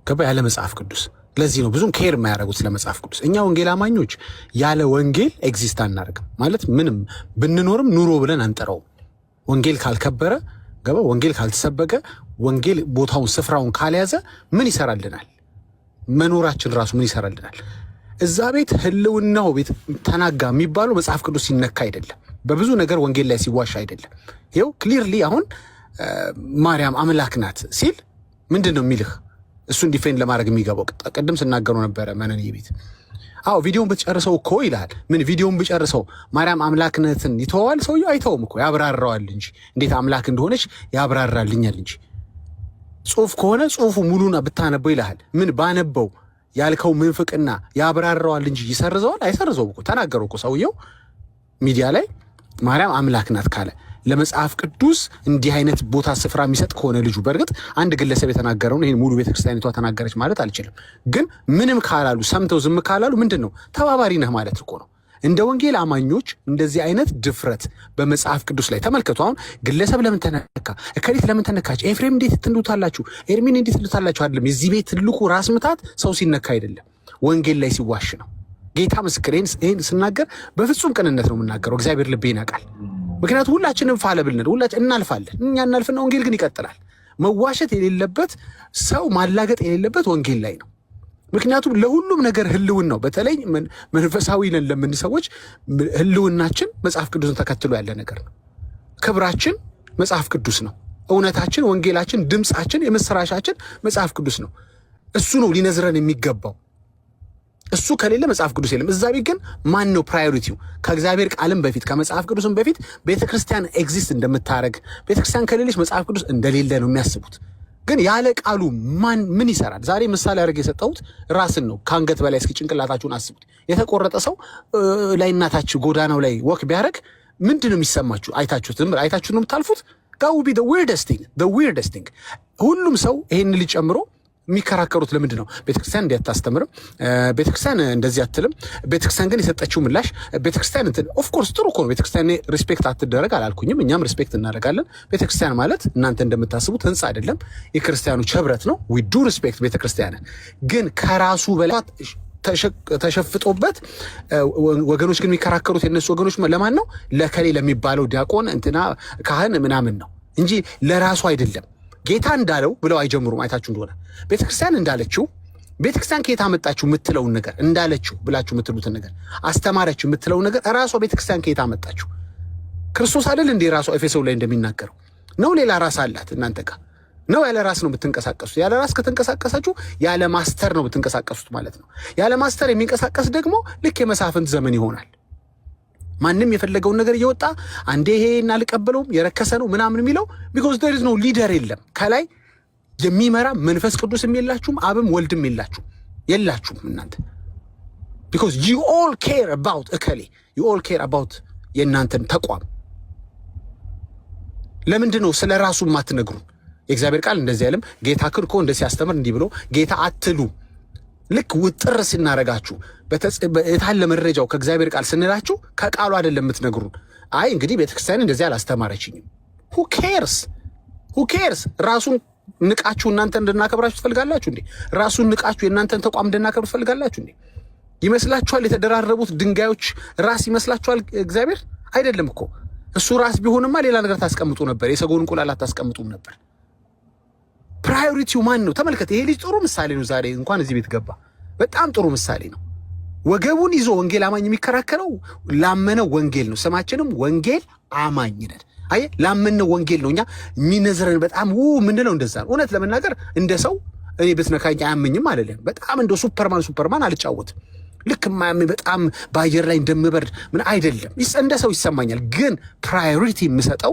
S8: ገባ? ያለ መጽሐፍ ቅዱስ። ለዚህ ነው ብዙም ኬር የማያደርጉት ስለ መጽሐፍ ቅዱስ። እኛ ወንጌል አማኞች ያለ ወንጌል ኤግዚስት አናደርግም። ማለት ምንም ብንኖርም ኑሮ ብለን አንጠራውም። ወንጌል ካልከበረ ገባ? ወንጌል ካልተሰበከ፣ ወንጌል ቦታውን ስፍራውን ካልያዘ ምን ይሰራልናል? መኖራችን ራሱ ምን ይሰራልናል? እዛ ቤት ህልውናው ቤት ተናጋ የሚባለው መጽሐፍ ቅዱስ ሲነካ አይደለም፣ በብዙ ነገር ወንጌል ላይ ሲዋሽ አይደለም። ይኸው ክሊርሊ አሁን ማርያም አምላክ ናት ሲል ምንድን ነው የሚልህ? እሱን ዲፌንድ ለማድረግ የሚገባው ቅድም ስናገሩ ነበረ መነን ቤት። አዎ ቪዲዮን ብትጨርሰው እኮ ይልሃል። ምን ቪዲዮን ብጨርሰው ማርያም አምላክነትን ይተዋል? ሰውየው አይተውም እኮ ያብራራዋል እንጂ እንዴት አምላክ እንደሆነች ያብራራልኛል እንጂ። ጽሁፍ ከሆነ ጽሁፉ ሙሉን ብታነበው ይልሃል። ምን ባነበው ያልከው ምንፍቅና ያብራራዋል እንጂ ይሰርዘዋል? አይሰርዘውም እኮ ተናገረው እኮ ሰውየው ሚዲያ ላይ ማርያም አምላክ ናት ካለ ለመጽሐፍ ቅዱስ እንዲህ አይነት ቦታ ስፍራ የሚሰጥ ከሆነ ልጁ በእርግጥ አንድ ግለሰብ የተናገረውን ይሄን ሙሉ ቤተክርስቲያኒቷ ተናገረች ማለት አልችልም። ግን ምንም ካላሉ ሰምተው ዝም ካላሉ ምንድን ነው ተባባሪ ነህ ማለት እኮ ነው። እንደ ወንጌል አማኞች እንደዚህ አይነት ድፍረት በመጽሐፍ ቅዱስ ላይ ተመልከቱ። አሁን ግለሰብ ለምን ተነካ፣ እከሊት ለምን ተነካች፣ ኤፍሬም እንዴት ትንዱታላችሁ፣ ኤርሚን እንዴት ትንዱታላችሁ አይደለም። የዚህ ቤት ትልቁ ራስ ምታት ሰው ሲነካ አይደለም፣ ወንጌል ላይ ሲዋሽ ነው። ጌታ ምስክር፣ ይህን ስናገር በፍጹም ቅንነት ነው የምናገረው። እግዚአብሔር ልቤን ያውቃል። ምክንያቱም ሁላችንም ፋለብል ነን፣ ሁላችን እናልፋለን። እኛ እናልፍና ወንጌል ግን ይቀጥላል። መዋሸት የሌለበት ሰው ማላገጥ የሌለበት ወንጌል ላይ ነው። ምክንያቱም ለሁሉም ነገር ህልውን ነው። በተለይ መንፈሳዊ ነን ለምን ሰዎች ህልውናችን መጽሐፍ ቅዱስን ተከትሎ ያለ ነገር ነው። ክብራችን መጽሐፍ ቅዱስ ነው። እውነታችን፣ ወንጌላችን፣ ድምፃችን፣ የምስራቻችን መጽሐፍ ቅዱስ ነው። እሱ ነው ሊነዝረን የሚገባው። እሱ ከሌለ መጽሐፍ ቅዱስ የለም። እዛ ቤት ግን ማን ነው ፕራዮሪቲው? ከእግዚአብሔር ቃልም በፊት ከመጽሐፍ ቅዱስም በፊት ቤተክርስቲያን ኤግዚስት እንደምታረግ ቤተክርስቲያን ከሌለች መጽሐፍ ቅዱስ እንደሌለ ነው የሚያስቡት። ግን ያለ ቃሉ ምን ይሰራል? ዛሬ ምሳሌ አድርጌ የሰጠሁት ራስን ነው። ከአንገት በላይ እስኪ ጭንቅላታችሁን አስቡት። የተቆረጠ ሰው ላይ እናታችሁ ጎዳናው ላይ ወክ ቢያደርግ ምንድን ነው የሚሰማችሁ? አይታችሁት ነው የምታልፉት? ጋው ቢ the weirdest thing ሁሉም ሰው ይሄን ልጅ ጨምሮ የሚከራከሩት ለምንድን ነው? ቤተክርስቲያን እንዲህ አታስተምርም፣ ቤተክርስቲያን እንደዚህ አትልም፣ ቤተክርስቲያን ግን የሰጠችው ምላሽ ቤተክርስቲያን እንትን ኦፍ ኮርስ ጥሩ እኮ ነው። ቤተክርስቲያን ሪስፔክት አትደረግ አላልኩኝም፣ እኛም ሪስፔክት እናደርጋለን። ቤተክርስቲያን ማለት እናንተ እንደምታስቡት ህንፃ አይደለም፣ የክርስቲያኖች ህብረት ነው። ዊ ዱ ሪስፔክት ቤተክርስቲያንን። ግን ከራሱ በላይ ተሸፍጦበት ወገኖች ግን የሚከራከሩት የነሱ ወገኖች ለማን ነው? ለከሌ ለሚባለው ዲያቆን እንትና ካህን ምናምን ነው እንጂ ለራሱ አይደለም። ጌታ እንዳለው ብለው አይጀምሩም። አይታችሁ እንደሆነ ቤተክርስቲያን እንዳለችው ቤተክርስቲያን ከየት አመጣችሁ የምትለውን ነገር እንዳለችው ብላችሁ የምትሉትን ነገር አስተማረችው የምትለውን ነገር ራሷ ቤተክርስቲያን ከየት አመጣችሁ? ክርስቶስ አይደል እንዴ ራሷ ኤፌሶን ላይ እንደሚናገረው ነው? ሌላ ራስ አላት እናንተ ጋር ነው? ያለ ራስ ነው የምትንቀሳቀሱት። ያለ ራስ ከተንቀሳቀሳችሁ ያለ ማስተር ነው የምትንቀሳቀሱት ማለት ነው። ያለ ማስተር የሚንቀሳቀስ ደግሞ ልክ የመሳፍንት ዘመን ይሆናል። ማንም የፈለገውን ነገር እየወጣ አንዴ ይሄን አልቀበለውም የረከሰ ነው ምናምን የሚለው because there is no leader የለም። ከላይ የሚመራ መንፈስ ቅዱስም የላችሁም፣ አብም ወልድም የላችሁም እናንተ because you all care about እከሌ you all care about የእናንተን ተቋም። ለምንድን ነው ስለ ራሱ ማትነግሩን? የእግዚአብሔር ቃል እንደዚህ አይልም። ጌታ እኮ እንደዚህ ያስተምር እንዲህ ብሎ ጌታ አትሉ። ልክ ውጥር ሲናረጋችሁ በታለ መረጃው ከእግዚአብሔር ቃል ስንላችሁ ከቃሉ አይደለም የምትነግሩን። አይ እንግዲህ ቤተክርስቲያን እንደዚህ አላስተማረችኝም። who cares? ራሱን ንቃችሁ እናንተ እንድናከብራችሁ ትፈልጋላችሁ እንዴ? ራሱን ንቃችሁ የእናንተን ተቋም እንድናከብር ትፈልጋላችሁ እንዴ? ይመስላችኋል? የተደራረቡት ድንጋዮች ራስ ይመስላችኋል? እግዚአብሔር አይደለም እኮ። እሱ ራስ ቢሆንማ ሌላ ነገር ታስቀምጡ ነበር። የሰጎን እንቁላል አታስቀምጡም ነበር። ፕራዮሪቲው ማን ነው? ተመልከት። ይሄ ልጅ ጥሩ ምሳሌ ነው። ዛሬ እንኳን እዚህ ቤት ገባ። በጣም ጥሩ ምሳሌ ነው። ወገቡን ይዞ ወንጌል አማኝ የሚከራከረው ላመነው ወንጌል ነው። ስማችንም ወንጌል አማኝ ነን። አይ ላመነው ወንጌል ነው። እኛ የሚነዝረን በጣም ምንድነው? እንደዛ ነው። እውነት ለመናገር እንደ ሰው እኔ ብትነካኝ አያመኝም አይደለም። በጣም እንደ ሱፐርማን አልጫወትም። ልክ ማያመኝ በጣም በአየር ላይ እንደምበርድ ምን አይደለም። እንደ ሰው ይሰማኛል። ግን ፕራዮሪቲ የምሰጠው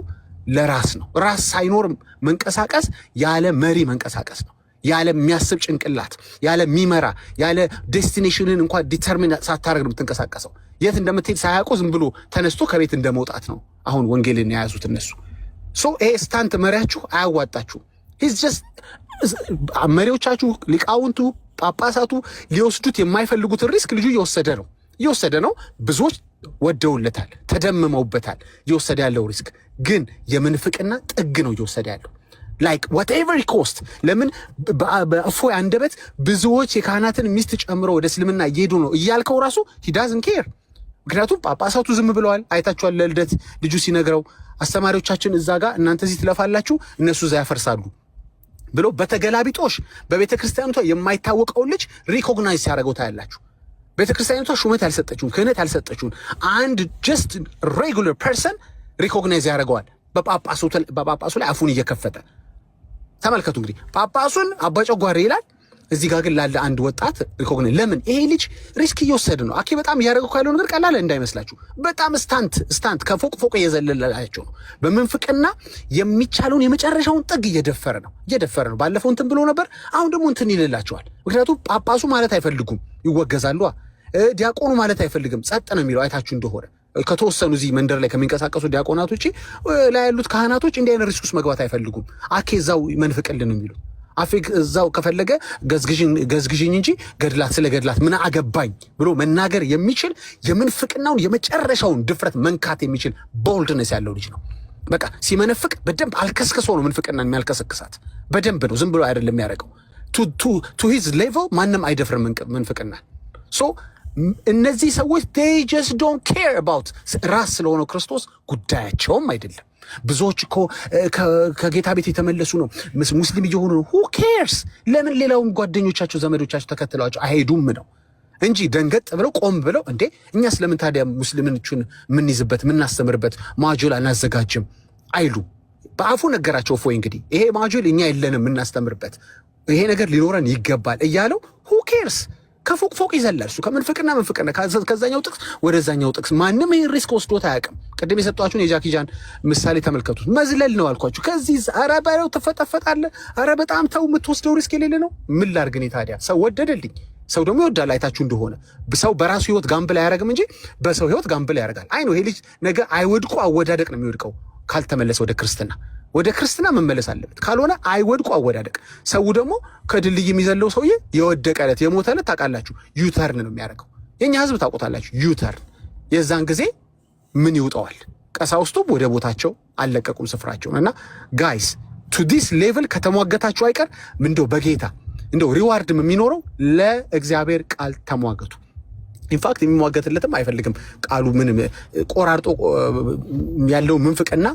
S8: ለራስ ነው። ራስ ሳይኖርም መንቀሳቀስ ያለ መሪ መንቀሳቀስ ነው። ያለ የሚያስብ ጭንቅላት፣ ያለ የሚመራ፣ ያለ ዴስቲኔሽንን እንኳን ዲተርሚን ሳታደርግ ነው የምትንቀሳቀሰው። የት እንደምትሄድ ሳያውቁ ዝም ብሎ ተነስቶ ከቤት እንደመውጣት ነው አሁን ወንጌልን የያዙት እነሱ። ይሄ ስታንት መሪያችሁ አያዋጣችሁም። መሪዎቻችሁ ሊቃውንቱ፣ ጳጳሳቱ ሊወስዱት የማይፈልጉትን ሪስክ ልጁ እየወሰደ ነው። ብዙዎች ወደውለታል፣ ተደምመውበታል። እየወሰደ ያለው ሪስክ ግን የምንፍቅና ጥግ ነው እየወሰደ ያለው። ላይክ whatever cost። ለምን በእፎይ አንደበት ብዙዎች የካህናትን ሚስት ጨምሮ ወደ እስልምና እየሄዱ ነው እያልከው ራሱ he doesn't care። ምክንያቱም ጳጳሳቱ ዝም ብለዋል። አይታችኋል። ለልደት ልጁ ሲነግረው አስተማሪዎቻችን እዛ ጋር እናንተ እዚህ ትለፋላችሁ እነሱ እዛ ያፈርሳሉ ብሎ በተገላቢጦሽ በቤተ ክርስቲያኗ የማይታወቀውን ልጅ ሪኮግናይዝ ሲያደርገው ታያላችሁ። ቤተ ክርስቲያኗ ሹመት ያልሰጠችውን ክህነት ያልሰጠችውን አንድ ጀስት ሬጉላር ፐርሰን ሪኮግናይዝ ያደርገዋል በጳጳሱ ላይ አፉን እየከፈተ። ተመልከቱ እንግዲህ ጳጳሱን አባጨጓሬ ይላል፣ እዚህ ጋር ግን ላለ አንድ ወጣት ሪኮግናይዝ። ለምን? ይሄ ልጅ ሪስክ እየወሰደ ነው። አኬ በጣም እያደረገው ካለው ነገር ቀላል እንዳይመስላችሁ። በጣም ስታንት ከፎቅ እየዘለላቸው ነው። በምንፍቅና የሚቻለውን የመጨረሻውን ጥግ እየደፈረ ነው። ባለፈው እንትን ብሎ ነበር፣ አሁን ደግሞ እንትን ይልላቸዋል። ምክንያቱም ጳጳሱ ማለት አይፈልጉም፣ ይወገዛሉ። ዲያቆኑ ማለት አይፈልግም፣ ጸጥ ነው የሚለው። አይታችሁ እንደሆነ ከተወሰኑ እዚህ መንደር ላይ ከሚንቀሳቀሱ ዲያቆናቶች ላይ ያሉት ካህናቶች እንዲህ አይነት ሪስክ ውስጥ መግባት አይፈልጉም። አኬ እዛው መንፍቅልን የሚሉ አፌክ እዛው ከፈለገ ገዝግዥኝ እንጂ ስለ ገድላት ምን አገባኝ ብሎ መናገር የሚችል የምንፍቅናውን የመጨረሻውን ድፍረት መንካት የሚችል ቦልድነስ ያለው ልጅ ነው። በቃ ሲመነፍቅ በደንብ አልከስከሶ ነው ምንፍቅናን የሚያልከሰክሳት። በደንብ ነው፣ ዝም ብሎ አይደለም የሚያደርገው። ቱ ሂዝ ሌቭል ማንም አይደፍርም ምንፍቅና። እነዚህ ሰዎች they just don't care about ራስ ስለሆነው ክርስቶስ ጉዳያቸውም አይደለም። ብዙዎች እኮ ከጌታ ቤት የተመለሱ ነው፣ ሙስሊም እየሆኑ ነው። who cares? ለምን ሌላውን ጓደኞቻቸው ዘመዶቻቸው ተከትለዋቸው አይሄዱም ነው እንጂ ደንገጥ ብለው ቆም ብለው እንዴ እኛ ስለምን ታዲያ ሙስሊሞችን የምንይዝበት የምናስተምርበት ማጁል አናዘጋጅም አይሉ። በአፉ ነገራቸው እፎይ እንግዲህ ይሄ ማጁል እኛ የለንም የምናስተምርበት፣ ይሄ ነገር ሊኖረን ይገባል እያለው who cares? ከፎቅ ፎቅ ይዘላል። እሱ ከምንፍቅና ከዛኛው ጥቅስ ወደዛኛው ጥቅስ ማንም ይሄን ሪስክ ወስዶት አያውቅም። ቅድም የሰጧችሁን የጃኪጃን ምሳሌ ተመልከቱት። መዝለል ነው አልኳችሁ። ከዚህ ኧረ በለው ትፈጠፈጣለህ። ኧረ በጣም ተው፣ የምትወስደው ሪስክ የሌለ ነው። ምን ላድርግ እኔ ታዲያ? ሰው ወደደልኝ። ሰው ደግሞ ይወዳል። አይታችሁ እንደሆነ ሰው በራሱ ህይወት ጋምብል አያደርግም እንጂ በሰው ህይወት ጋምብል ያደርጋል። አይ ነው ይሄ ልጅ ነገ አይወድቁ አወዳደቅ ነው የሚወድቀው ካልተመለሰ ወደ ክርስትና መመለስ አለበት። ካልሆነ አይወድቁ አወዳደቅ። ሰው ደግሞ ከድልድይ የሚዘለው ሰውዬ የወደቀ ዕለት የሞተ ዕለት ታውቃላችሁ፣ ዩተርን ነው የሚያደርገው። የኛ ህዝብ ታውቁታላችሁ፣ ዩተርን። የዛን ጊዜ ምን ይውጠዋል? ቀሳውስቱ ወደ ቦታቸው አልለቀቁም ስፍራቸውን። እና ጋይስ ቱ ዲስ ሌቭል ከተሟገታችሁ አይቀር እንደው በጌታ እንደው ሪዋርድም የሚኖረው ለእግዚአብሔር ቃል ተሟገቱ። ኢንፋክት የሚሟገትለትም አይፈልግም። ቃሉ ምን ቆራርጦ ያለው ምንፍቅና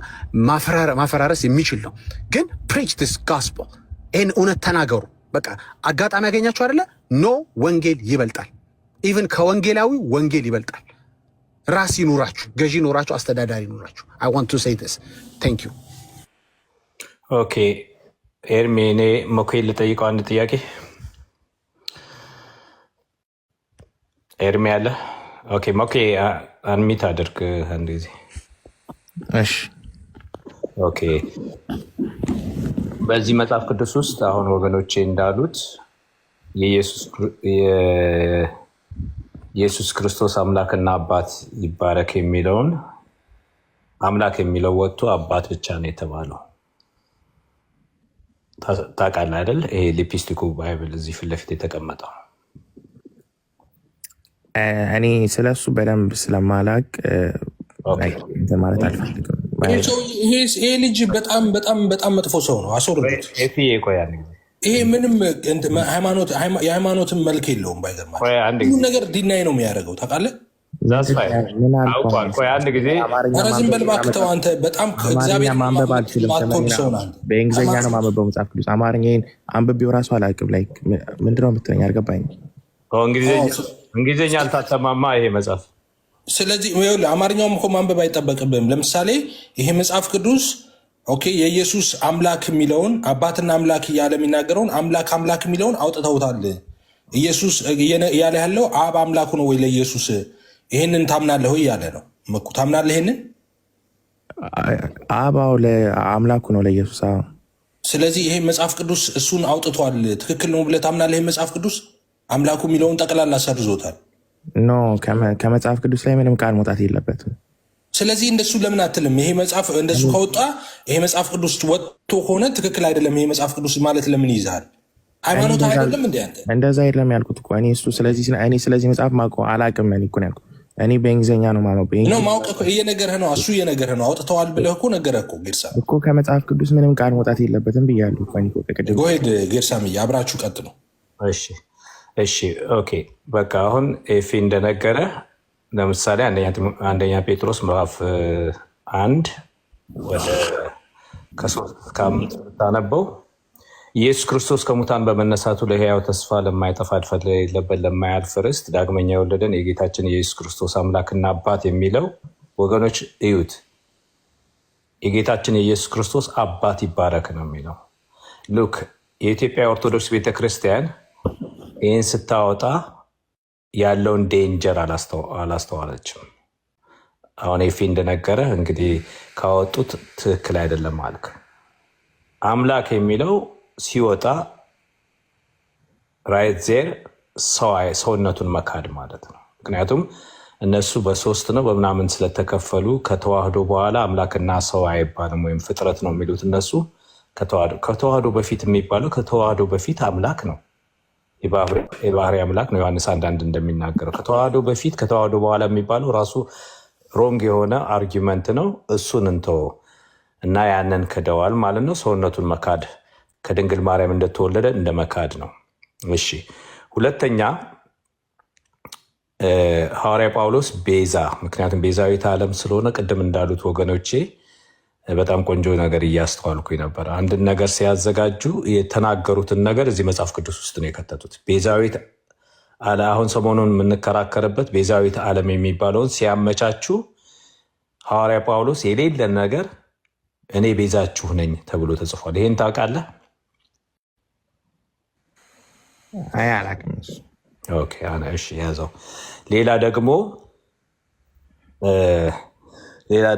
S8: ማፈራረስ የሚችል ነው። ግን ፕሪች ዲስ ጋስፐል፣ ይህን እውነት ተናገሩ። በቃ አጋጣሚ ያገኛችሁ አይደለ? ኖ ወንጌል ይበልጣል። ኢቭን ከወንጌላዊ ወንጌል ይበልጣል። ራስ ይኑራችሁ፣ ገዢ ይኑራችሁ፣ አስተዳዳሪ ይኑራችሁ። አይ ዋንት ቱ ሴይ ዲስ። ቴንክ ዩ።
S4: ኦኬ ኤርሚ፣ እኔ መኮይ ልጠይቀው አንድ ጥያቄ። ኤርሚ አለ? ኦኬ ሞኬ አንሚት አድርግ አንድ ጊዜ።
S11: እሺ
S4: ኦኬ። በዚህ መጽሐፍ ቅዱስ ውስጥ አሁን ወገኖቼ እንዳሉት የኢየሱስ ክርስቶስ አምላክና አባት ይባረክ የሚለውን አምላክ የሚለው ወጥቶ አባት ብቻ ነው የተባለው። ታውቃለህ አይደል? ይሄ ሊፕስቲኩ ባይብል እዚህ ፊት ለፊት የተቀመጠው
S11: እኔ ስለሱ በደንብ ስለማላቅ ማለት አልፈልግም።
S2: ይሄ ልጅ በጣም በጣም በጣም መጥፎ ሰው ነው። አስወርዱት። ይሄ ምንም የሃይማኖትን መልክ የለውም። ባይገርማ ሁሉ ነገር ዲናይ ነው የሚያደርገው። ታውቃለህ?
S4: አንድ ጊዜ
S2: ዝም በል እባክህ ተው አንተ። በጣም እግዚአብሔር
S11: ማንበብ አልችልም። በእንግሊዝኛ ነው ማንበበው መጽሐፍ ቅዱስ። አማርኛን አንብቤው ራሱ አላውቅም። ምንድነው የምትለኝ? አልገባኝም።
S4: እንግሊዝኛ አልታተማማ ይሄ መጽሐፍ።
S2: ስለዚህ አማርኛውም እኮ ማንበብ አይጠበቅብም። ለምሳሌ ይሄ መጽሐፍ ቅዱስ ኦኬ የኢየሱስ አምላክ የሚለውን አባትና አምላክ እያለ የሚናገረውን አምላክ የሚለውን አውጥተውታል። ኢየሱስ እያለ ያለው አብ አምላኩ ነው ወይ ለኢየሱስ? ይህንን ታምናለህ ወይ እያለ ነው። ታምናለህ ይህንን?
S11: አባው አምላኩ ነው ለኢየሱስ።
S2: ስለዚህ ይሄ መጽሐፍ ቅዱስ እሱን አውጥቷል። ትክክል ነው ብለህ ታምናለህ? ይሄ መጽሐፍ ቅዱስ አምላኩ የሚለውን ጠቅላላ ሰርዞታል።
S11: ኖ ከመጽሐፍ ቅዱስ ላይ ምንም ቃል መውጣት የለበትም።
S2: ስለዚህ እንደሱ ለምን አትልም? ይሄ መጽሐፍ እንደሱ ከወጣ ይሄ መጽሐፍ ቅዱስ ወጥቶ ከሆነ ትክክል አይደለም ይሄ መጽሐፍ ቅዱስ ማለት ለምን ይይዛል? ሃይማኖት አይደለም እንደ አንተ
S11: እንደዛ አይደለም ያልኩት እኮ እኔ ስለዚህ መጽሐፍ ማውቀው አላውቅም። እኔ እኮ ነው ያልኩት። እኔ በእንግሊዝኛ ነው ማውቀው።
S2: ማውቀው እኮ እየነገርህ ነው። እሱ እየነገርህ ነው። አውጥተዋል ብለህ እኮ ነገረህ እኮ ጌርሳ
S11: እኮ ከመጽሐፍ ቅዱስ ምንም ቃል መውጣት የለበትም ብያለሁ እኮ።
S2: ጎሄድ ጌርሳምዬ አብራችሁ ቀጥሉ።
S4: እሺ ኦኬ በቃ አሁን ኤፊ እንደነገረ ለምሳሌ አንደኛ ጴጥሮስ ምዕራፍ 1 ወደ ከ3-5 ታነበው ኢየሱስ ክርስቶስ ከሙታን በመነሳቱ ለሕያው ተስፋ ለማይጠፋ እድፈት ለሌለበት ለማያልፍ ርስት ዳግመኛ የወለደን የጌታችን የኢየሱስ ክርስቶስ አምላክና አባት የሚለው ወገኖች እዩት። የጌታችን የኢየሱስ ክርስቶስ አባት ይባረክ ነው የሚለው። ሉክ የኢትዮጵያ ኦርቶዶክስ ቤተክርስቲያን ይህን ስታወጣ ያለውን ዴንጀር አላስተዋለችም። አሁን ኤፊ እንደነገረ እንግዲህ ካወጡት ትክክል አይደለም አልክ። አምላክ የሚለው ሲወጣ ራይት ዜር ሰውነቱን መካድ ማለት ነው። ምክንያቱም እነሱ በሶስት ነው በምናምን ስለተከፈሉ ከተዋህዶ በኋላ አምላክና ሰው አይባልም ወይም ፍጥረት ነው የሚሉት እነሱ። ከተዋህዶ በፊት የሚባለው ከተዋህዶ በፊት አምላክ ነው፣ የባህሪ አምላክ ነው። ዮሐንስ 1:1 እንደሚናገረው ከተዋህዶ በፊት ከተዋህዶ በኋላ የሚባለው ራሱ ሮንግ የሆነ አርጊመንት ነው። እሱን እንተው እና ያንን ክደዋል ማለት ነው። ሰውነቱን መካድ ከድንግል ማርያም እንደተወለደ እንደ መካድ ነው። እሺ ሁለተኛ ሐዋርያ ጳውሎስ ቤዛ፣ ምክንያቱም ቤዛዊት ዓለም ስለሆነ ቅድም እንዳሉት ወገኖቼ በጣም ቆንጆ ነገር እያስተዋልኩኝ ነበር። አንድን ነገር ሲያዘጋጁ የተናገሩትን ነገር እዚህ መጽሐፍ ቅዱስ ውስጥ ነው የከተቱት። ቤዛዊት አሁን ሰሞኑን የምንከራከርበት ቤዛዊት ዓለም የሚባለውን ሲያመቻቹ ሐዋርያ ጳውሎስ የሌለን ነገር እኔ ቤዛችሁ ነኝ ተብሎ ተጽፏል። ይሄን ታውቃለህ?
S11: አይ አላውቅም።
S4: ኦኬ እሺ ያዘው። ሌላ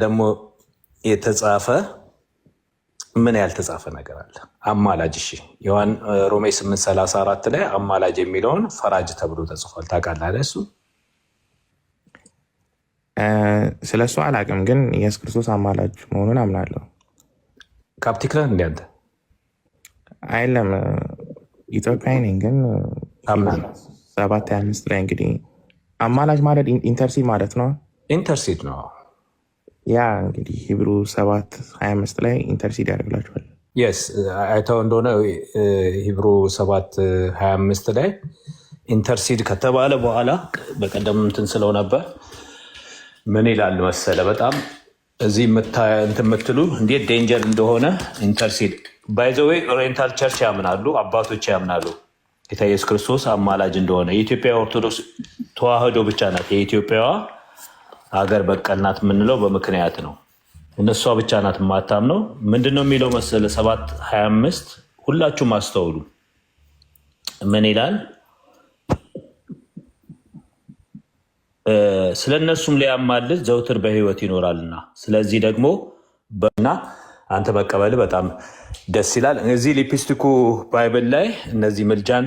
S4: ደግሞ የተጻፈ ምን ያልተጻፈ ነገር አለ? አማላጅ። እሺ ሮሜ 8:34 ላይ አማላጅ የሚለውን ፈራጅ ተብሎ ተጽፏል። ታውቃለህ እሱ?
S11: ስለ እሱ አላውቅም፣ ግን ኢየሱስ ክርስቶስ አማላጅ መሆኑን አምናለሁ።
S4: ካፕቲክ ነህ እንደ አንተ?
S11: አይለም ኢትዮጵያዊ ነኝ፣ ግን 7:25 ላይ እንግዲህ አማላጅ ማለት ኢንተርሲድ ማለት ነው።
S4: ኢንተርሲድ ነው
S11: ያ እንግዲህ ሂብሩ 7:25 ላይ ኢንተርሲድ ያደርግላችኋል።
S4: የስ አይተው እንደሆነ ሂብሩ 7:25 ላይ ኢንተርሲድ ከተባለ በኋላ በቀደም እንትን ስለው ነበር። ምን ይላል መሰለ? በጣም እዚህ እንትን የምትሉ እንዴት ዴንጀር እንደሆነ ኢንተርሲድ ባይ ዘ ዌይ ኦሪየንታል ቸርች ያምናሉ፣ አባቶች ያምናሉ ጌታ ኢየሱስ ክርስቶስ አማላጅ እንደሆነ። የኢትዮጵያ ኦርቶዶክስ ተዋህዶ ብቻ ናት የኢትዮጵያዋ ሀገር በቀል ናት የምንለው በምክንያት ነው። እነሷ ብቻ ናት የማታምነው። ምንድነው የሚለው መሰለ? 7:25 ሁላችሁም አስተውሉ። ምን ይላል? ስለ እነሱም ሊያማልድ ዘውትር በሕይወት ይኖራልና ስለዚህ ደግሞ በና አንተ መቀበል በጣም ደስ ይላል። እዚህ ሊፕስቲኩ ባይብል ላይ እነዚህ ምልጃን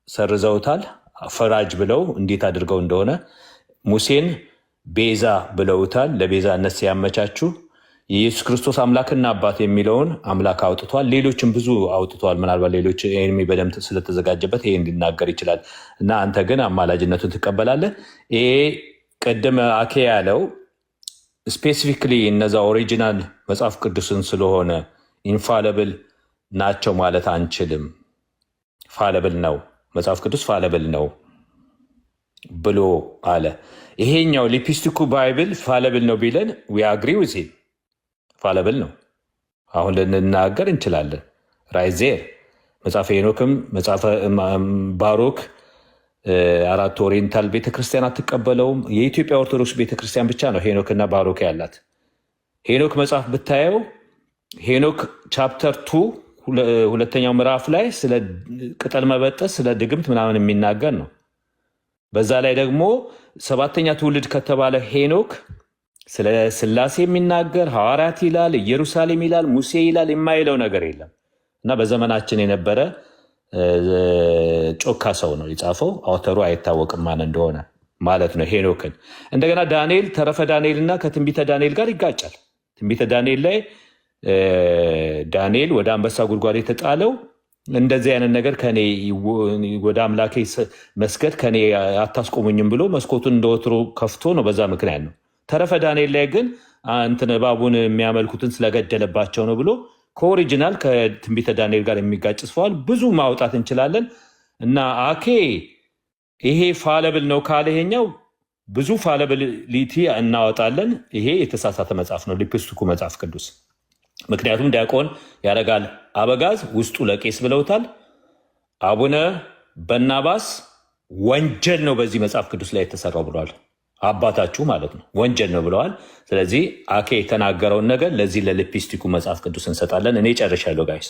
S4: ሰርዘውታል። ፈራጅ ብለው እንዴት አድርገው እንደሆነ ሙሴን ቤዛ ብለውታል። ለቤዛነት ሲያመቻቹ የኢየሱስ ክርስቶስ አምላክና አባት የሚለውን አምላክ አውጥቷል። ሌሎችም ብዙ አውጥቷል። ምናልባት ሌሎች በደንብ ስለተዘጋጀበት ይሄ እንዲናገር ይችላል። እና አንተ ግን አማላጅነቱን ትቀበላለህ። ይሄ ቅድም አኬ ያለው ስፔሲፊክሊ እነዛ ኦሪጂናል መጽሐፍ ቅዱስን ስለሆነ ኢንፋለብል ናቸው ማለት አንችልም። ፋለብል ነው መጽሐፍ ቅዱስ ፋለብል ነው ብሎ አለ። ይሄኛው ሊፕስቲኩ ባይብል ፋለብል ነው ቢለን ዊ አግሪ ዊዝ ሂም። ፋለብል ነው አሁን ልንናገር እንችላለን። ራይዜር መጽሐፈ ሄኖክም መጽሐፈ ባሮክ አራት ኦሪየንታል ቤተክርስቲያን አትቀበለውም። የኢትዮጵያ ኦርቶዶክስ ቤተክርስቲያን ብቻ ነው ሄኖክና ባሮክ ያላት። ሄኖክ መጽሐፍ ብታየው ሄኖክ ቻፕተር 2 ሁለተኛው ምዕራፍ ላይ ስለ ቅጠል መበጠስ ስለ ድግምት ምናምን የሚናገር ነው። በዛ ላይ ደግሞ 7ኛ ትውልድ ከተባለ ሄኖክ ስለ ስላሴ የሚናገር ሐዋርያት ይላል፣ ኢየሩሳሌም ይላል፣ ሙሴ ይላል፣ የማይለው ነገር የለም። እና በዘመናችን የነበረ ጮካ ሰው ነው የጻፈው። አውተሩ አይታወቅም ማን እንደሆነ ማለት ነው ሄኖክን። እንደገና ዳንኤል ተረፈ ዳንኤል እና ከትንቢተ ዳንኤል ጋር ይጋጫል። ትንቢተ ዳንኤል ላይ ዳንኤል ወደ አንበሳ ጉድጓድ የተጣለው እንደዚህ አይነት ነገር ከኔ ወደ አምላኬ መስገድ ከኔ አታስቆሙኝም ብሎ መስኮቱን እንደወትሮ ከፍቶ ነው። በዛ ምክንያት ነው። ተረፈ ዳንኤል ላይ ግን እንትን እባቡን የሚያመልኩትን ስለገደለባቸው ነው ብሎ ከኦሪጂናል ከትንቢተ ዳንኤል ጋር የሚጋጭ ጽፈዋል። ብዙ ማውጣት እንችላለን። እና አኬ ይሄ ፋለብል ነው ካለ ይሄኛው ብዙ ፋለብሊቲ እናወጣለን። ይሄ የተሳሳተ መጽሐፍ ነው ሊፕስቲኩ መጽሐፍ ቅዱስ። ምክንያቱም ዲያቆን ያረጋል አበጋዝ ውስጡ ለቄስ ብለውታል። አቡነ በርናባስ ወንጀል ነው በዚህ መጽሐፍ ቅዱስ ላይ የተሰራው ብለዋል። አባታችሁ ማለት ነው ወንጀል ነው ብለዋል። ስለዚህ አኬ የተናገረውን ነገር ለዚህ ለሊፕስቲኩ መጽሐፍ ቅዱስ እንሰጣለን። እኔ ጨርሻለሁ ጋይስ።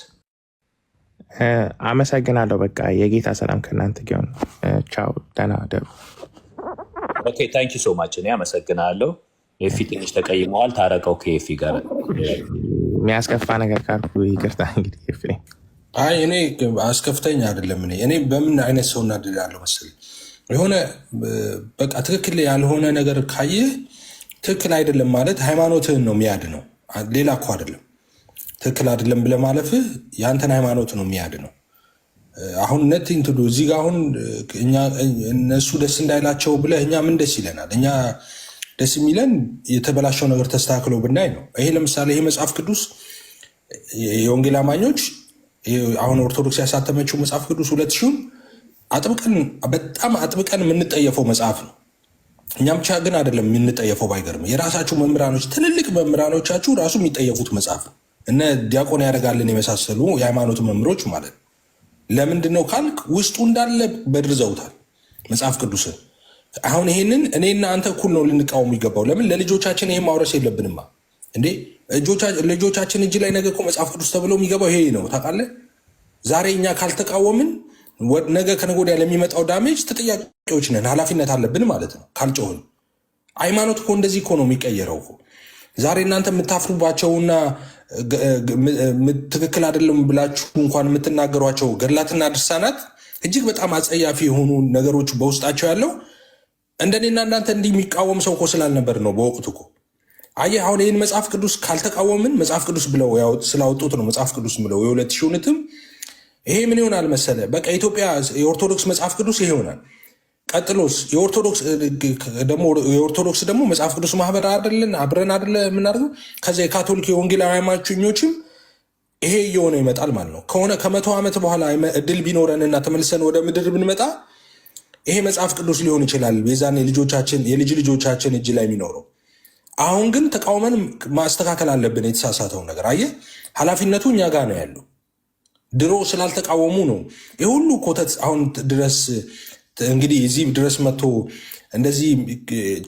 S11: አመሰግናለሁ። በቃ የጌታ ሰላም ከእናንተ ጊሆን። ቻው፣ ደህና ደሩ።
S4: ኦኬ ታንኪ ሶ ማች። እኔ አመሰግናለሁ። ኤፊ ትንሽ ተቀይመዋል። ታረቀው ከኤፊ ጋር
S11: የሚያስከፋ ነገር ካልኩ ይቅርታ። እንግዲህ
S2: አይ እኔ አስከፍተኛ አይደለም። እኔ በምን አይነት ሰው እናድዳለሁ መሰለኝ የሆነ በቃ ትክክል ያልሆነ ነገር ካየህ ትክክል አይደለም ማለት ሃይማኖትህን ነው የሚያድ ነው። ሌላ እኮ አይደለም። ትክክል አይደለም ብለህ ማለፍህ የአንተን ሃይማኖት ነው የሚያድ ነው። አሁን ነቲንግ ቱ ዱ እዚህ ጋር አሁን እነሱ ደስ እንዳይላቸው ብለህ እኛ ምን ደስ ይለናል? እኛ ደስ የሚለን የተበላሸው ነገር ተስተካክለው ብናይ ነው። ይሄ ለምሳሌ ይሄ መጽሐፍ ቅዱስ የወንጌል አማኞች አሁን ኦርቶዶክስ ያሳተመችው መጽሐፍ ቅዱስ 2000 በጣም አጥብቀን የምንጠየፈው መጽሐፍ ነው። እኛ ብቻ ግን አይደለም የምንጠየፈው። ባይገርም የራሳችሁ መምህራኖች ትልልቅ መምህራኖቻችሁ ራሱ የሚጠየፉት መጽሐፍ ነው። እነ ዲያቆን ያደርጋልን የመሳሰሉ የሃይማኖት መምህሮች ማለት ነው። ለምንድን ነው ካልክ ውስጡ እንዳለ በድርዘውታል መጽሐፍ ቅዱስን። አሁን ይሄንን እኔና አንተ እኩል ነው ልንቃወሙ ይገባው። ለምን ለልጆቻችን ይሄን ማውረስ የለብንማ እንዴ? ልጆቻችን እጅ ላይ ነገ እኮ መጽሐፍ ቅዱስ ተብለው የሚገባው ይሄ ነው ታውቃለህ። ዛሬ እኛ ካልተቃወምን ነገ ከነገ ወዲያ ለሚመጣው ዳሜጅ ተጠያቂዎች ነን፣ ኃላፊነት አለብን ማለት ነው ካልጮህን። ሃይማኖት እኮ እንደዚህ እኮ ነው የሚቀየረው እኮ። ዛሬ እናንተ የምታፍሩባቸውና ትክክል አይደለም ብላችሁ እንኳን የምትናገሯቸው ገድላትና ድርሳናት እጅግ በጣም አጸያፊ የሆኑ ነገሮች በውስጣቸው ያለው እንደኔና እናንተ እንዲህ የሚቃወም ሰው እኮ ስላልነበር ነው በወቅቱ እኮ። አየህ አሁን ይህን መጽሐፍ ቅዱስ ካልተቃወምን መጽሐፍ ቅዱስ ብለው ስላወጡት ነው መጽሐፍ ቅዱስ ብለው የ2000 ይሄ ምን ይሆናል መሰለ፣ በቃ ኢትዮጵያ የኦርቶዶክስ መጽሐፍ ቅዱስ ይሄ ይሆናል። ቀጥሎስ የኦርቶዶክስ ደግሞ መጽሐፍ ቅዱስ ማህበር አይደለን አብረን አይደለ የምናደርገው። ከዚያ የካቶሊክ የወንጌላዊ ሃይማኖተኞችም ይሄ እየሆነ ይመጣል ማለት ነው። ከሆነ ከ100 ዓመት በኋላ እድል ቢኖረንና ተመልሰን ወደ ምድር ብንመጣ ይሄ መጽሐፍ ቅዱስ ሊሆን ይችላል የዛኔ የልጅ ልጆቻችን እጅ ላይ የሚኖረው። አሁን ግን ተቃውመን ማስተካከል አለብን የተሳሳተውን ነገር። አየህ ኃላፊነቱ እኛ ጋር ነው ያለው። ድሮ ስላልተቃወሙ ነው የሁሉ ኮተት አሁን ድረስ እንግዲህ እዚህ ድረስ መጥቶ እንደዚህ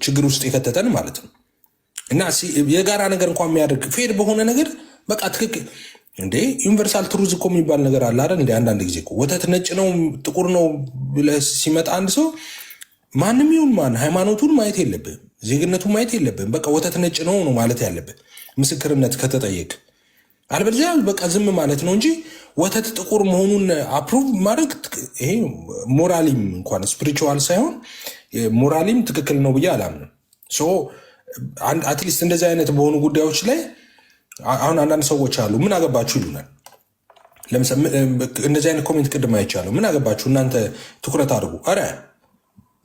S2: ችግር ውስጥ የከተተን ማለት ነው። እና የጋራ ነገር እንኳን የሚያደርግ ፌድ በሆነ ነገር በቃ ትክክል እንዴ ዩኒቨርሳል ትሩዝ እኮ የሚባል ነገር አለ አይደል? እንደ አንዳንድ ጊዜ እኮ ወተት ነጭ ነው ጥቁር ነው ብለህ ሲመጣ አንድ ሰው ማንም ይሁን ማን ሃይማኖቱን ማየት የለብህም፣ ዜግነቱን ማየት የለብህም። በቃ ወተት ነጭ ነው ነው ማለት ያለብህ ምስክርነት ከተጠየቅ። አልበለዚያ በቃ ዝም ማለት ነው እንጂ ወተት ጥቁር መሆኑን አፕሩቭ ማድረግ ይሄ ሞራሊም እንኳን ስፒሪቹዋል ሳይሆን ሞራሊም ትክክል ነው ብዬ አላምንም። አትሊስት እንደዚህ አይነት በሆኑ ጉዳዮች ላይ አሁን አንዳንድ ሰዎች አሉ ምን አገባችሁ ይሉናል። ለምሳሌ እንደዚህ አይነት ኮሜንት ቅድም አይቻለሁ። ምን አገባችሁ እናንተ ትኩረት አድርጉ። አረ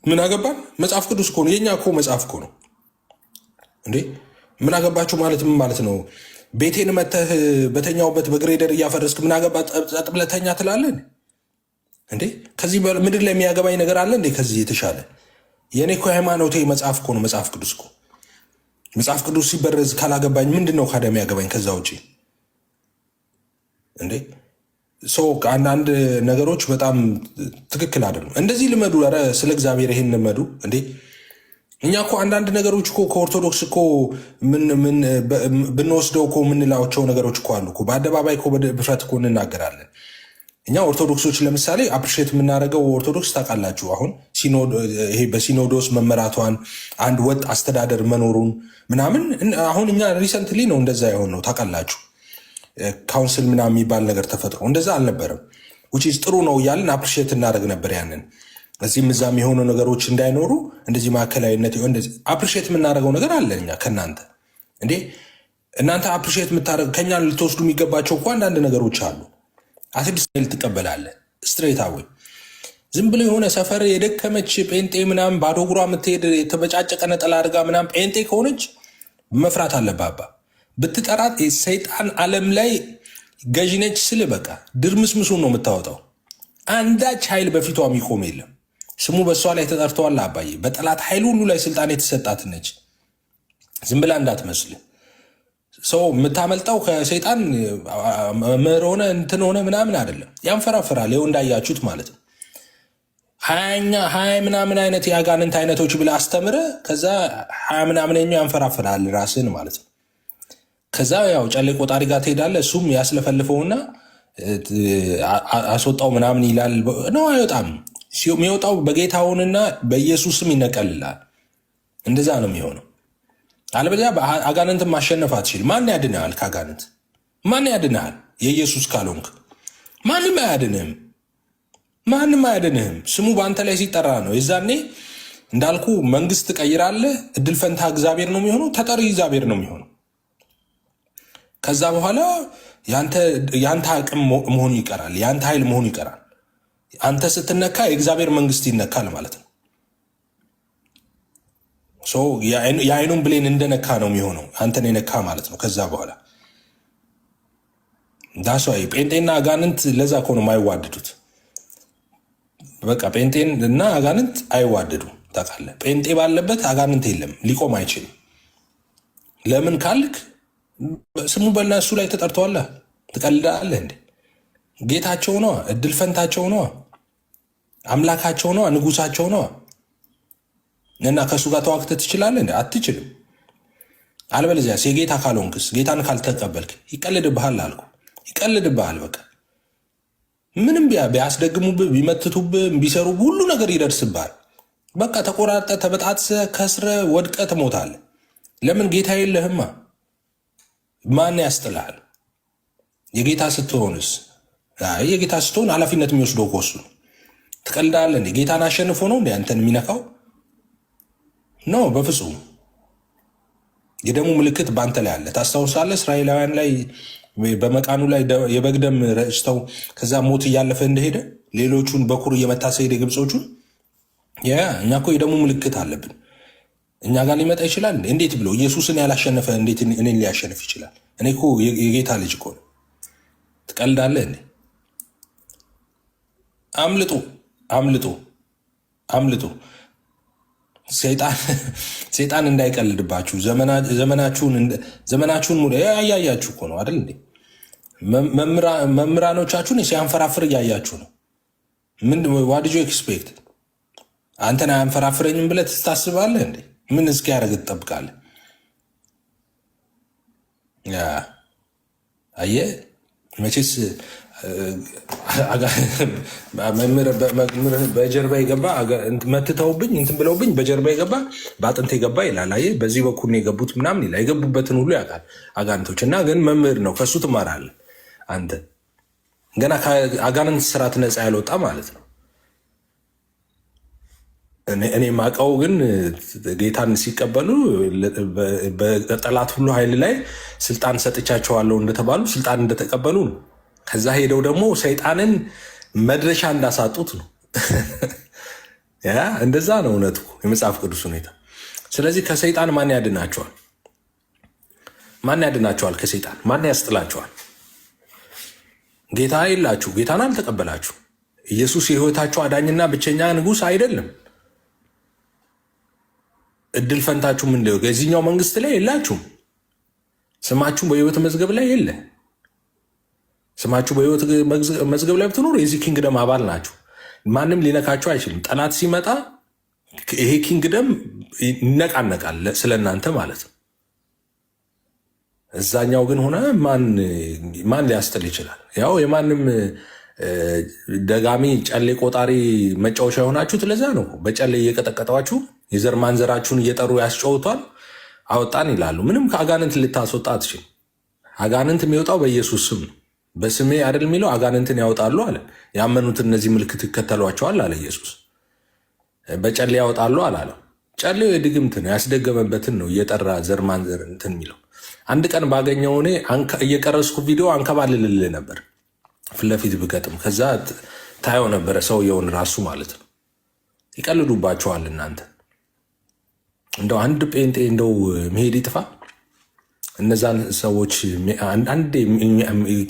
S2: ምን አገባን? መጽሐፍ ቅዱስ እኮ ነው የኛ እኮ መጽሐፍ እኮ ነው እንዴ። ምን አገባችሁ ማለት ምን ማለት ነው? ቤቴን መተህ በተኛውበት በግሬደር እያፈረስክ ምን አገባ ጸጥ ብለህ ተኛ ትላለህ እንዴ? ከዚህ ምድር ላይ የሚያገባኝ ነገር አለ እንዴ? ከዚህ የተሻለ የእኔ እኮ ሃይማኖቴ መጽሐፍ እኮ ነው። መጽሐፍ ቅዱስ እኮ መጽሐፍ ቅዱስ ሲበረዝ ካላገባኝ ምንድን ነው ካደ የሚያገባኝ ከዛ ውጭ እንዴ? አንዳንድ ነገሮች በጣም ትክክል አይደሉም። እንደዚህ ልመዱ። ኧረ ስለ እግዚአብሔር ይሄን ልመዱ እንዴ። እኛ እኮ አንዳንድ ነገሮች እኮ ከኦርቶዶክስ እኮ ብንወስደው እኮ የምንላቸው ነገሮች እኮ አሉ እኮ። በአደባባይ እኮ በድፍረት እኮ እንናገራለን። እኛ ኦርቶዶክሶች ለምሳሌ አፕሪሼት የምናደርገው ኦርቶዶክስ ታውቃላችሁ፣ አሁን ይሄ በሲኖዶስ መመራቷን አንድ ወጥ አስተዳደር መኖሩን ምናምን። አሁን እኛ ሪሰንትሊ ነው እንደዛ የሆን ነው ታውቃላችሁ። ካውንስል ምናምን የሚባል ነገር ተፈጥሮ እንደዛ አልነበረም። ውጪ ጥሩ ነው እያልን አፕሪሼት እናደርግ ነበር ያንን እዚህም እዛም የሆኑ ነገሮች እንዳይኖሩ እንደዚህ ማዕከላዊነት እንደዚህ አፕሪሼት የምናደርገው ነገር አለ። እኛ ከእናንተ እንዴ እናንተ አፕሪሼት የምታደርግ ከኛ ልትወስዱ የሚገባቸው እኮ አንዳንድ ነገሮች አሉ። አትዲስ ትቀበላለህ ስትሬት አወይ። ዝም ብሎ የሆነ ሰፈር የደከመች ጴንጤ ምናምን ባዶ እግሯ የምትሄድ የተበጫጨቀ ነጠላ አድርጋ ምናምን ጴንጤ ከሆነች መፍራት አለባባ። ብትጠራት ሰይጣን ዓለም ላይ ገዢ ነች ስል በቃ ድርምስምሱን ነው የምታወጣው። አንዳች ኃይል በፊቷ የሚቆም የለም። ስሙ በእሷ ላይ ተጠርተዋል። አባዬ በጠላት ኃይል ሁሉ ላይ ስልጣን የተሰጣት ነች። ዝም ብላ እንዳትመስል። ሰው የምታመልጠው ከሰይጣን መምህር ሆነ እንትን ሆነ ምናምን አይደለም። ያንፈራፍራል። ይኸው እንዳያችሁት ማለት ነው። ሀያ ምናምን አይነት የአጋንንት አይነቶች ብለህ አስተምረህ ከዛ 20 ምናምነኛው ያንፈራፍራል ራስን ማለት ነው። ከዛ ያው ጨሌ ቆጣሪ ጋር ትሄዳለህ። እሱም ያስለፈልፈውና አስወጣው ምናምን ይላል ነው። አይወጣም። የሚወጣው በጌታውንና በኢየሱስም ይነቀልላል። እንደዛ ነው የሚሆነው። አለበለዚያ አጋንንትን ማሸነፍ አትችልም። ማን ያድንሃል? ከአጋንንት ማን ያድንሃል? የኢየሱስ ካልሆንክ ማንም አያድንህም። ማንም አያድንህም። ስሙ በአንተ ላይ ሲጠራ ነው። የዛኔ እንዳልኩ መንግስት ትቀይራለህ። እድል ፈንታ እግዚአብሔር ነው የሚሆነው። ተጠሪ እግዚአብሔር ነው የሚሆነው። ከዛ በኋላ የአንተ አቅም መሆኑ ይቀራል። የአንተ ኃይል መሆኑ ይቀራል። አንተ ስትነካ የእግዚአብሔር መንግስት ይነካል ማለት ነው። የአይኑን ብሌን እንደነካ ነው የሚሆነው። አንተን የነካ ማለት ነው። ከዛ በኋላ ዳሷ ጴንጤና አጋንንት ለዛ እኮ ነው የማይዋደዱት። በቃ ጴንጤን እና አጋንንት አይዋደዱም። ታውቃለህ፣ ጴንጤ ባለበት አጋንንት የለም፣ ሊቆም አይችልም። ለምን ካልክ ስሙ በእነሱ ላይ ተጠርተዋላ። ትቀልዳለህ እንዴ? ጌታቸው ነዋ፣ እድል ፈንታቸው ነዋ፣ አምላካቸው ነዋ፣ ንጉሳቸው ነዋ። እና ከእሱ ጋር ተዋግተህ ትችላለህ እንዴ? አትችልም። አልበለዚያስ የጌታ ካልሆንክስ፣ ጌታን ካልተቀበልክ ይቀልድብሃል አልኩ። ይቀልድብሃል በቃ ምንም ቢያስደግሙብህ ቢመትቱብህ ቢሰሩብህ ሁሉ ነገር ይደርስብሃል። በቃ ተቆራርጠ ተበጣጥሰ ከስረ ወድቀ ትሞታለህ። ለምን? ጌታ የለህማ። ማን ያስጥልሃል? የጌታ ስትሆንስ? የጌታ ስትሆን ኃላፊነት የሚወስደው ኮሱ ትቀልዳለህ እንዴ? ጌታን አሸንፎ ነው እንዴ አንተን የሚነካው? ኖ በፍጹም። የደሙ ምልክት በአንተ ላይ አለ። ታስታውሳለህ? እስራኤላውያን ላይ በመቃኑ ላይ የበግ ደም ረጭተው ከዛ ሞት እያለፈ እንደሄደ ሌሎቹን በኩር እየመታ ሰሄደ ግብጾቹን። እኛ እኮ የደሙ ምልክት አለብን። እኛ ጋር ሊመጣ ይችላል። እንዴት ብሎ ኢየሱስን ያላሸነፈ እንዴት እኔን ሊያሸንፍ ይችላል? እኔ እኮ የጌታ ልጅ እኮ ነው። ትቀልዳለህ እንዴ? አምልጡ አምልጡ አምልጡ። ሰይጣን እንዳይቀልድባችሁ ዘመናችሁን ሙሉ ያያያችሁ እኮ ነው አይደል እንዴ? መምህራኖቻችሁን ሲያንፈራፍር እያያችሁ ነው። ዋት ዲድ ዩ ኤክስፔክት? አንተን አያንፈራፍረኝም ብለህ ታስባለህ እንዴ? ምን እስኪያደርግ ትጠብቃለህ? አየህ መቼስ በጀርባ የገባ መትተውብኝ እንትን ብለውብኝ በጀርባ የገባ በአጥንት የገባ ይላል። አየህ በዚህ በኩል ነው የገቡት ምናምን ይላል። የገቡበትን ሁሉ ያውቃል አጋንቶች። እና ግን መምህር ነው፣ ከእሱ ትማራለህ አንተ። ገና ከአጋንንት ስርዓት ነፃ ያልወጣ ማለት ነው። እኔ ማቀው ግን ጌታን ሲቀበሉ በጠላት ሁሉ ኃይል ላይ ስልጣን ሰጥቻቸዋለሁ እንደተባሉ ስልጣን እንደተቀበሉ ነው። ከዛ ሄደው ደግሞ ሰይጣንን መድረሻ እንዳሳጡት ነው። እንደዛ ነው እውነቱ የመጽሐፍ ቅዱስ ሁኔታ። ስለዚህ ከሰይጣን ማን ያድናቸዋል? ማን ያድናቸዋል? ከሰይጣን ማን ያስጥላቸዋል? ጌታ የላችሁ፣ ጌታን አልተቀበላችሁ። ኢየሱስ የህይወታችሁ አዳኝና ብቸኛ ንጉሥ አይደለም። እድል ፈንታችሁ ምን ሊሆን የዚህኛው መንግስት ላይ የላችሁም። ስማችሁ በህይወት መዝገብ ላይ የለ። ስማችሁ በህይወት መዝገብ ላይ ብትኖሩ የዚህ ኪንግደም አባል ናችሁ። ማንም ሊነካችሁ አይችልም። ጠላት ሲመጣ ይሄ ኪንግደም ይነቃነቃል ስለ እናንተ ማለት ነው። እዛኛው ግን ሆነ ማን ሊያስጥል ይችላል? ያው የማንም ደጋሚ ጨሌ ቆጣሪ መጫወቻ የሆናችሁት ለዛ ነው። በጨሌ እየቀጠቀጠዋችሁ የዘር ማንዘራችሁን እየጠሩ ያስጨውቷል። አወጣን ይላሉ። ምንም ከአጋንንት ልታስወጣ አትችልም። አጋንንት የሚወጣው በኢየሱስ ስም ነው። በስሜ አይደል የሚለው አጋንንትን ያወጣሉ አለ። ያመኑትን እነዚህ ምልክት ይከተሏቸዋል አለ ኢየሱስ። በጨሌ ያወጣሉ አላለም። ጨሌው የድግምት ነው፣ ያስደገመበትን ነው እየጠራ ዘር ማንዘር እንትን የሚለው። አንድ ቀን ባገኘው እኔ እየቀረስኩ ቪዲዮ አንከባልልልህ ነበር ፊት ለፊት ብገጥም፣ ከዛ ታየው ነበረ ሰውየውን ራሱ ማለት ነው። ይቀልዱባቸዋል እናንተ። እንደው አንድ ጴንጤ እንደው መሄድ ይጥፋ። እነዛን ሰዎች አንድ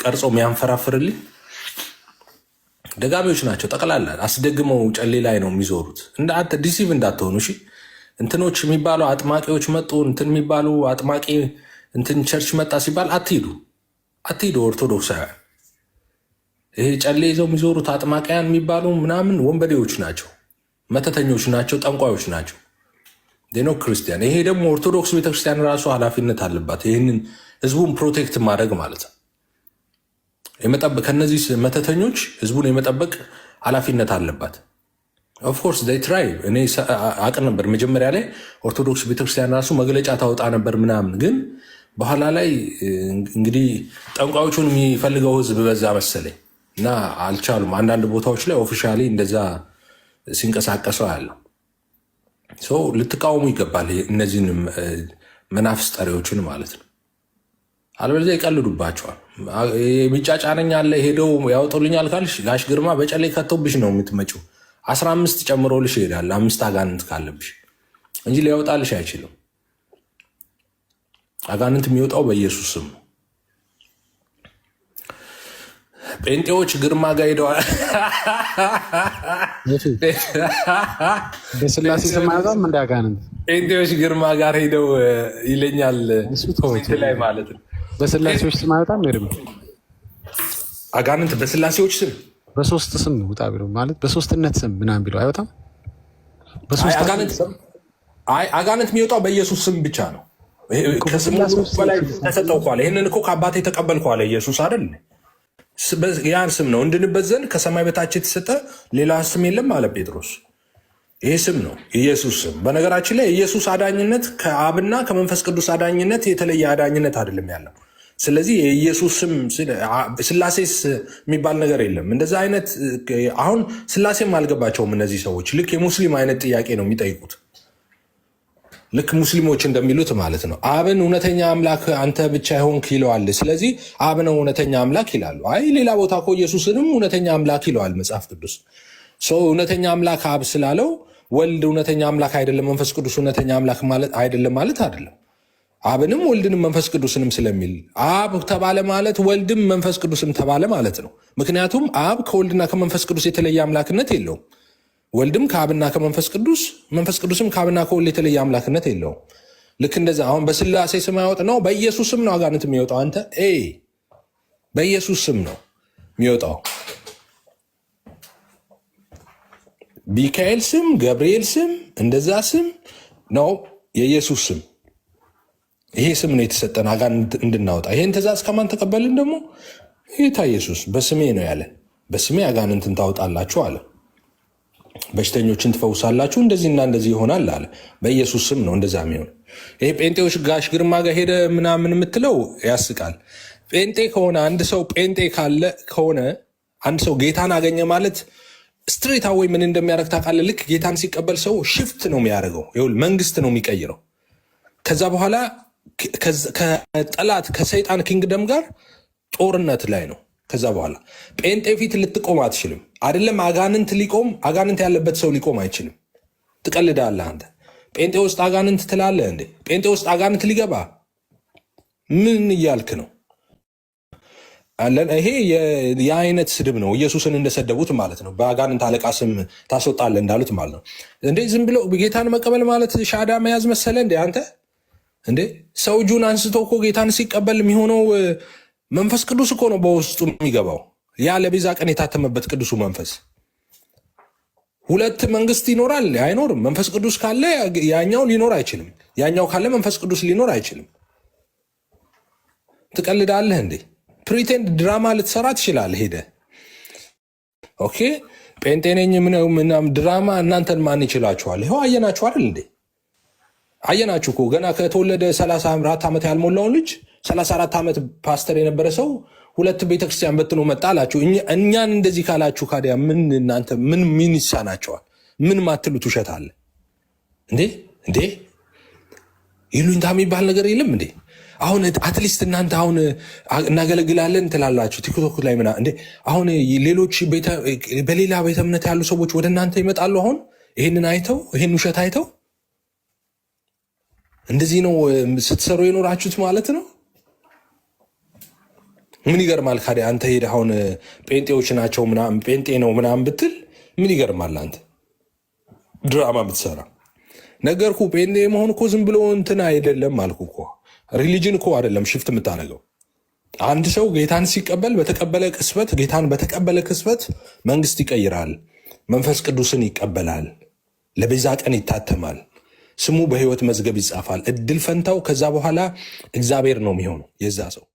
S2: ቀርጾ የሚያንፈራፍርልኝ ደጋሚዎች ናቸው። ጠቅላላ አስደግመው ጨሌ ላይ ነው የሚዞሩት። አንተ ዲሲቭ እንዳትሆኑ እሺ። እንትኖች የሚባሉ አጥማቂዎች መጡ፣ እንትን የሚባሉ አጥማቂ እንትን ቸርች መጣ ሲባል አትሂዱ። ኦርቶዶክሳውያን ይሄ ጨሌ ይዘው የሚዞሩት አጥማቂያን የሚባሉ ምናምን ወንበዴዎች ናቸው፣ መተተኞች ናቸው፣ ጠንቋዮች ናቸው። ዴኖ ክርስቲያን። ይሄ ደግሞ ኦርቶዶክስ ቤተክርስቲያን ራሱ ኃላፊነት አለባት፣ ይህንን ህዝቡን ፕሮቴክት ማድረግ ማለት ነው። ከነዚህ መተተኞች ህዝቡን የመጠበቅ ኃላፊነት አለባት። ኦፍኮርስ ትራይ። እኔ አቅ ነበር መጀመሪያ ላይ ኦርቶዶክስ ቤተክርስቲያን ራሱ መግለጫ ታወጣ ነበር ምናምን፣ ግን በኋላ ላይ እንግዲህ ጠንቋዮቹን የሚፈልገው ህዝብ በዛ መሰለኝ እና አልቻሉም። አንዳንድ ቦታዎች ላይ ኦፊሻሊ እንደዛ ሲንቀሳቀሰው ያለው ልትቃወሙ ይገባል። እነዚህን መናፍስ ጠሪዎችን ማለት ነው። አለበለዚያ ይቀልዱባቸዋል። የሚጫጫነኝ አለ ሄደው ያወጡልኛል ካልሽ ጋሽ ግርማ በጨሌ ከተውብሽ ነው የምትመጪው። 15 ጨምሮልሽ ይሄዳል 5 አጋንንት ካለብሽ እንጂ ሊያወጣልሽ አይችልም። አጋንንት የሚወጣው በኢየሱስ ስም ነው። ጴንጤዎች ግርማ ጋር ሄደዋል።
S8: በስላሴ ስም አይወጣም እንደ አጋንንት።
S2: ጴንጤዎች ግርማ ጋር ሄደው ይለኛል ላይ ማለት ነው።
S8: በስላሴዎች ስም አይወጣም ሄድም
S2: አጋንንት በስላሴዎች ስም
S8: በሶስት ስም ውጣ ቢሉ ማለት በሶስትነት ስም ምናምን ቢሉ አይወጣም።
S2: አጋንንት የሚወጣው በኢየሱስ ስም ብቻ ነው። ከስሙ በላይ ተሰጠው እኮ አለ። ይህንን እኮ ከአባቴ ተቀበልኩ አለ ኢየሱስ አይደል? ያን ስም ነው እንድንበት ዘንድ ከሰማይ በታች የተሰጠ ሌላ ስም የለም አለ ጴጥሮስ። ይህ ስም ነው ኢየሱስ ስም። በነገራችን ላይ ኢየሱስ አዳኝነት ከአብና ከመንፈስ ቅዱስ አዳኝነት የተለየ አዳኝነት አይደለም ያለው። ስለዚህ የኢየሱስ ስም ስላሴስ የሚባል ነገር የለም። እንደዛ አይነት አሁን ስላሴም አልገባቸውም እነዚህ ሰዎች። ልክ የሙስሊም አይነት ጥያቄ ነው የሚጠይቁት፣ ልክ ሙስሊሞች እንደሚሉት ማለት ነው። አብን እውነተኛ አምላክ አንተ ብቻ ይሆንክ ይለዋል። ስለዚህ አብ ነው እውነተኛ አምላክ ይላሉ። አይ ሌላ ቦታ እኮ ኢየሱስንም እውነተኛ አምላክ ይለዋል መጽሐፍ ቅዱስ። ሰው እውነተኛ አምላክ አብ ስላለው ወልድ እውነተኛ አምላክ አይደለም፣ መንፈስ ቅዱስ እውነተኛ አምላክ ማለት አይደለም ማለት አይደለም። አብንም ወልድንም መንፈስ ቅዱስንም ስለሚል አብ ተባለ ማለት ወልድም መንፈስ ቅዱስም ተባለ ማለት ነው። ምክንያቱም አብ ከወልድና ከመንፈስ ቅዱስ የተለየ አምላክነት የለውም። ወልድም ከአብና ከመንፈስ ቅዱስ፣ መንፈስ ቅዱስም ከአብና ከወልድ የተለየ አምላክነት የለውም። ልክ እንደዛ አሁን በስላሴ ስም ያወጥ ነው፣ በኢየሱስ ስም ነው አጋንንት የሚወጣው። አንተ በኢየሱስ ስም ነው የሚወጣው። ሚካኤል ስም፣ ገብርኤል ስም፣ እንደዛ ስም ነው የኢየሱስ ስም። ይሄ ስም ነው የተሰጠን አጋንንት እንድናወጣ። ይሄን ትእዛዝ ከማን ተቀበልን ደግሞ? ጌታ ኢየሱስ በስሜ ነው ያለ። በስሜ አጋንንትን ታወጣላችሁ አለ። በሽተኞችን ትፈውሳላችሁ፣ እንደዚህና እንደዚህ ይሆናል አለ። በኢየሱስ ስም ነው እንደዛ የሚሆን። ይሄ ጴንጤዎች ጋሽ ግርማ ጋር ሄደ ምናምን የምትለው ያስቃል። ጴንጤ ከሆነ አንድ ሰው ጴንጤ ካለ ከሆነ አንድ ሰው ጌታን አገኘ ማለት ስትሬት አዌይ ምን እንደሚያደርግ ታውቃለህ? ልክ ጌታን ሲቀበል ሰው ሽፍት ነው የሚያደርገው፣ መንግስት ነው የሚቀይረው። ከዛ በኋላ ከጠላት ከሰይጣን ኪንግደም ጋር ጦርነት ላይ ነው። ከዛ በኋላ ጴንጤ ፊት ልትቆም አትችልም። አይደለም አጋንንት ሊቆም፣ አጋንንት ያለበት ሰው ሊቆም አይችልም። ትቀልዳለህ አንተ። ጴንጤ ውስጥ አጋንንት ትላለህ እንዴ? ጴንጤ ውስጥ አጋንንት ሊገባ ምን እያልክ ነው? ይሄ የአይነት ስድብ ነው። ኢየሱስን እንደሰደቡት ማለት ነው። በአጋንንት አለቃ ስም ታስወጣለህ እንዳሉት ማለት ነው። እንዴ ዝም ብሎ ጌታን መቀበል ማለት ሻዳ መያዝ መሰለ እንዴ አንተ? እንዴ ሰው እጁን አንስቶ እኮ ጌታን ሲቀበል የሚሆነው መንፈስ ቅዱስ እኮ ነው በውስጡ የሚገባው። ያ ለቤዛ ቀን የታተመበት ቅዱሱ መንፈስ። ሁለት መንግስት ይኖራል አይኖርም? መንፈስ ቅዱስ ካለ ያኛው ሊኖር አይችልም። ያኛው ካለ መንፈስ ቅዱስ ሊኖር አይችልም። ትቀልዳለህ እንዴ? ፕሪቴንድ ድራማ ልትሰራ ትችላለህ ሄደህ። ኦኬ ጴንጤ ነኝ ምናምን ድራማ እናንተን ማን ይችላችኋል? ይኸው አየናችሁ አይደል እንዴ? አየናችሁ እኮ ገና ከተወለደ 34 ዓመት ያልሞላውን ልጅ 34 ዓመት ፓስተር የነበረ ሰው 2 ቤተክርስቲያን በትኖ መጣ አላችሁ። እኛን እንደዚህ ካላችሁ ካዲያ ምን እናንተ ምን ይሳናቸዋል? ምን ማትሉት ውሸት አለ እንዴ? ይሉኝታ የሚባል ነገር የለም እንዴ? አሁን አትሊስት እናንተ አሁን እናገለግላለን ትላላችሁ ቲክቶክ ላይ ምና እንዴ? አሁን ሌሎች በሌላ ቤተ እምነት ያሉ ሰዎች ወደ እናንተ ይመጣሉ። አሁን ይህንን አይተው ይህን ውሸት አይተው እንደዚህ ነው ስትሰሩ የኖራችሁት ማለት ነው። ምን ይገርማል ካዲያ አንተ ሄደህ አሁን ጴንጤዎች ናቸው ምናምን ጴንጤ ነው ምናምን ብትል ምን ይገርማል? አንተ ድራማ ብትሰራ ነገርኩ። ጴንጤ መሆን እኮ ዝም ብሎ እንትን አይደለም አልኩ እኮ። ሪሊጅን እኮ አይደለም ሽፍት የምታደርገው። አንድ ሰው ጌታን ሲቀበል ጌታን በተቀበለ ቅጽበት መንግስት ይቀይራል፣ መንፈስ ቅዱስን ይቀበላል፣ ለቤዛ ቀን ይታተማል፣ ስሙ በህይወት መዝገብ ይጻፋል። እድል ፈንታው ከዛ በኋላ እግዚአብሔር ነው የሚሆነው የዛ ሰው